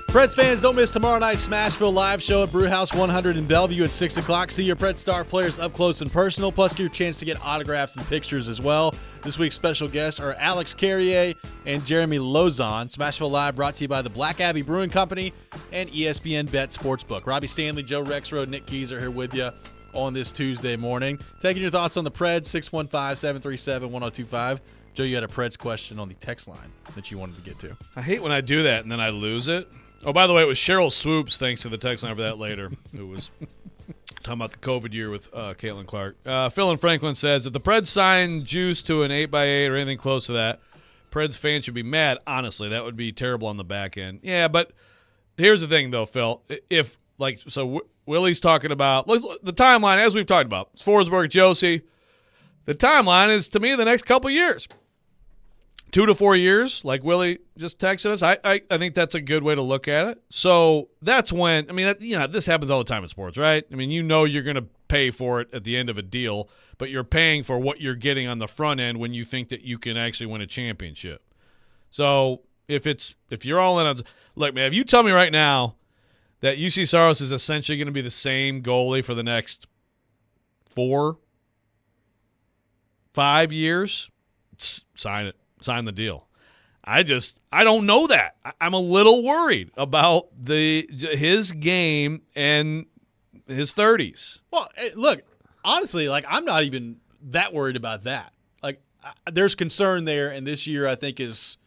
A: Preds fans, don't miss tomorrow night's Smashville live show at Brewhouse 100 in Bellevue at 6 o'clock. See your Preds star players up close and personal, plus get your chance to get autographs and pictures as well. This week's special guests are Alex Carrier and Jeremy Lozon. Smashville Live brought to you by the Black Abbey Brewing Company and ESPN Bet Sportsbook. Robbie Stanley, Joe Rexrode, Nick Keys are here with you on this Tuesday morning. Taking your thoughts on the Preds, 615-737-1025. Joe, you had a Preds question on the text line that you wanted to get to.
B: I hate when I do that and then I lose it. Oh, by the way, it was Cheryl Swoops. Thanks to the text line for that later. It was talking about the COVID year with Caitlin Clark. Phil in Franklin says, if the Preds sign Juice to an 8x8 or anything close to that, Preds fans should be mad. Honestly, that would be terrible on the back end. Yeah, but here's the thing, though, Phil. If, like, so Willie's talking about the timeline, as we've talked about, Forsberg, Josie. The timeline is, to me, the next couple years. 2 to 4 years, like Willie just texted us. I think that's a good way to look at it. So that's when, I mean, this happens all the time in sports, right? I mean, you're going to pay for it at the end of a deal, but you're paying for what you're getting on the front end when you think that you can actually win a championship. So if you're all in on, look, man, if you tell me right now that UC Saros is essentially going to be the same goalie for the next 4-5 years, sign it. Sign the deal. I don't know that. I'm a little worried about his game and his 30s.
A: Well, look, honestly, like, I'm not even that worried about that. Like, there's concern there, and this year I think has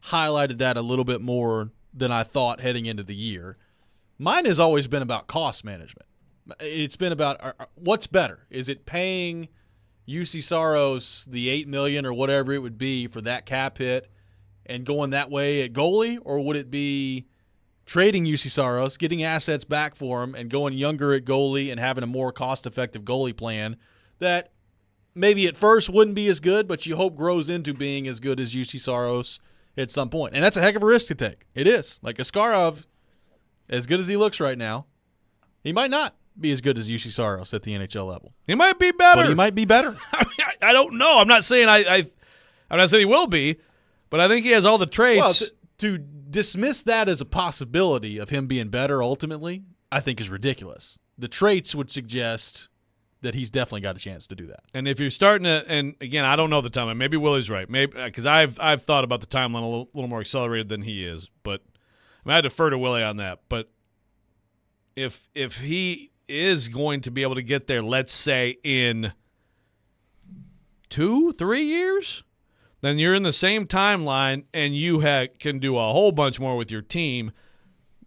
A: highlighted that a little bit more than I thought heading into the year. Mine has always been about cost management. It's been about what's better. Is it paying UC Saros the $8 million or whatever it would be for that cap hit and going that way at goalie, or would it be trading UC Saros, getting assets back for him, and going younger at goalie and having a more cost-effective goalie plan that maybe at first wouldn't be as good, but you hope grows into being as good as UC Saros at some point. And that's a heck of a risk to take. It is. Like, Askarov, as good as he looks right now, he might not be as good as UC Saros at the NHL level.
B: He might be better.
A: But he might be better.
B: I don't know. I'm not saying I'm not saying he will be, but I think he has all the traits.
A: Well, to dismiss that as a possibility of him being better ultimately, I think is ridiculous. The traits would suggest that he's definitely got a chance to do that.
B: And if you're starting to, and again, I don't know the timeline. Maybe Willie's right. Maybe because I've thought about the timeline a little more accelerated than he is. But I defer to Willie on that. But if he is going to be able to get there, let's say in 2-3 years, then you're in the same timeline and you can do a whole bunch more with your team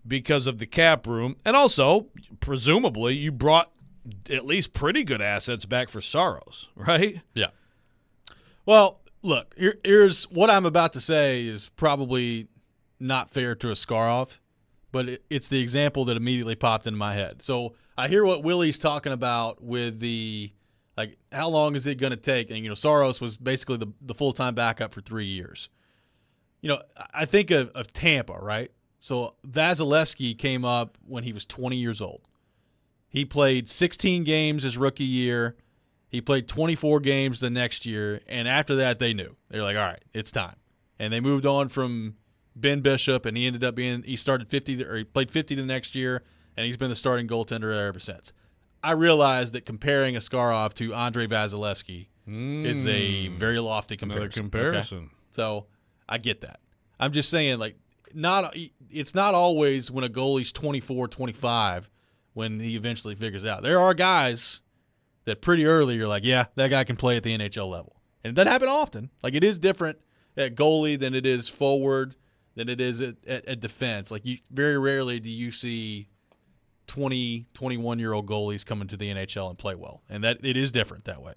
B: because of the cap room. And also, presumably, you brought at least pretty good assets back for Saros, right?
A: Yeah. Well, look, here's what I'm about to say is probably not fair to Askarov, but it's the example that immediately popped into my head. So I hear what Willie's talking about with the, like, how long is it going to take? And, Saros was basically the full-time backup for 3 years. I think of Tampa, right? So Vasilevsky came up when he was 20 years old. He played 16 games his rookie year. He played 24 games the next year. And after that, they knew. They were like, all right, it's time. And they moved on from Ben Bishop, and he ended up he started 50, or he played 50 the next year, and he's been the starting goaltender there ever since. I realize that comparing Askarov to Andrei Vasilevsky is a very lofty comparison.
B: Another comparison.
A: Okay? So I get that. I'm just saying, like, it's not always when a goalie's 24, 25 when he eventually figures it out. There are guys that pretty early you're like, yeah, that guy can play at the NHL level. And that happens often. Like, it is different at goalie than it is forward, than it is at defense. Like, very rarely do you see 20, 21-year-old goalies come into the NHL and play well. And that it is different that way.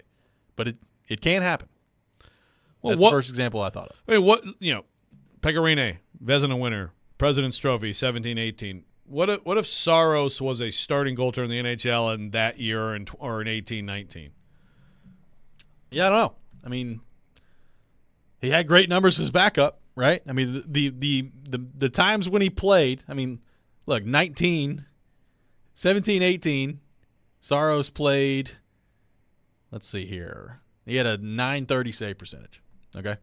A: But it can happen. Well, that's the first example I thought of.
B: I mean, Pecorine, Vezina winner, President's Trophy, 17-18. What if Saros was a starting goaltender in the NHL in that year or in 18-19?
A: Yeah, I don't know. I mean, he had great numbers as backup, right? I mean, the times when he played, I mean, look, 17-18, Saros played, let's see here. He had a .930 save percentage, okay?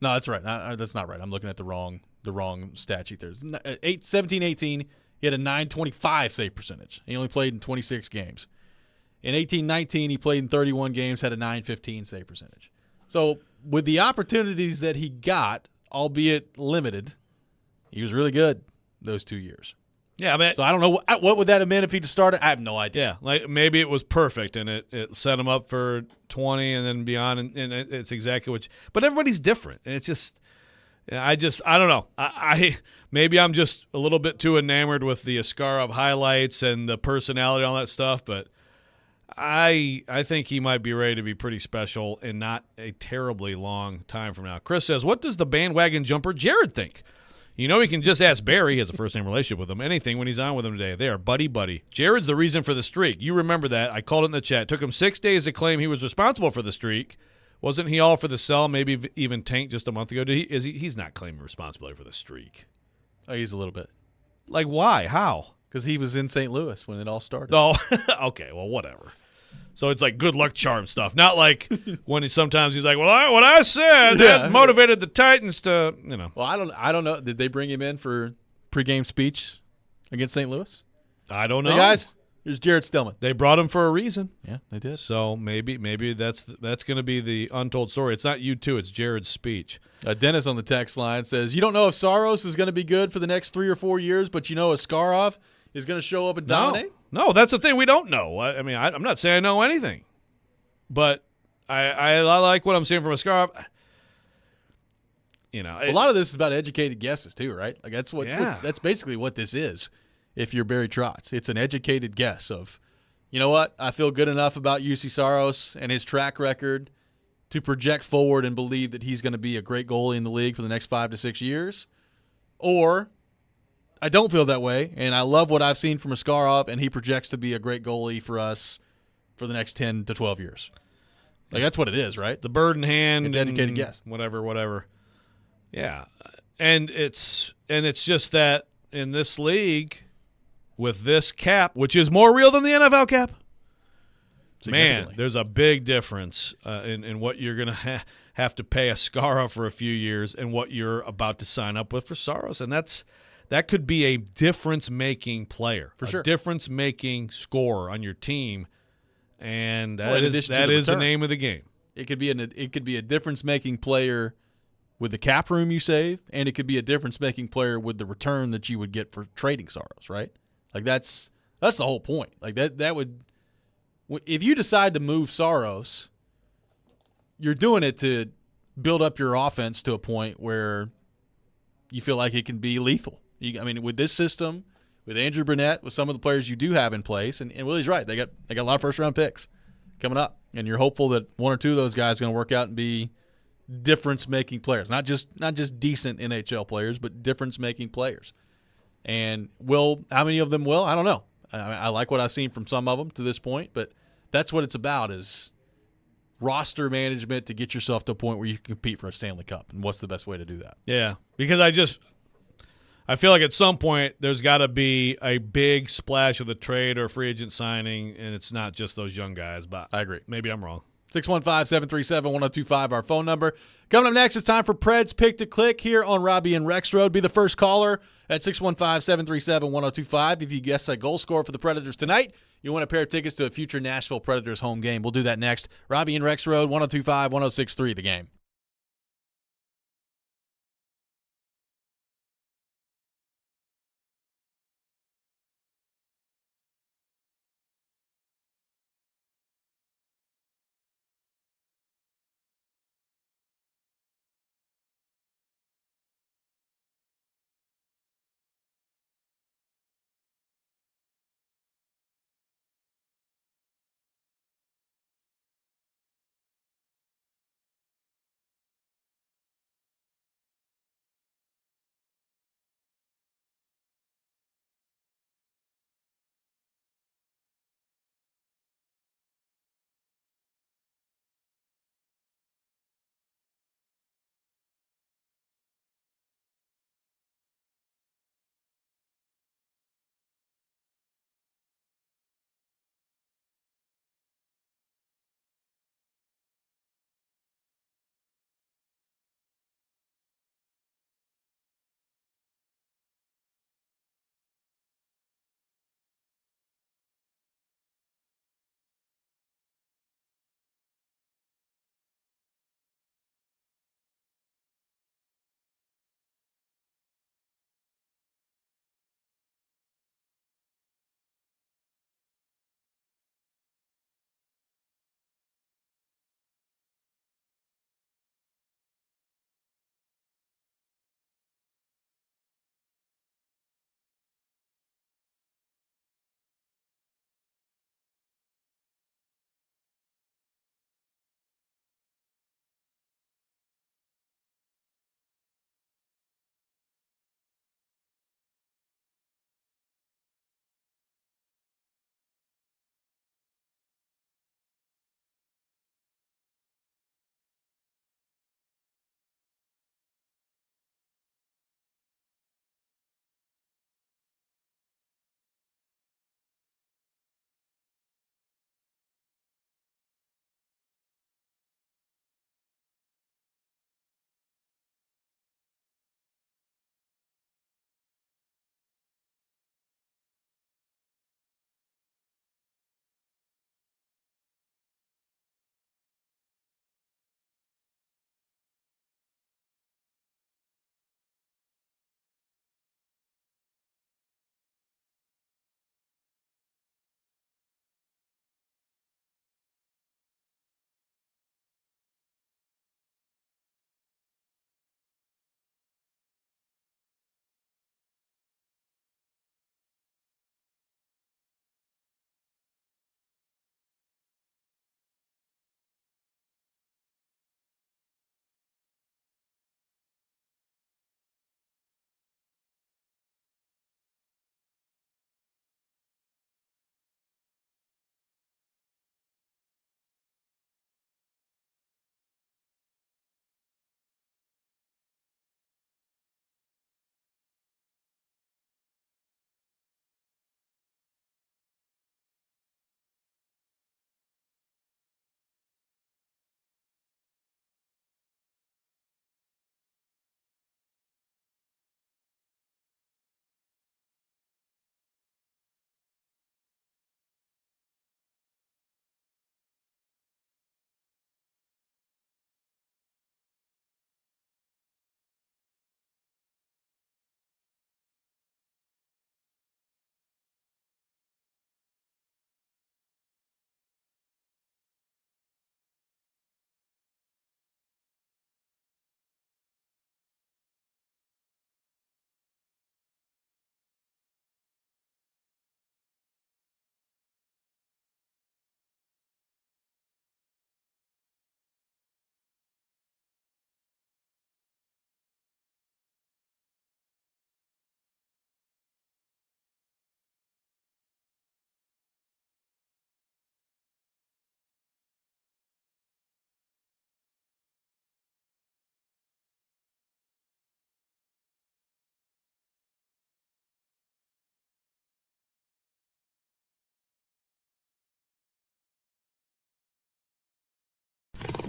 A: No, that's right. That's not right. I'm looking at the wrong the wrong stat sheet there. 17-18, he had a 925 save percentage. He only played in 26 games. In 18-19, he played in 31 games, had a 915 save percentage. So with the opportunities that he got, albeit limited, he was really good those 2 years.
B: Yeah, I mean,
A: so I don't know what would that have meant if he'd started. I have no idea.
B: Yeah, like maybe it was perfect and it set him up for 20 and then beyond, and it's exactly what. But everybody's different, and it's just, I don't know. I maybe I'm just a little bit too enamored with the Askarov highlights and the personality and all that stuff, but I think he might be ready to be pretty special in not a terribly long time from now. Chris says, "What does the bandwagon jumper Jared think?" You know, he can just ask Barry. He has a first-name relationship with him. Anything when he's on with him today. They are buddy-buddy. Jared's the reason for the streak. You remember that. I called it in the chat. It took him 6 days to claim he was responsible for the streak. Wasn't he all for the sell, maybe even tanked just a month ago? He's not claiming responsibility for the streak.
A: Oh, he's a little bit.
B: Like, why? How?
A: Because he was in St. Louis when it all started.
B: Oh, okay. Well, whatever. So it's like good luck charm stuff. Not like when sometimes he's like, well, what I said that motivated the Titans to, you know.
A: Well, I don't know. Did they bring him in for pregame speech against St. Louis?
B: I don't know.
A: Hey, guys, here's Jared Stillman.
B: They brought him for a reason.
A: Yeah, they did.
B: So maybe that's going to be the untold story. It's not you two. It's Jared's speech.
A: Dennis on the text line says, you don't know if Saros is going to be good for the next 3 or 4 years, but you know Askarov is going to show up and dominate?
B: No, that's the thing. We don't know. I mean, I'm not saying I know anything, but I like what I'm seeing from Askarov. You know,
A: a lot of this is about educated guesses too, right? Like that's basically what this is. If you're Barry Trotz, it's an educated guess of, you know what, I feel good enough about UC Saros and his track record to project forward and believe that he's going to be a great goalie in the league for the next 5 to 6 years, or I don't feel that way, and I love what I've seen from Askarov, and he projects to be a great goalie for us for the next 10 to 12 years. Like, that's what it is, right?
B: The bird in hand.
A: It's educated guess.
B: Whatever. Yeah. And it's just that in this league, with this cap, which is more real than the NFL cap, man, there's a big difference in what you're going to have to pay Askarov for a few years and what you're about to sign up with for Saros, and that could be a difference-making player,
A: for sure,
B: a difference-making scorer on your team, and that is the name of the game.
A: It could be a difference-making player with the cap room you save, and it could be a difference-making player with the return that you would get for trading Saros, right? Like that's the whole point. Like that would, if you decide to move Saros, you're doing it to build up your offense to a point where you feel like it can be lethal. I mean, with this system, with Andrew Burnett, with some of the players you do have in place, and Willie's right, they got a lot of first-round picks coming up, and you're hopeful that one or two of those guys are going to work out and be difference-making players, not just decent NHL players, but difference-making players. And how many of them will? I don't know. I like what I've seen from some of them to this point, but that's what it's about, is roster management to get yourself to a point where you can compete for a Stanley Cup, and what's the best way to do that?
B: Yeah, because I feel like at some point there's got to be a big splash of the trade or free agent signing, and it's not just those young guys. But
A: I agree.
B: Maybe I'm wrong.
A: 615-737-1025, our phone number. Coming up next, it's time for Pred's Pick to Click here on Robby and Rexrode. Be the first caller at 615-737-1025. If you guess a goal scorer for the Predators tonight, you want a pair of tickets to a future Nashville Predators home game. We'll do that next. Robby and Rexrode, 1025-1063, The Game.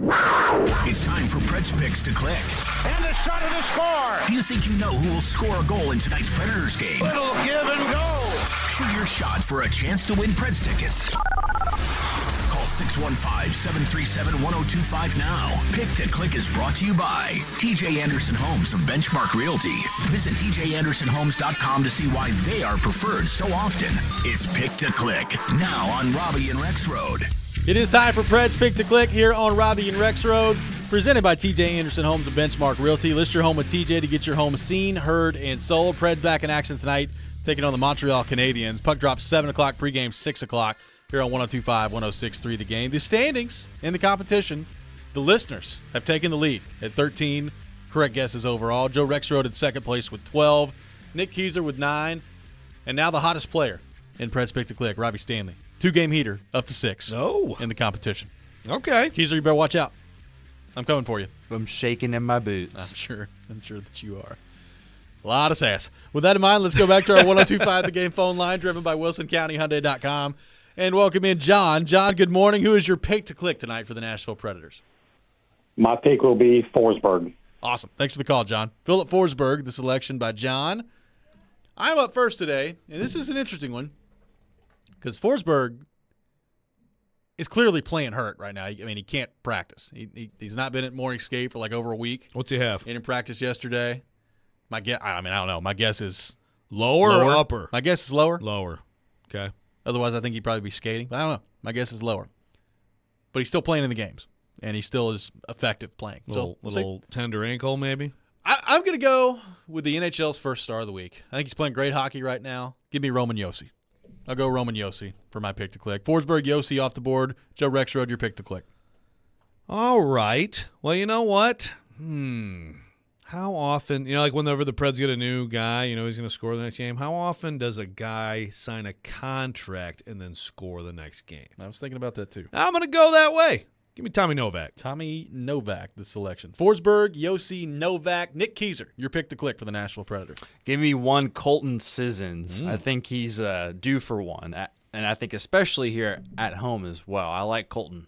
G: It's time for Preds Picks to click.
K: And the shot of the score.
G: Do you think you know who will score a goal in tonight's Predators game?
K: Little give and go.
G: Shoot your shot for a chance to win Preds tickets. Call 615-737-1025 now. Pick to Click is brought to you by TJ Anderson Homes of Benchmark Realty. Visit tjandersonhomes.com to see why they are preferred so often. It's Pick to Click, now on Robby and Rexrode.
A: It is time for Preds Pick to Click here on Robby and Rexrode, presented by TJ Anderson Homes of Benchmark Realty. List your home with TJ to get your home seen, heard, and sold. Preds back in action tonight, taking on the Montreal Canadiens. Puck drops 7 o'clock, pregame 6 o'clock here on 102.5, 106.3 The Game. The standings in the competition, the listeners have taken the lead at 13 correct guesses overall. Joe Rexrode in second place with 12, Nick Keyser with 9, and now the hottest player in Preds Pick to Click, Robbie Stanley. 2-game heater up to 6 in the competition.
B: Okay.
A: Keyser, you better watch out. I'm coming for you.
C: I'm shaking in my boots.
A: I'm sure that you are. A lot of sass. With that in mind, let's go back to our 102.5 The Game phone line, driven by WilsonCountyHyundai.com, and welcome in John. John, good morning. Who is your pick to click tonight for the Nashville Predators?
L: My pick will be Forsberg.
A: Awesome. Thanks for the call, John. Philip Forsberg, the selection by John. I'm up first today, and this is an interesting one because Forsberg is clearly playing hurt right now. I mean, he can't practice. He's not been at morning skate for like over a week.
B: What's he have?
A: He didn't practice yesterday. I don't know. My guess is
B: lower or upper?
A: My guess is lower.
B: Lower. Okay.
A: Otherwise, I think he'd probably be skating. But I don't know. My guess is lower. But he's still playing in the games, and he still is effective playing.
B: Little tender ankle, maybe?
A: I'm going to go with the NHL's first star of the week. I think he's playing great hockey right now. Give me Roman Josi. I'll go Roman Josi for my pick to click. Forsberg, Josi off the board. Joe Rexrode, your pick to click.
B: All right. Well, you know what? How often, like whenever the Preds get a new guy, he's going to score the next game, how often does a guy sign a contract and then score the next game?
A: I was thinking about that too.
B: I'm going to go that way. Give me Tommy Novak.
A: Tommy Novak, the selection. Forsberg, Josi, Novak, Nick Keyser, your pick to click for the Nashville Predators.
C: Give me one Colton Sissons. I think he's due for one, and I think especially here at home as well. I like Colton.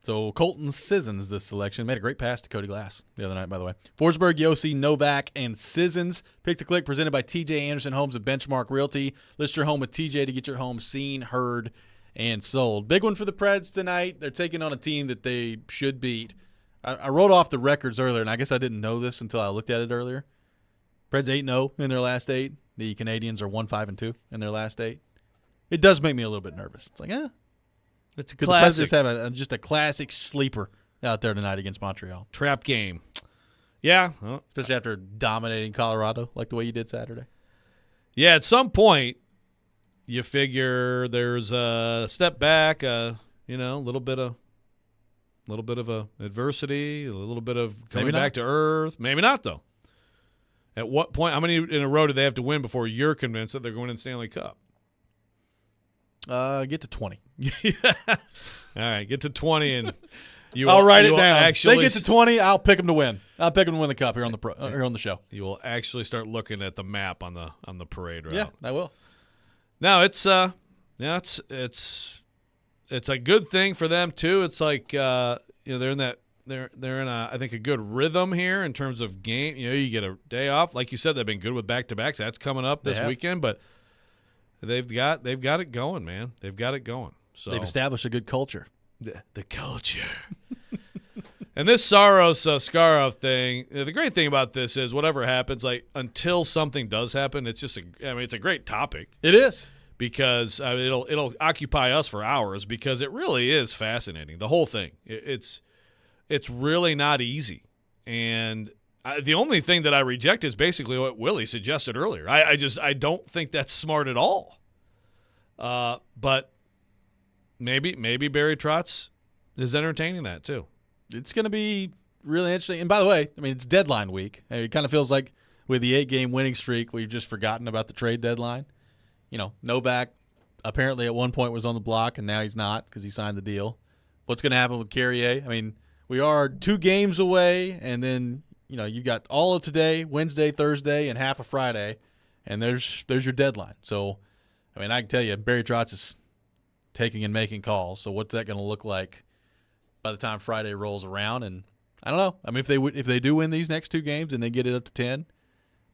A: So Colton Sissons, this selection. Made a great pass to Cody Glass the other night, by the way. Forsberg, Josi, Novak, and Sissons. Pick to click presented by TJ Anderson Homes of Benchmark Realty. List your home with TJ to get your home seen, heard, and sold. Big one for the Preds tonight. They're taking on a team that they should beat. I wrote off the records earlier, and I guess I didn't know this until I looked at it earlier. Preds 8-0 in their last 8. The Canadians are 1-5-2 in their last 8. It does make me a little bit nervous. It's like,
B: it's a
A: classic. The Predators have just a classic sleeper out there tonight against Montreal.
B: Trap game. Yeah.
A: Especially after dominating Colorado like the way you did Saturday.
B: Yeah, at some point, you figure there's a step back, little bit of adversity, a little bit of coming back to earth. Maybe not, though. At what point, how many in a row do they have to win before you're convinced that they're going to the Stanley Cup?
A: Get to 20.
B: All right, get to 20, and
A: I'll write it down.
B: Actually,
A: they get to 20, I'll pick them to win. I'll pick them to win the cup here on the show.
B: You will actually start looking at the map on the parade route.
A: Yeah, I will.
B: No, it's a good thing for them too. It's like they're in I think a good rhythm here in terms of game. You get a day off, like you said. They've been good with back-to-backs. That's coming up this weekend, but they've got it going, man. They've got it going. So
A: they've established a good culture.
B: The culture. And this Saros Skarov thing, the great thing about this is whatever happens, like until something does happen, it's just it's a great topic.
A: It is.
B: Because it'll occupy us for hours because it really is fascinating. The whole thing. It's really not easy. And the only thing that I reject is basically what Willie suggested earlier. I don't think that's smart at all. But maybe Barry Trotz is entertaining that too.
A: It's going to be really interesting. And by the way, it's deadline week. It kind of feels like with the 8-game winning streak, we've just forgotten about the trade deadline. Novak apparently at one point was on the block, and now he's not because he signed the deal. What's going to happen with Carrier? We are 2 games away, and then you've got all of today, Wednesday, Thursday, and half of Friday, and there's your deadline. So, I can tell you, Barry Trotz is taking and making calls. So what's that going to look like by the time Friday rolls around. And I don't know. I mean, if they do win these next 2 games and they get it up to 10,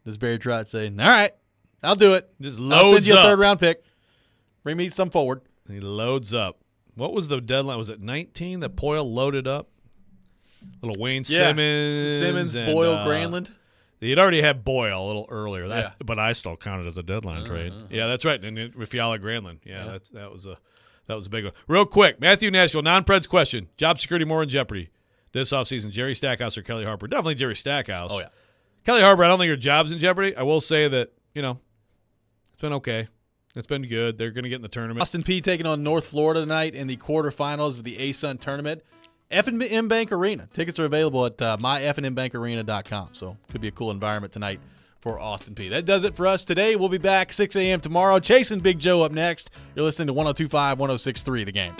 A: does Barry Trotz say, all right, I'll do it.
B: Just
A: I'll send you a
B: loads up.
A: 3rd-round pick. Bring me some forward.
B: He loads up. What was the deadline? Was it 19 that Poyle loaded up? Little Wayne Simmons. And,
A: Boyle, Granlund.
B: He'd already had Boyle a little earlier, but I still counted as a deadline trade. Yeah, that's right. And Fiala Granlund. Yeah, that was a big one. Real quick, Matthew Nashville, non-Preds question. Job security more in jeopardy this offseason, Jerry Stackhouse or Kelly Harper? Definitely Jerry Stackhouse.
A: Oh, yeah.
B: Kelly Harper, I don't think your job's in jeopardy. I will say that, it's been okay. It's been good. They're going to get in the tournament.
A: Austin Peay taking on North Florida tonight in the quarterfinals of the ASUN tournament. F&M Bank Arena. Tickets are available at myfnmbankarena.com. So could be a cool environment tonight for Austin Peay. That does it for us today. We'll be back 6 a.m. tomorrow. Chasing Big Joe up next. You're listening to 102.5, 106.3 The Game.